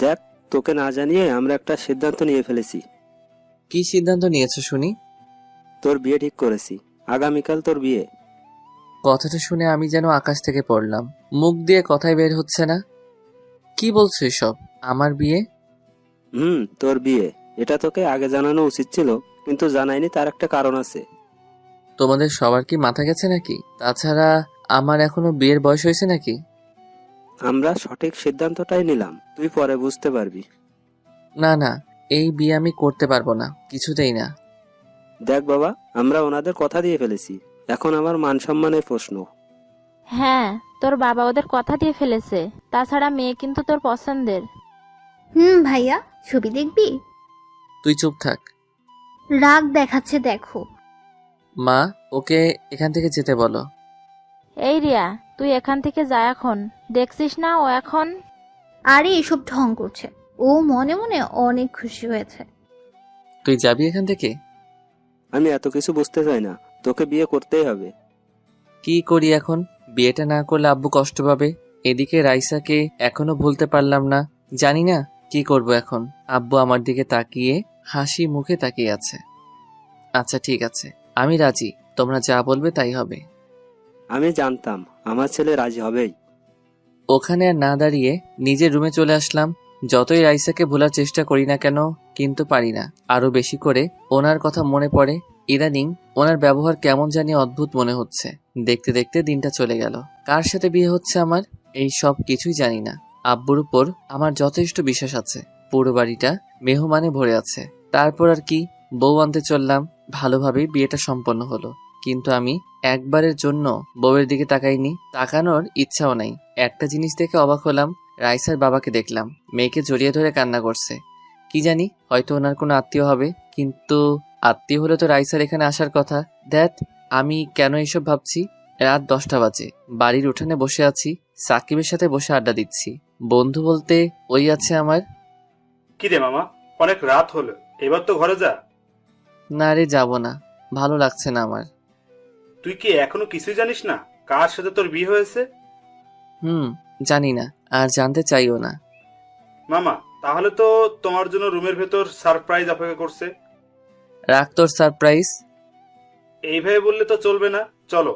দেখ, তোকে না জানিয়ে আমরা একটা সিদ্ধান্ত নিয়ে ফেলেছি। কি সিদ্ধান্ত নিয়েছো শুনি? তোর বিয়ে ঠিক করেছি, আগামীকাল তোর বিয়ে। কথাটা শুনে আমি যেন আকাশ থেকে পড়লাম। মুখ দিয়ে কথাই বের হচ্ছে না। কি বলছো এসব? আমার বিয়ে? তোর বিয়ে। এটা তোকে আগে জানানো উচিত ছিল, কিন্তু জানাইনি, তার একটা কারণ আছে। তোমাদের সবার কি মাথা গেছে নাকি? তাছাড়া আমার এখনো বিয়ের বয়স হয়েছে নাকি? আমরা সঠিক সিদ্ধান্তটাই নিলাম, তুই পরে বুঝতে পারবি। না না, এই বিয়ে আমি করতে পারবো না, কিছুতেই না। দেখ বাবা, আমরা ওনাদের কথা দিয়ে ফেলেছি, এখন আমার মান সম্মানের প্রশ্ন। হ্যাঁ, তোর বাবা ওদের কথা দিয়ে ফেলেছে। তাছাড়া মেয়ে কিন্তু তোর পছন্দের। ভাইয়া, ছবি দেখবি? তুই চুপ থাক। রাগ দেখাচ্ছে দেখো। মা, ওকে এখান থেকে যেতে বলো। এই রিয়া, তুই এখান থেকে যা এখন। দেখছিস না ও এখন। আরে এসব ঢং করছে, ও মনে মনে অনেক খুশি হয়েছে। তুই যাবি এখান থেকে? আমি এত কিছু বুঝতে চাই না, তোকে বিয়ে করতেই হবে। কি করি এখন? বিয়েটা না করলে আব্বু কষ্ট পাবে। এদিকে রাইসাকে এখনো ভুলতে পারলাম না। জানি না কি করব এখন। আব্বু আমার দিকে তাকিয়ে হাসি মুখে তাকিয়ে আছে। আচ্ছা ঠিক আছে, আমি রাজি। তোমরা যা বলবে তাই হবে। আমি জানতাম আমার ছেলে রাজি হবেই। ওখানে আর না দাঁড়িয়ে নিজের রুমে চলে আসলাম। যতই রাইসাকে ভোলার চেষ্টা করি না কেন, কিন্তু পারি না। আরো বেশি করে ওনার কথা মনে পড়ে। ইদানিং ওনার ব্যবহার কেমন জানি অদ্ভুত মনে হচ্ছে। দেখতে দেখতে দিনটা চলে গেল। কার সাথে বিয়ে হচ্ছে আমার, এই সব কিছুই জানি না। আব্বুর উপর আমার যথেষ্ট বিশ্বাস আছে। পুরো বাড়িটা মেহমানে ভরে আছে। তারপর আর কি, বউ আনতে চললাম। ভালোভাবেই বিয়েটা সম্পন্ন হলো। কিন্তু আমি একবারের জন্য বউয়ের দিকে তাকাইনি, তাকানোর ইচ্ছাও নাই। একটা জিনিস দেখে অবাক হলাম, রাইসার বাবাকে দেখলাম মেয়েকে জড়িয়ে ধরে কান্না করছে। কি জানি, হয়তো ওনার কোনো আত্মীয় হবে। কিন্তু আত্মীয় হলে তো রাইসার এখানে আসার কথা। দ্যাট, আমি কেন এসব ভাবছি? রাত 10টা বাজে, বাড়ির উঠানে বসে আছি, সাকিবের সাথে বসে আড্ডা দিচ্ছি। বন্ধু বলতে ওই আছে আমার কি রে মামা, অনেক রাত হলো, এবার তো ঘরে যা। না রে, যাব না, ভালো লাগছে না আমার। তুই কি এখনো কিছুই জানিস না কার সাথে তোর বিয়ে হয়েছে? জানি না, আর জানতে চাইও না। মামা, তাহলে তো তোমার জন্য রুমের ভেতর সারপ্রাইজ অপেক্ষা করছে। রাখ তোর সারপ্রাইজ। এইভাবে বললে তো চলবে না, চলো।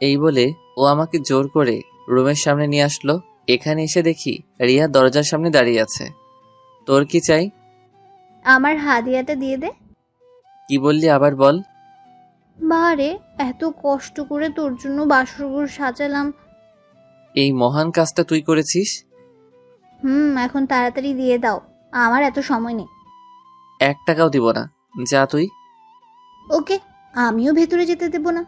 এই বলে ও আমাকে জোর করে রুমের সামনে নিয়ে আসলো। এখানে এসে দেখি রিয়া দরজার সামনে দাঁড়িয়ে আছে। তোর কি চাই? আমার হাদিয়াটা দিয়ে দে। কি বললি আবার বল। বারে, এত কষ্ট করে তোর জন্য বাসরঘর সাজালাম। এই মহান কাজটা তুই করেছিস? এখন তাড়াতাড়ি দিয়ে দাও, আমার এত সময় নেই। 1 টাকাও দিব না, যা তুই। ওকে, আমিও ভেতরে যেতে দেব না।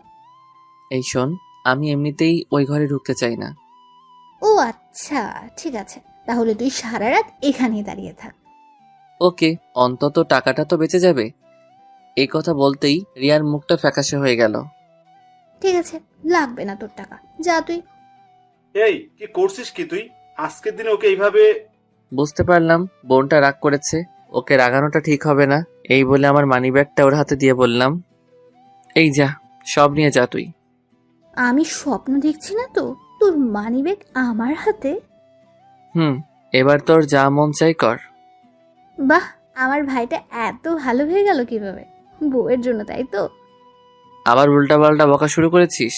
এই শোন, আমি এমনিতেই ওই ঘরে ঢুকতে চাই না। ও আচ্ছা, ঠিক আছে, তাহলে তুই সারা রাত এখানেই দাঁড়িয়ে থাক। ওকে, অন্তত টাকাটা তো বেঁচে যাবে। এই কথা বলতেই রিয়ার মুখটা ফ্যাকাশে হয়ে গেল। ঠিক আছে, লাগবে না তোর টাকা, যা তুই। এই, কি করছিস কি তুই? আজকের দিনে ওকে এইভাবে? বুঝতে পারলাম বোনটা রাগ করেছে, ওকে রাগানোটা ঠিক হবে না। এই বলে আমার মানিব্যাগটা ওর হাতে দিয়ে বললাম, এই যা, সব নিয়ে যা তুই। আমি স্বপ্ন দেখছি না তো, তোর মানিব্যাগ আমার হাতে? এবার তোর যা মন চাই কর। বাহ, আমার ভাইটা এত ভালো হয়ে গেল কিভাবে? বউয়ের জন্য, তাই তো? আবার উল্টাপাল্টা বকা শুরু করেছিস?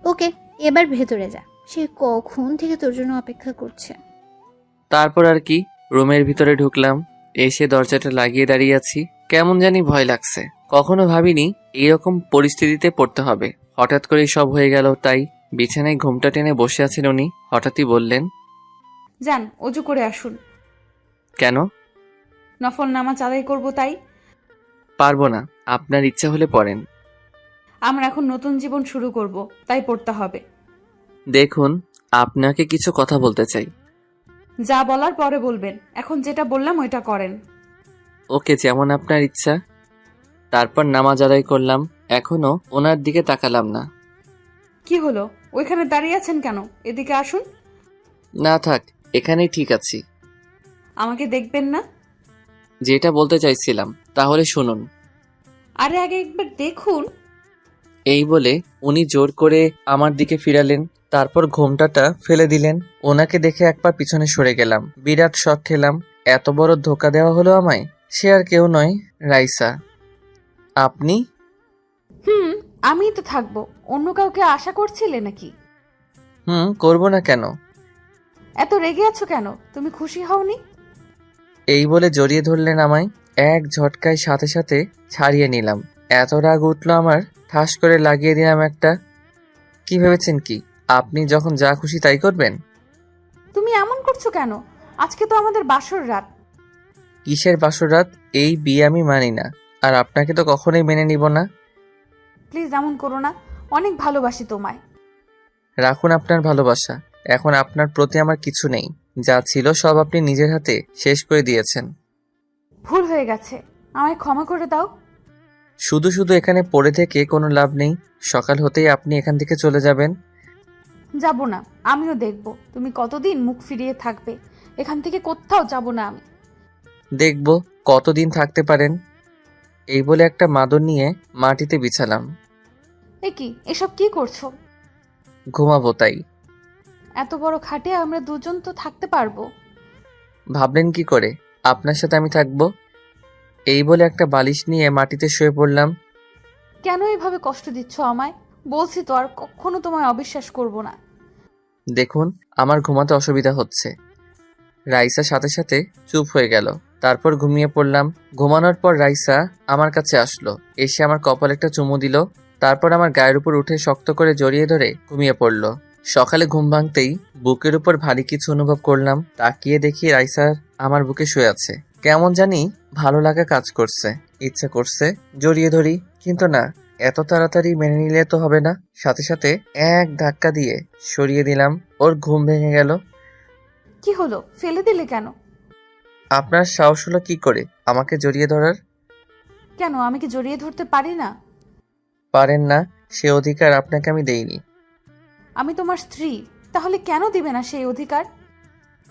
ওকে, এবার ভেতরে যা, সে কখন থেকে তোর জন্য অপেক্ষা করছে। তারপর আর কি, রুমের ভিতরে ঢুকলাম। এসে দরজাটা লাগিয়ে দাঁড়িয়ে আছি, কেমন জানি ভয় লাগছে। কখনো ভাবিনি এইরকম পরিস্থিতিতে পড়তে হবে। হঠাৎ করেই সব হয়ে গেল। তাই বিছানায় ঘুমটা টেনে বসে আছেন উনি, হঠাৎই বললেন, যান, অজু করে আসুন। কেন? নফল নামাজ আদায় করব তাই। পারবো না, আপনার ইচ্ছা হলে পড়েন। আমরা এখন নতুন জীবন শুরু করব, তাই পড়তে হবে। দেখুন, আপনাকে কিছু কথা বলতে চাই। যা বলার পরে বলবেন, এখন যেটা বললাম ওইটা করেন। ওকে, যেমন আপনার ইচ্ছা। তারপর নামাজ আদায় করলাম। এখনো ওনার দিকে তাকালাম না। কি হলো, ওইখানে দাঁড়িয়ে আছেন কেন? এদিকে আসুন। না থাক, এখানেই ঠিক আছি। আমাকে দেখবেন না? যেটা বলতে চাইছিলাম তাহলে শুনুন। আরে আগে একবার দেখুন। এই বলে উনি জোর করে আমার দিকে ফিরালেন, তারপর ঘোমটাটা ফেলে দিলেন। ওনাকে দেখে এক পা পিছনে সরে গেলাম। বিরাট শক খেলাম, এত বড় ধোকা দেওয়া হলো আমায়। সে আর কেউ নয়, রাইসা। আপনি? আমিই তো থাকবো, অন্য কাউকে আশা করছিলে নাকি? করবো না কেন? এত রেগে আছো কেন? তুমি খুশি হওনি? এই বলে জড়িয়ে ধরলেন আমায়। এক ঝটকায় সাথে সাথে ছাড়িয়ে নিলাম। এত রাগ উঠলো আমার, ঠাস করে লাগিয়ে দিলাম একটা। কি ভেবেছেন কি আপনি যখন যা খুশি তাই করবেন? তুমি এমন করছো কেন? আজকে তো আমাদের বাসর রাত। কিসের বাসর রাত? এই বিয়ে আমি মানি না, আর আপনাকে তো কখনোই মেনে নিব না। প্লিজ এমন করো না, অনেক ভালোবাসি তোমায়। রাখুন আপনার ভালোবাসা, এখন আপনার প্রতি আমার কিছু নেই। যা ছিল সব আপনি নিজের হাতে শেষ করে দিয়েছেন। ভুল হয়ে গেছে, আমায় ক্ষমা করে দাও। শুধু শুধু এখানে পড়ে থেকে কোনো লাভ নেই। সকাল হতেই আপনি এখান থেকে চলে যাবেন। যাব না, আমিও দেখব তুমি কতদিন মুখ ফিরিয়ে থাকবে। এখান থেকে কোথাও যাব না আমি। দেখব কতদিন থাকতে পারেন। এই বলে একটা মাদুর নিয়ে মাটিতে বিছালাম। এ কি, এসব কি করছো? ঘুমাবো তাই। এত বড় খাটে আমরা দুজন তো থাকতে পারবো। ভাবলেন কি করে আপনার সাথে আমি থাকবো? এই বলে একটা বালিশ নিয়ে মাটিতে শুয়ে পড়লাম। কেন এভাবে কষ্ট দিচ্ছ আমায়? বলছি তো আর কখনো তোমায় অবিশ্বাস করব না। দেখুন, আমার ঘুমাতে অসুবিধা হচ্ছে। রাইসা সাথে সাথে চুপ হয়ে গেল। তারপর ঘুমিয়ে পড়লাম। ঘুমানোর পর রাইসা আমার কাছে আসলো, এসে আমার কপালে একটা চুমু দিল। তারপর আমার গায়ের উপর উঠে শক্ত করে জড়িয়ে ধরে ঘুমিয়ে পড়লো। সকালে ঘুম ভাঙতেই বুকের উপর ভারী কিছু অনুভব করলাম। তাকিয়ে দেখি রাইসা আমার বুকে শুয়ে আছে। কেমন জানি ভালো লাগা কাজ করছে, ইচ্ছা করছে জড়িয়ে ধরি, কিন্তু না, এত তাড়াতাড়ি মেনে নিলে তো হবে না। সাথে সাথে এক ধাক্কা দিয়ে সরিয়ে দিলাম। ওর ঘুম ভেঙে গেল। কি হলো, ফেলে দিলে কেন? আপনার সাহস হলো কি করে আমাকে জড়িয়ে ধরার? কেন, আমি কি জড়িয়ে ধরতে পারি না? পারেন না, সে অধিকার আপনাকে আমি দেইনি। আমি তোমার স্ত্রী, তাহলে কেন দিবে না সেই অধিকার?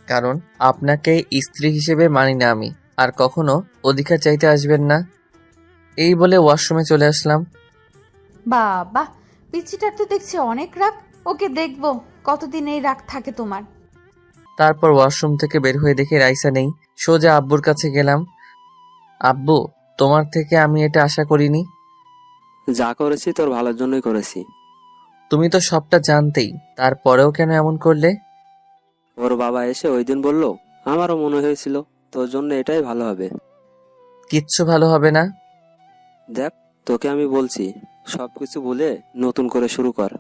কারণ আপনাকে স্ত্রী হিসেবে মানি না আমি, আর কখনো অধিকার চাইতে আসবেন না। এই বলে ওয়াশরুমে চলে আসলাম। বাবা, পিচ্চিটার তো দেখছি অনেক রাগ। ওকে দেখবো কতদিন এই রাগ থাকে তোমার। তারপর ওয়াশরুম থেকে বের হয়ে দেখে রাইসা নেই। সোজা আব্বুর কাছে গেলাম। আব্বু, তোমার থেকে আমি এটা আশা করিনি। যা করেছি তোর ভালোর জন্যই করেছি। তুমি তো সবটা জানতেই, তারপরেও কেন এমন করলে? ওর বাবা এসে ওই দিন বলল, আমারও মনে হয়েছিল তোর জন্য এটাই ভালো হবে। কিচ্ছু ভালো হবে না। দেখ, তোকে আমি বলছি, সবকিছু ভুলে নতুন করে শুরু কর।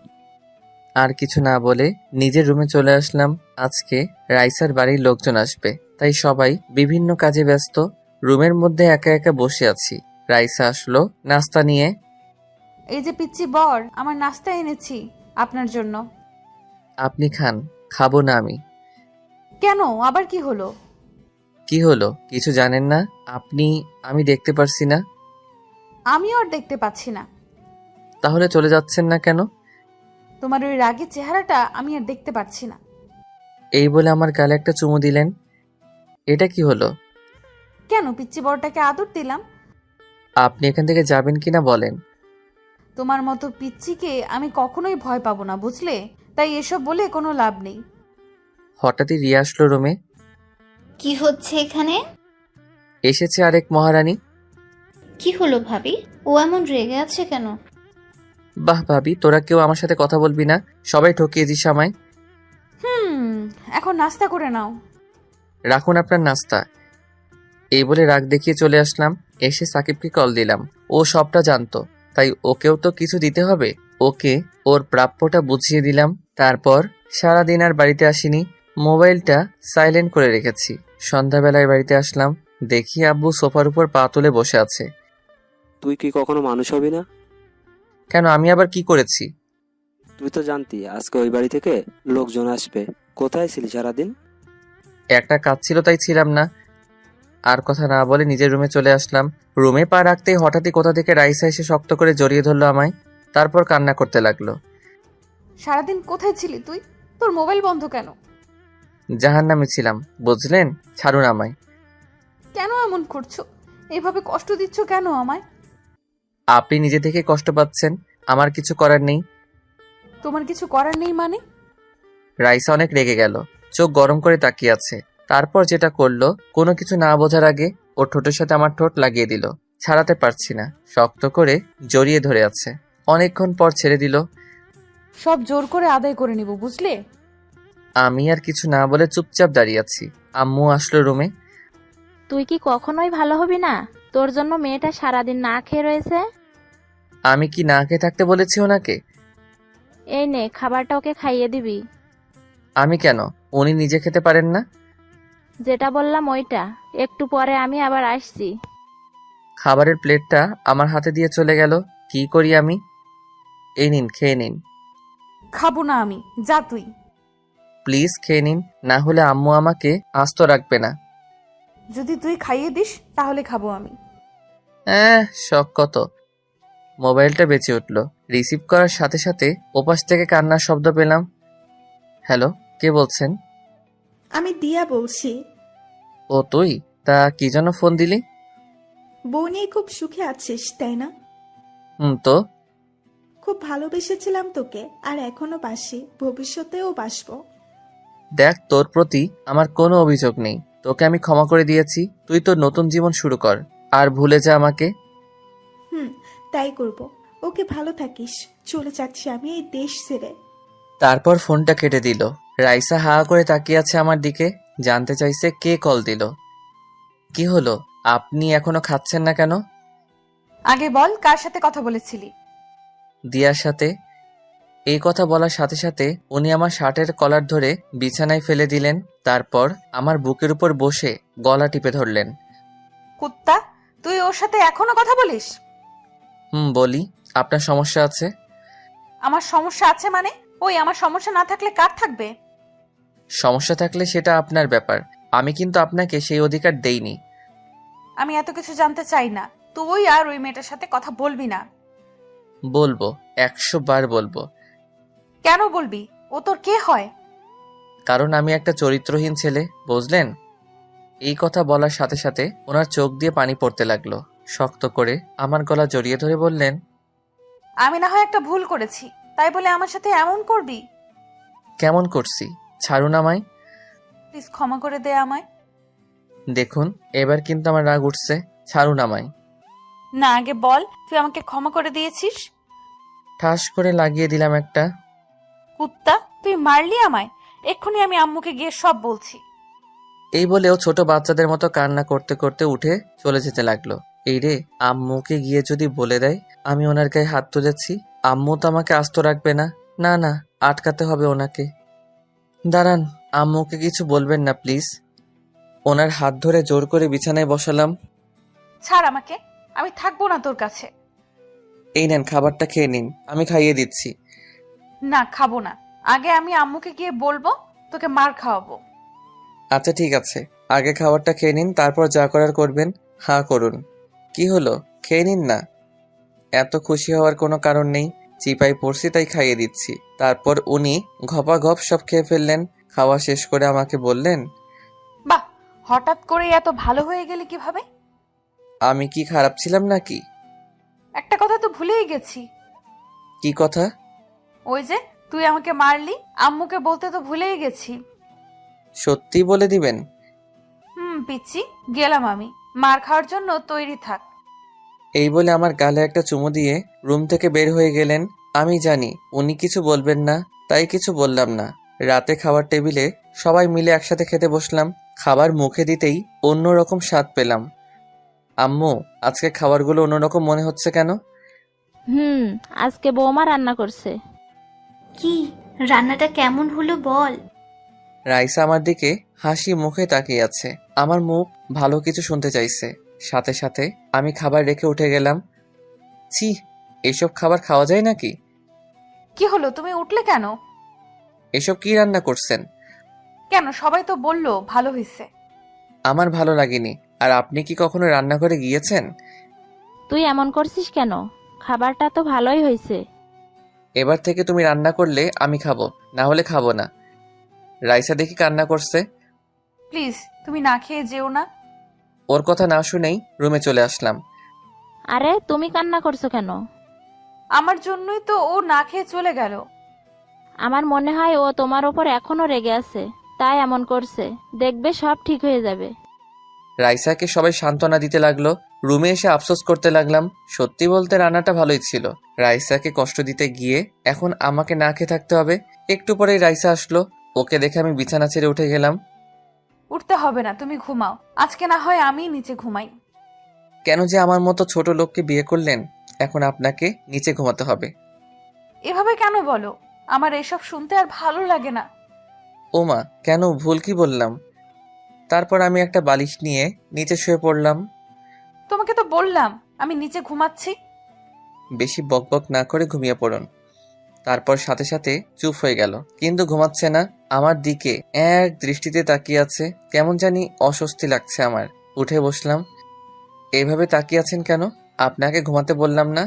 আর কিছু না বলে নিজের রুমে চলে আসলাম। আজকে রাইসার বাড়ির লোকজন আসবে, তাই সবাই বিভিন্ন কাজে ব্যস্ত। রুমের মধ্যে একা একা বসে আছি। রাইসা আসলো নাস্তা নিয়ে। এই যে পিচ্চি বর, আমার নাস্তা এনেছি আপনার জন্য। আপনি খান। খাবো না আমি। কেন, আবার কি হলো? কি হলো কিছু জানেন না আপনি? আমি দেখতে পারছি না। আমিও আর দেখতে পাচ্ছি না। তাহলে চলে যাচ্ছেন না কেন? তোমার ওই রাগের চেহারাটা আমি আর দেখতে পাচ্ছি না। এই বলে আমার গালে একটা চুমু দিলেন। এটা কি হলো? কেন, পিচ্চি বরটাকে আদর দিলাম। আপনি এখান থেকে যাবেন কিনা বলেন। তোমার মতো পিচ্চিকে আমি কখনোই ভয় পাবো না, বুঝলে? তাই এসব বলে কোনো লাভ নেই। হঠাৎই রিয়া আসলো রুমে। কি হচ্ছে এখানে? এসেছে আরেক মহারানী। কি হলো ভাবি? ও এমন রেগে আছে কেন? বাহ ভাবি, তোরা কেউ আমার সাথে কথা বলবি না? সবাই ঠকিয়ে দিস আমায়। এখন নাস্তা করে নাও। রাখুন আপনার নাস্তা। এই বলে রাগ দেখিয়ে চলে আসলাম। এসে সাকিবকে কল দিলাম। ও সবটা জানতো, তাই ওকেও তো কিছু দিতে হবে। ওকে ওর প্রাপ্যটা বুঝিয়ে দিলাম। তারপর সারাদিন আর বাড়িতে আসিনি। মোবাইলটা সাইলেন্ট করে রেখেছি। সন্ধ্যাবেলায় বাড়িতে আসলাম। দেখি আব্বু সোফার উপর পা তুলে বসে আছে। তুই কি কখনো মানুষ হবি না? কেন, আমি আবার কি করেছি? তুই তো জানতি আজকে ওই বাড়ি থেকে লোকজন আসবে। কোথায় ছিলি সারাদিন? একটা কাজ ছিল তাই ছিলাম না। আর কথা না বলে নিজের রুমে চলে আসলাম। রুমে পা রাখতেই হঠাৎই কোথা থেকে রাইসা এসে শক্ত করে জড়িয়ে ধরলো আমায়। তারপর কান্না করতে লাগলো। সারাদিন কোথায় ছিলি তুই? তোর মোবাইল বন্ধ কেন? জাহান্নামে ছিলাম, বুঝলেন? ছাড়ুন আমায়। কেন এমন করছো? এভাবে কষ্ট দিচ্ছ কেন আমায়? আপনি নিজে থেকে কষ্ট পাচ্ছেন, আমার কিছু করার নেই। তোমার কিছু করার নেই মানে? রাইসা অনেক রেগে গেল, চোখ গরম করে তাকিয়ে আছে। তারপর যেটা করলো, কোনো কিছু না বোঝার আগে ওর ঠোঁটের সাথে আমার ঠোঁট লাগিয়ে দিল। ছাড়াতে পারছি না, শক্ত করে জড়িয়ে ধরে আছে। অনেকক্ষণ পর ছেড়ে দিল। সব জোর করে আদায় করে নিব, বুঝলে? আমি আর কিছু না বলে চুপচাপ দাঁড়িয়ে আছি। আম্মু আসলো রুমে। তুই কি কখনোই ভালো হবি না? তোর জন্য মেয়েটা সারাদিন না খেয়ে রয়েছে। আমি কি না খেয়ে থাকতে বলেছি ওনাকে? এই নে, খাবারটা ওকে খাইয়ে দিবি। আমি কেন? উনি নিজে খেতে পারেন না? যেটা বললাম ওইটা। একটু পরে আমি আবার আসছি। খাবারের প্লেটটা আমার হাতে দিয়ে চলে গেল। কি করি আমি? এই নিন, খেয়ে নিন। খাবো না আমি, যা তুই। প্লিজ খেয়ে নিন, না হলে আম্মু আমাকে আস্ত রাখবে না। যদি তুই খাইয়ে দিস তাহলে খাবো আমি। শখ কত। মোবাইলটা বেঁচে উঠল। রিসিভ করার সাথে সাথে ওপাশ থেকে কান্নার শব্দ পেলাম। হ্যালো, কে বলছেন? আমি দিয়া বলছি। ও তুই? তা কি জন্য ফোন দিলি? বউ নিয়ে খুব সুখে আছিস তাই না? তো খুব ভালোবেসেছিলাম তোকে, আর এখনো বাসি, ভবিষ্যতেও বাসবো। দেখ, তোর প্রতি আমার কোনো অভিযোগ নেই। তোকে আমি ক্ষমা করে দিয়েছি। তুই তোর নতুন জীবন শুরু কর, আর ভুলে যা আমাকে। তাই করব। ওকে, ভালো থাকিস। চলে যাচ্ছি আমি এই দেশ ছেড়ে। তারপর ফোনটা কেটে দিল। রাইসা হা করে তাকিয়ে আছে আমার দিকে। জানতে চাইছে কে কল দিল। কি হলো, আপনি এখনো খাচ্ছেন না কেন? আগে বল, কার সাথে কথা বলেছিলি? দিয়ার সাথে। এই কথা বলার সাথে সাথে উনি আমার শার্টের কলার ধরে বিছানায় ফেলে দিলেন। তারপর আমার বুকের উপর বসে গলা টিপে ধরলেন। কুত্তা, তুই ওর সাথে এখনো কথা বলিস? বলি, আপনার সমস্যা আছে? আমার সমস্যা আছে মানে? ওই, আমার সমস্যা না থাকলে কার থাকবে? সমস্যা থাকলে সেটা আপনার ব্যাপার। আমি কিন্তু আপনাকে সেই অধিকার দেইনি। আমি এত কিছু জানতে চাই না। তুই আর ওই মেয়েটার সাথে কথা বলবি না। বলবো, 100 বার বলবো। কেন বলবি? ও তোর কে হয়? কারণ আমি একটা চরিত্রহীন ছেলে, বুঝলেন? এই কথা বলার সাথে সাথে ওনার চোখ দিয়ে পানি পড়তে লাগলো। শক্ত করে আমার গলা জড়িয়ে ধরে বললেন, আমি না হয় একটা ভুল করেছি, তাই বলে আমার সাথে এমন করবি? কেমন করছি? ছাড়ুন আমায়। প্লিজ ক্ষমা করে দে আমায়। দেখুন, এবার কিন্তু আমার রাগ উঠছে। ছাড়ুন আমায়। না, আগে বল তুই আমাকে ক্ষমা করে দিয়েছিস। ঠাস করে লাগিয়ে দিলাম একটা। কুত্তা, তুই মারলি আমায়। এক্ষুনি আমি আম্মুকে গিয়ে সব বলছি। এই বলেও ছোট বাচ্চাদের মতো কান্না করতে করতে উঠে চলে যেতে লাগলো। এই রে, আম্মুকে গিয়ে যদি বলে দেয় আমি ওনার গায়ে হাত তুলেছি, আম্মু তো আমাকে আস্ত রাখবে না। না না, আটকাতে হবে ওনাকে। দাঁড়ান, আম্মুকে কিছু বলবেন না প্লিজ। ওনার হাত ধরে জোর করে বিছানায় বসালাম। ছাড় আমাকে, আমি থাকবো না তোর কাছে। এই নেন, খাবারটা খেয়ে নিন, আমি খাইয়ে দিচ্ছি। না, খাবো না। আগে আমি আম্মুকে গিয়ে বলবো, তোকে মার খাওয়াবো। আচ্ছা ঠিক আছে, আগে খাবারটা খেয়ে নিন, তারপর যা করার করবেন। হা করুন। কি হলো, খেয়ে নিন না। এত খুশি হওয়ার কোনো কারণ নেই, চিপাই পড়ছি তাই খাইয়ে দিচ্ছি। তারপর উনি ঘপাঘপ সব খেয়ে ফেললেন। খাওয়া শেষ করে আমাকে বললেন, বাহ, হঠাৎ করে এত ভালো হয়ে গেলি কিভাবে? আমি কি খারাপ ছিলাম নাকি? একটা কথা তো ভুলেই গেছি। কি কথা? ওই যে তুই আমাকে মারলি, আম্মুকে বলতে তো ভুলেই গেছি। সত্যি বলে দিবেন? পিচ্ছি, গেলাম আমি। মার খাওয়ার জন্য তৈরি থাক। এই বলে আমার গালে একটা চুমু দিয়ে রুম থেকে বের হয়ে গেলেন। আমি জানি উনি কিছু বলবেন না, তাই কিছু বললাম না। রাতে খাবার টেবিলে সবাই মিলে একসাথে খেতে বসলাম। খাবার মুখে দিতেই অন্যরকম স্বাদ পেলাম। আম্মু, আজকে খাবারগুলো অন্যরকম মনে হচ্ছে কেন? আজকে বৌমা রান্না করছে। কি রান্নাটা কেমন হলো বল? রাইসা আমার দিকে হাসি মুখে তাকিয়ে আছে। আমার মুখ ভালো কিছু শুনতে চাইছে। সাথে সাথে আমি খাবার রেখে উঠে গেলাম। ছি, এসব খাবার খাওয়া যায় নাকি? কি হলো, তুমি উঠলে কেন? এসব কি রান্না করছেন? কেন, সবাই তো বললো ভালো হয়েছে। আমার ভালো লাগেনি। আর আপনি কি কখনো রান্নাঘরে গিয়েছেন? তুই এমন করছিস কেন? খাবারটা তো ভালোই হয়েছে। এবার থেকে তুমি রান্না করলে আমি খাবো, না হলে খাবো না। রাইসা দেখি কান্না করছে। প্লিজ তুমি না খেয়ে যেও না। ওর কথা না শুনেই রুমে চলে আসলাম। আরে তুমি কান্না করছো কেন? আমার জন্যই তো ও না খেয়ে চলে গেল। আমার মনে হয় ও তোমার ওপর এখনো রেগে আছে, তাই এমন করছে। দেখবে সব ঠিক হয়ে যাবে। রাইসাকে সবাই সান্ত্বনা দিতে লাগলো। রুমে এসে আফসোস করতে লাগলাম। সত্যি বলতে রান্নাটা ভালোই ছিল। রাইসাকে কষ্ট দিতে গিয়ে এখন আমাকে না খেয়ে থাকতে হবে। একটু পরেই রাইসা আসলো। ওকে দেখে আমি বিছানা ছেড়ে উঠে গেলাম। উঠতে হবে না, তুমি ঘুমাও। আজকে না হয় আমি নিচে ঘুমাই। কেন যে আমার মতো ছোট লোককে বিয়ে করলেন? এখন আপনাকে নিচে ঘুমাতে হবে। এভাবে কেন বলো? আমার এসব শুনতে আর ভালো লাগে না। ওমা, কেন, ভুল কি বললাম? তারপর আমি একটা বালিশ নিয়ে নিচে শুয়ে পড়লাম। তোমাকে তো বললাম আমি নিচে ঘুমাচ্ছি। বেশি বকবক না করে ঘুমিয়ে পড়ুন। তারপর সাথে সাথে চুপ হয়ে গেল, কিন্তু ঘুমাচ্ছে না। আমার দিকে এক দৃষ্টিতে তাকিয়ে আছে। কেমন জানি অস্বস্তি লাগছে আমার। উঠে বসলাম। এইভাবে তাকিয়ে আছেন কেন? আপনাকে ঘুমাতে বললাম না?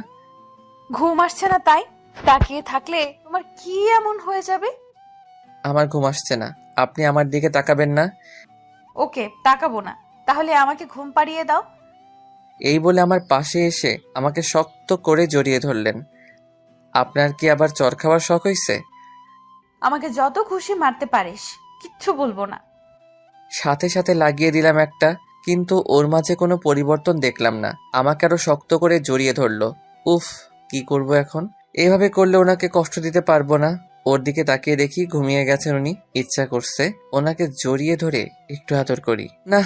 ঘুম আসছে না তাই? তাকিয়ে থাকলে তোমার কি এমন হয়ে যাবে? আমার ঘুম আসছে না, আপনি আমার দিকে তাকাবেন না। ওকে, তাকাবো না। তাহলে আমাকে ঘুম পাড়িয়ে দাও। এই বলে আমার পাশে এসে আমাকে শক্ত করে জড়িয়ে ধরলেন। আপনার কি আবার চর খাওয়ার শখ হয়েছে? আমাকে যত খুশি মারতে পারিস, কিচ্ছু বলবো না। সাথে সাথে লাগিয়ে দিলাম একটা, কিন্তু ওর মাঝে কোনো পরিবর্তন দেখলাম না। আমাকে আরো শক্ত করে জড়িয়ে ধরলো। উফ, কি করব এখন? এভাবে করলে ওনাকে কষ্ট দিতে পারবো না। ওর দিকে তাকিয়ে দেখি ঘুমিয়ে গেছেন উনি। ইচ্ছা করছে ওনাকে জড়িয়ে ধরে একটু আদর করি। না,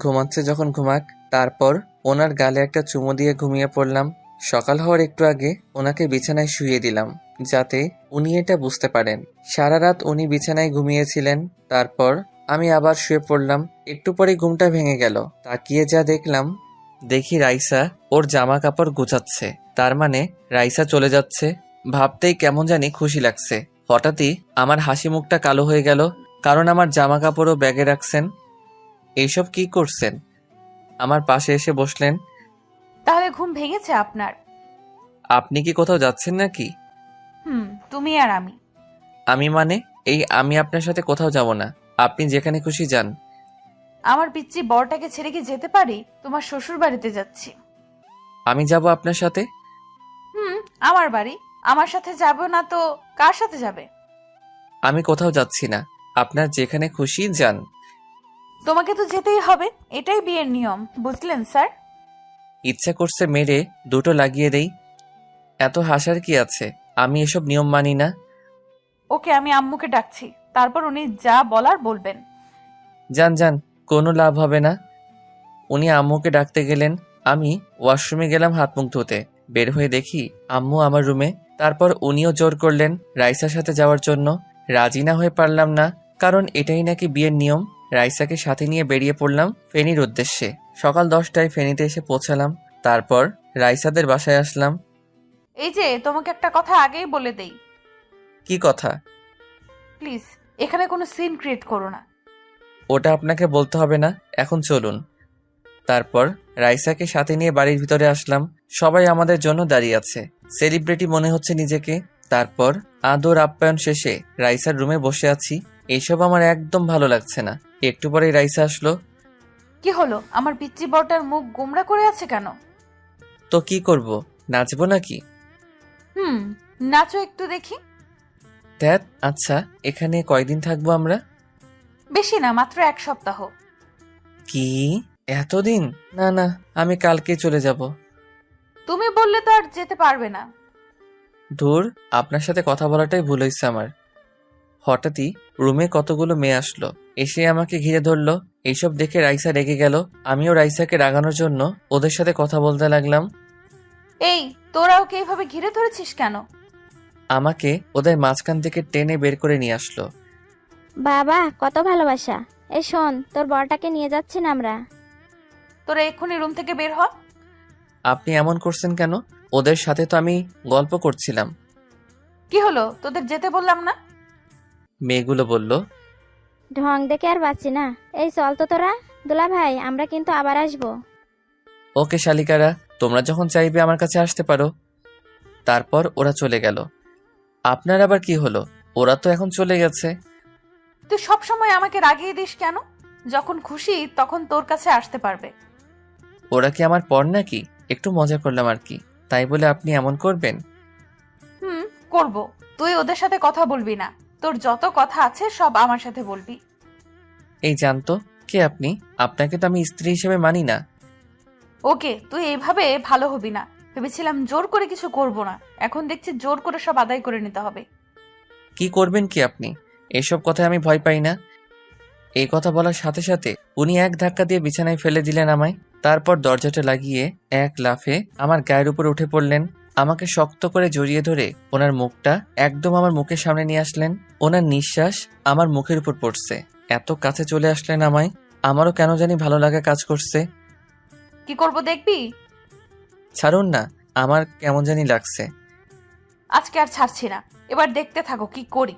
ঘুমাচ্ছে যখন ঘুমাক। তারপর ওনার গালে একটা চুমু দিয়ে ঘুমিয়ে পড়লাম। সকাল হওয়ার একটু আগে ওনাকে বিছানায় শুইয়ে দিলাম, যাতে উনি এটা বুঝতে পারেন। সারা রাত উনি বিছানায় ঘুমিয়েছিলেন। তারপর আমি আবার শুয়ে পড়লাম। একটু পরে ঘুমটা ভেঙে গেল। তাকিয়ে যা দেখি রাইসা ওর জামা কাপড় গুছাচ্ছে। তার মানে রাইসা চলে যাচ্ছে। ভাবতেই কেমন জানি খুশি লাগছে। হঠাৎই আমার হাসি মুখটা কালো হয়ে গেল, কারণ আমার জামা কাপড়ও ব্যাগে রাখছেন। এইসব কি করছেন? আমার পাশে এসে বসলেন। তাহলে ঘুম ভেঙেছে আপনার? আপনি কি কোথাও যাচ্ছেন নাকি? তুমি আর আমি। আমি মানে আমি আপনার সাথে কোথাও যাব না, আপনি যেখানে খুশি যান। আমার পিচ্চি বরটাকে ছেড়ে কি যেতে পারি? তোমার শ্বশুর বাড়িতে যাচ্ছি। আমি যাব আপনার সাথে? আমার বাড়ি। আমার সাথে যাবে না তো কার সাথে যাবে? আমি কোথাও যাচ্ছি না, আপনার যেখানে খুশি যান। তোমাকে তো যেতেই হবে, এটাই বিয়ের নিয়ম, বুঝলেন স্যার? ইচ্ছা করছে মেরে দুটো লাগিয়ে দেই। এত হাসার কি আছে, আমি এসব নিয়ম মানি না। ওকে, আমি আম্মুকে ডাকছি, তারপর উনি যা বলার বলবেন। যান যান, কোনো লাভ হবে না। উনি আম্মুকে ডাকতে গেলেন, আমি ওয়াশরুমে গেলাম হাত মুখ ধুতে। বের হয়ে দেখি আম্মু আমার রুমে। তারপর উনিও জোর করলেন রাইসার সাথে যাওয়ার জন্য। রাজি না হয়ে পারলাম না, কারণ এটাই নাকি বিয়ের নিয়ম। রাইসাকে সাথে নিয়ে বেরিয়ে পড়লাম ফেনীর উদ্দেশ্যে। সকাল 10টায় ফেনীতে এসে পৌঁছালাম। তারপর রাইসাদের বাসায় আসলাম। এই যে, তোমাকে একটা কথা আগেই বলে দেই, কি কথা? প্লিজ এখানে কোনো সিন ক্রিয়েট করো না। ওটা আপনাকে বলতে হবে না, এখন চলুন। তারপর রাইসাকে সাথে নিয়ে বাড়ির ভিতরে আসলাম। সবাই আমাদের জন্য দাঁড়িয়ে আছে, সেলিব্রিটি মনে হচ্ছে নিজেকে। তারপর আদর আপ্যায়ন শেষে রাইসার রুমে বসে আছি। এইসব আমার একদম ভালো লাগছে না। একটু পরেই রাইসা আসলো। কি হলো? আমার পিচ্চি বরটার মুখ গোমড়া করে আছে কেন? তো কি করব, নাচবো নাকি? নাচো একটু দেখি। ধ্যাত, আচ্ছা এখানে কয়দিন থাকবো আমরা? বেশি না, মাত্র 1 সপ্তাহ। কি এতদিন? না না, আমি কালকেই চলে যাব। তুমি বললে তো আর যেতে পারবে না। ধুর, আপনার সাথে কথা বলাটাই ভুল হয়েছে আমার। হঠাৎই রুমে কতগুলো মেয়ে আসলো, এসে আমাকে ঘিরে ধরলো। এইসব দেখে রাইসা রেগে গেল। আমিও রাইসাকে রাগানোর জন্য ওদের সাথে কথা বলতে লাগলাম। এই, তোরা ওকে এইভাবে ঘিরে ধরেছিস কেন? আমাকে ওদের মাঝখান থেকে টেনে বের করে নিয়ে আসলো। বাবা, কত ভালোবাসা। এই শোন, তোর বরটাকে নিয়ে যাচ্ছি না আমরা। তোরা এক্ষুনি রুম থেকে বের হ। আপনি এমন করছেন কেন? ওদের সাথে তো আমি গল্প করছিলাম। কি হলো, তোদের যেতে বললাম না? মেয়েগুলো বলল। ঢং দেখে আর বাঁচি না। এই চল তো তোরা। দুলা ভাই, আমরা কিন্তু আবার আসবো। ওকে শালিকারা, তোমরা যখন চাইবে আমার কাছে আসতে পারো। তারপর ওরা চলে গেল। আপনার আবার কি হলো? ওরা তো এখন চলে গেছে। তুই সবসময় আমাকে রাগিয়ে দিস কেন? যখন খুশি তখন তোর কাছে আসতে পারবে। ওরা কি আমার পর নাকি? একটু মজা করলাম আর কি, তাই বলে আপনি এমন করবেন? করব। তুই ওদের সাথে কথা বলবি না, তোর যত কথা আছে সব আমার সাথে বলবি। এই জানতো কে আপনি? আপনাকে তো আমি স্ত্রী হিসেবে মানি না। ওকে, তুই এইভাবে ভালো হবি না। ভেবেছিলাম জোর করে কিছু করব না, এখন দেখছি জোর করে সব আদায় করে নিতে হবে। কি করবেন কি আপনি? এসব কথায় আমি ভয় পাই না। এই কথা বলার সাথে সাথে উনি এক ধাক্কা দিয়ে বিছানায় ফেলে দিলেন আমায়। তারপর দরজাটা লাগিয়ে এক লাফে আমার গায়ের উপর উঠে পড়লেন। আমাকে শক্ত করে জড়িয়ে ধরে ওনার মুখটা একদম আমার মুখের সামনে নিয়ে আসলেন। ওনার নিঃশ্বাস আমার মুখের উপর পড়ছে। এত কাছে চলে আসলেন আমায়। আমারও কেন জানি ভালো লাগা কাজ করছে। কি করব দেখবি? ছাড়ুন না, আমার কেমন জানি লাগছে। আজকে আর ছাড়ছি না, এবার দেখতে থাকো কি করি।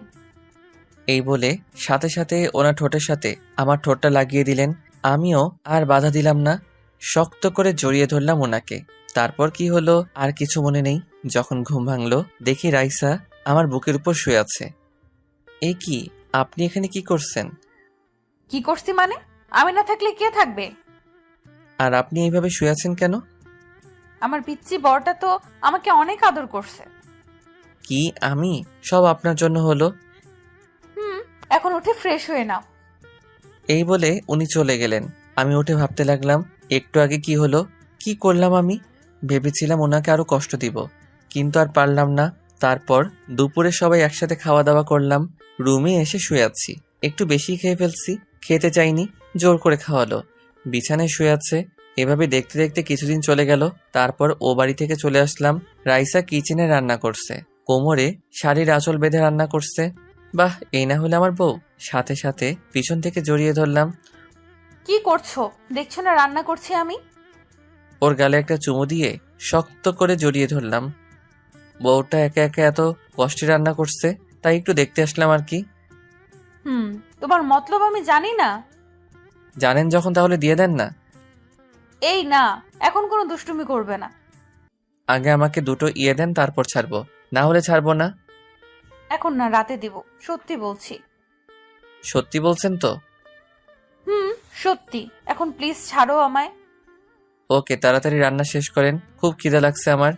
এই বলে সাথে সাথে ওনার ঠোঁটের সাথে আমার ঠোঁটটা লাগিয়ে দিলেন। আমিও আর বাধা দিলাম না, শক্ত করে জড়িয়ে ধরলাম ওনাকে। তারপর কি হলো আর কিছু মনে নেই। যখন ঘুম ভাঙলো দেখি রাইসা আমার বুকের উপর শুয়ে আছে। এই কি, আপনি এখানে কি করছেন? কি করছি মানে? আমি না থাকলে কে থাকবে? আর আপনি এইভাবে শুয়ে আছেন কেন? আমার পিচ্চি বরটা তো আমাকে অনেক আদর করছে। কি আমি? সব আপনার জন্য হলো। এখন উঠে ফ্রেশ হয়ে নাও। এই বলে উনি চলে গেলেন। আমি উঠে ভাবতে লাগলাম, একটু আগে কি হলো, কি করলাম আমি? ভেবেছিলাম ওনাকে আরো কষ্ট দিব, কিন্তু আর পারলাম না। তারপর দুপুরে সবাই একসাথে খাওয়া দাওয়া করলাম। রুমে এসে শুয়ে আছি, একটু বেশি খেয়ে ফেলছি। খেতে চাইনি, জোর করে খাওয়ালো। বিছানায় শুয়ে আছে। এভাবে দেখতে দেখতে কিছুদিন চলে গেল। তারপর ও বাড়ি থেকে চলে আসলাম। রাইসা কিচেনে রান্না করছে, কোমরে শাড়ির আঁচল বেঁধে রান্না করছে। বাহ, এই না হলে আমার বউ। সাথে সাথে পিছন থেকে জড়িয়ে ধরলাম। কি করছো? দেখছো না রান্না করছি আমি? ওর গালে একটা চুমু দিয়ে শক্ত করে জড়িয়ে ধরলাম। বউটা একা একা এত কষ্টে রান্না করছে, তাই একটু দেখতে আসলাম আর কি। তোমার মতলব আমি জানি না। জানেন যখন তাহলে দিয়ে দেন না। এই না, এখন কোনো দুষ্টুমি করবে না। আগে আমাকে দুটো ইয়ে দেন, তারপর ছাড়বো, না হলে ছাড়বো না। এখন না, রাতে দিব, সত্যি বলছি। সত্যি বলছেন তো? হুম, সত্যি। এখন প্লিজ ছাড়ো আমায়। ওকে, তাড়াতাড়ি রান্না শেষ করেন, খুব খিদে লাগছে আমার।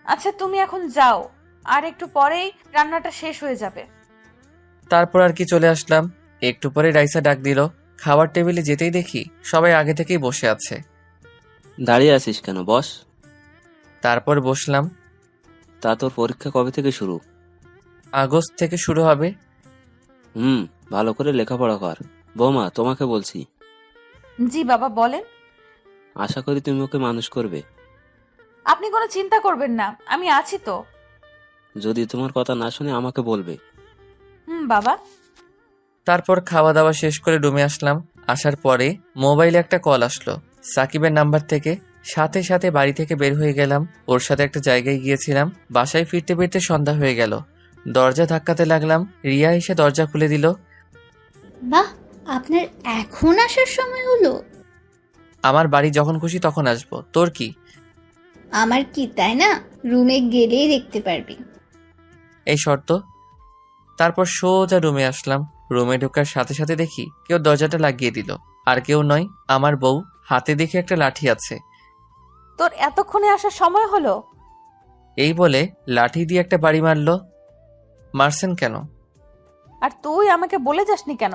আচ্ছা তুমি এখন যাও, আর একটু পরেই রান্নাটা শেষ হয়ে যাবে। তারপর আর কি চলে আসলাম। একটু পরে রাইসা ডাক দিল। খাবার টেবিলে যেতেই দেখি সবাই আগে থেকেই বসে আছে। দাঁড়িয়ে আছিস কেন, বস। তারপর বসলাম। তা তোর পরীক্ষা কবে থেকে শুরু? আগস্ট থেকে শুরু হবে। ভালো করে লেখাপড়া কর। বৌমা, তোমাকে বলছি, জি বাবা বলেন। আশা করি তুমি ওকে মানুষ করবে। আপনি কোনো চিন্তা করবেন না, আমি আছি তো। যদি তোমার কথা না শুনে আমাকে বলবে। বাবা। তারপর খাওয়া দাওয়া শেষ করে রুমে আসলাম। আসার পরে মোবাইলে একটা কল আসলো সাকিবের নাম্বার থেকে। সাথে সাথে বাড়ি থেকে বের হয়ে গেলাম। ওর সাথে একটা জায়গায় গিয়েছিলাম। বাসায় ফিরতে ফিরতে সন্ধ্যা হয়ে গেল। দরজা ধাক্কাতে লাগলাম। রিয়া এসে দরজা খুলে দিল। বাহ, আপনার এখন আসার সময় হলো? আমার বাড়ি যখন খুশি তখন আসবো, তোর কি? আমার কি তাই না, রুমে গেলেই দেখতে পারবি। এই শর্ত। তারপর সোজা রুমে আসলাম। রুমে ঢোকার সাথে সাথে দেখি কেউ দরজাটা লাগিয়ে দিল। আর কেউ নয়, আমার বউ। হাতে দেখি একটা লাঠি আছে। তোর এতক্ষণে আসার সময় হলো? এই বলে লাঠি দিয়ে একটা বাড়ি মারলো। মারছেন কেন? আর তুই আমাকে বলে যাসনি কেন?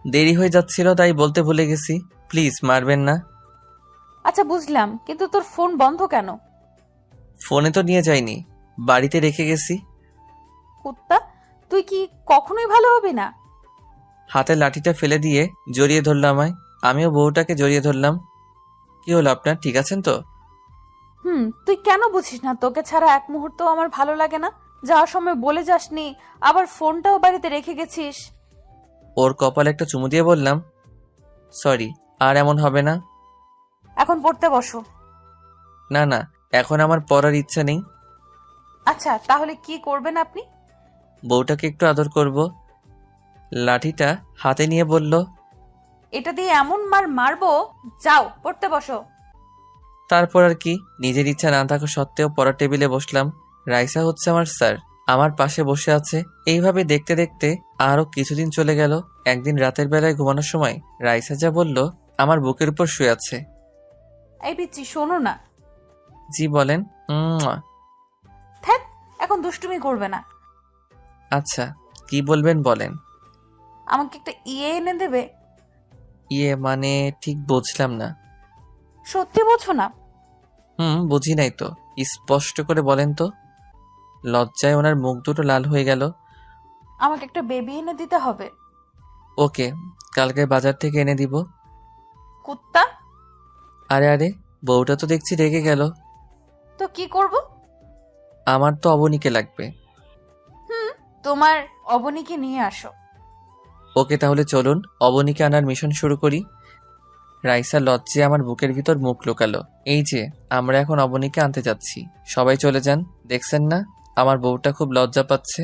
দেরি হয়ে যাচ্ছিল তাই বলতে ভুলে গেছি। প্লিজ মারবেন না। আচ্ছা বুঝলাম, কিন্তু তোর ফোন বন্ধ কেন? ফোনে তো নিয়ে যাইনি, বাড়িতে রেখে গেছি। কুত্তা, তুই কি কখনোই ভালো হবি না? হাতে লাঠিটা ফেলে দিয়ে জড়িয়ে ধরল আমায়। আমিও বউটাকে জড়িয়ে ধরলাম। কি হলো আপনার, ঠিক আছেন তো? তুই কেন বুঝিস না তোকে ছাড়া এক মুহূর্ত আমার ভালো লাগে না? যাওয়ার সময় বলে যাসনি, আবার ফোনটাও বাড়িতে রেখে গেছিস। ওর কপালে একটা চুমু দিয়ে বললাম, সরি, আর এমন হবে না। এখন পড়তে বসো। না না, এখন আমার পড়ার ইচ্ছা নেই। আচ্ছা তাহলে কি করবেন আপনি? বউটাকে একটু আদর করব। লাঠিটা হাতে নিয়ে বলল, এটা দিয়ে এমন মারবো, যাও পড়তে বসো। তারপর আর কি, নিজের ইচ্ছা না থাকা সত্ত্বেও পড়ার টেবিলে বসলাম। রাইসা হচ্ছে আমার স্যার, আমার পাশে বসে আছে। এইভাবে দেখতে দেখতে আরো কিছুদিন চলে গেল। একদিন রাতের বেলায় ঘুমানোর সময় রাইসা যা বলল, আমার বুকের উপর শুয়ে আছে। এই পিচ্ছি, শোনো না। জি বলেন। থ্যাত, এখন দুষ্টুমি করবে না। আচ্ছা, কি বলবেন বলেন। আমাকে একটা এনে দেবে? ইয়ে মানে ঠিক বুঝলাম না। সত্যি বোঝো না? বুঝি নাই তো, স্পষ্ট করে বলেন তো। লজ্জায় ওনার মুখ দুটো লাল হয়ে গেল। আমাকে একটা বেবি এনে দিতে হবে। ওকে, কালকে বাজার থেকে এনে দিব। কুত্তা। আরে আরে, বউটা তো দেখছি রেগে গেল। তো কি করব? আমার তো অবনীকে লাগবে। তোমার অবনীকে নিয়ে আসো। ওকে, তাহলে চলুন অবনীকে আনার মিশন শুরু করি। রাইসা লজ্জায় আমার বুকের ভিতর মুখ লুকালো। এই যে আমরা এখন অবনীকে আনতে যাচ্ছি, সবাই চলে যান। দেখছেন না আমার বউটা খুব লজ্জা পাচ্ছে।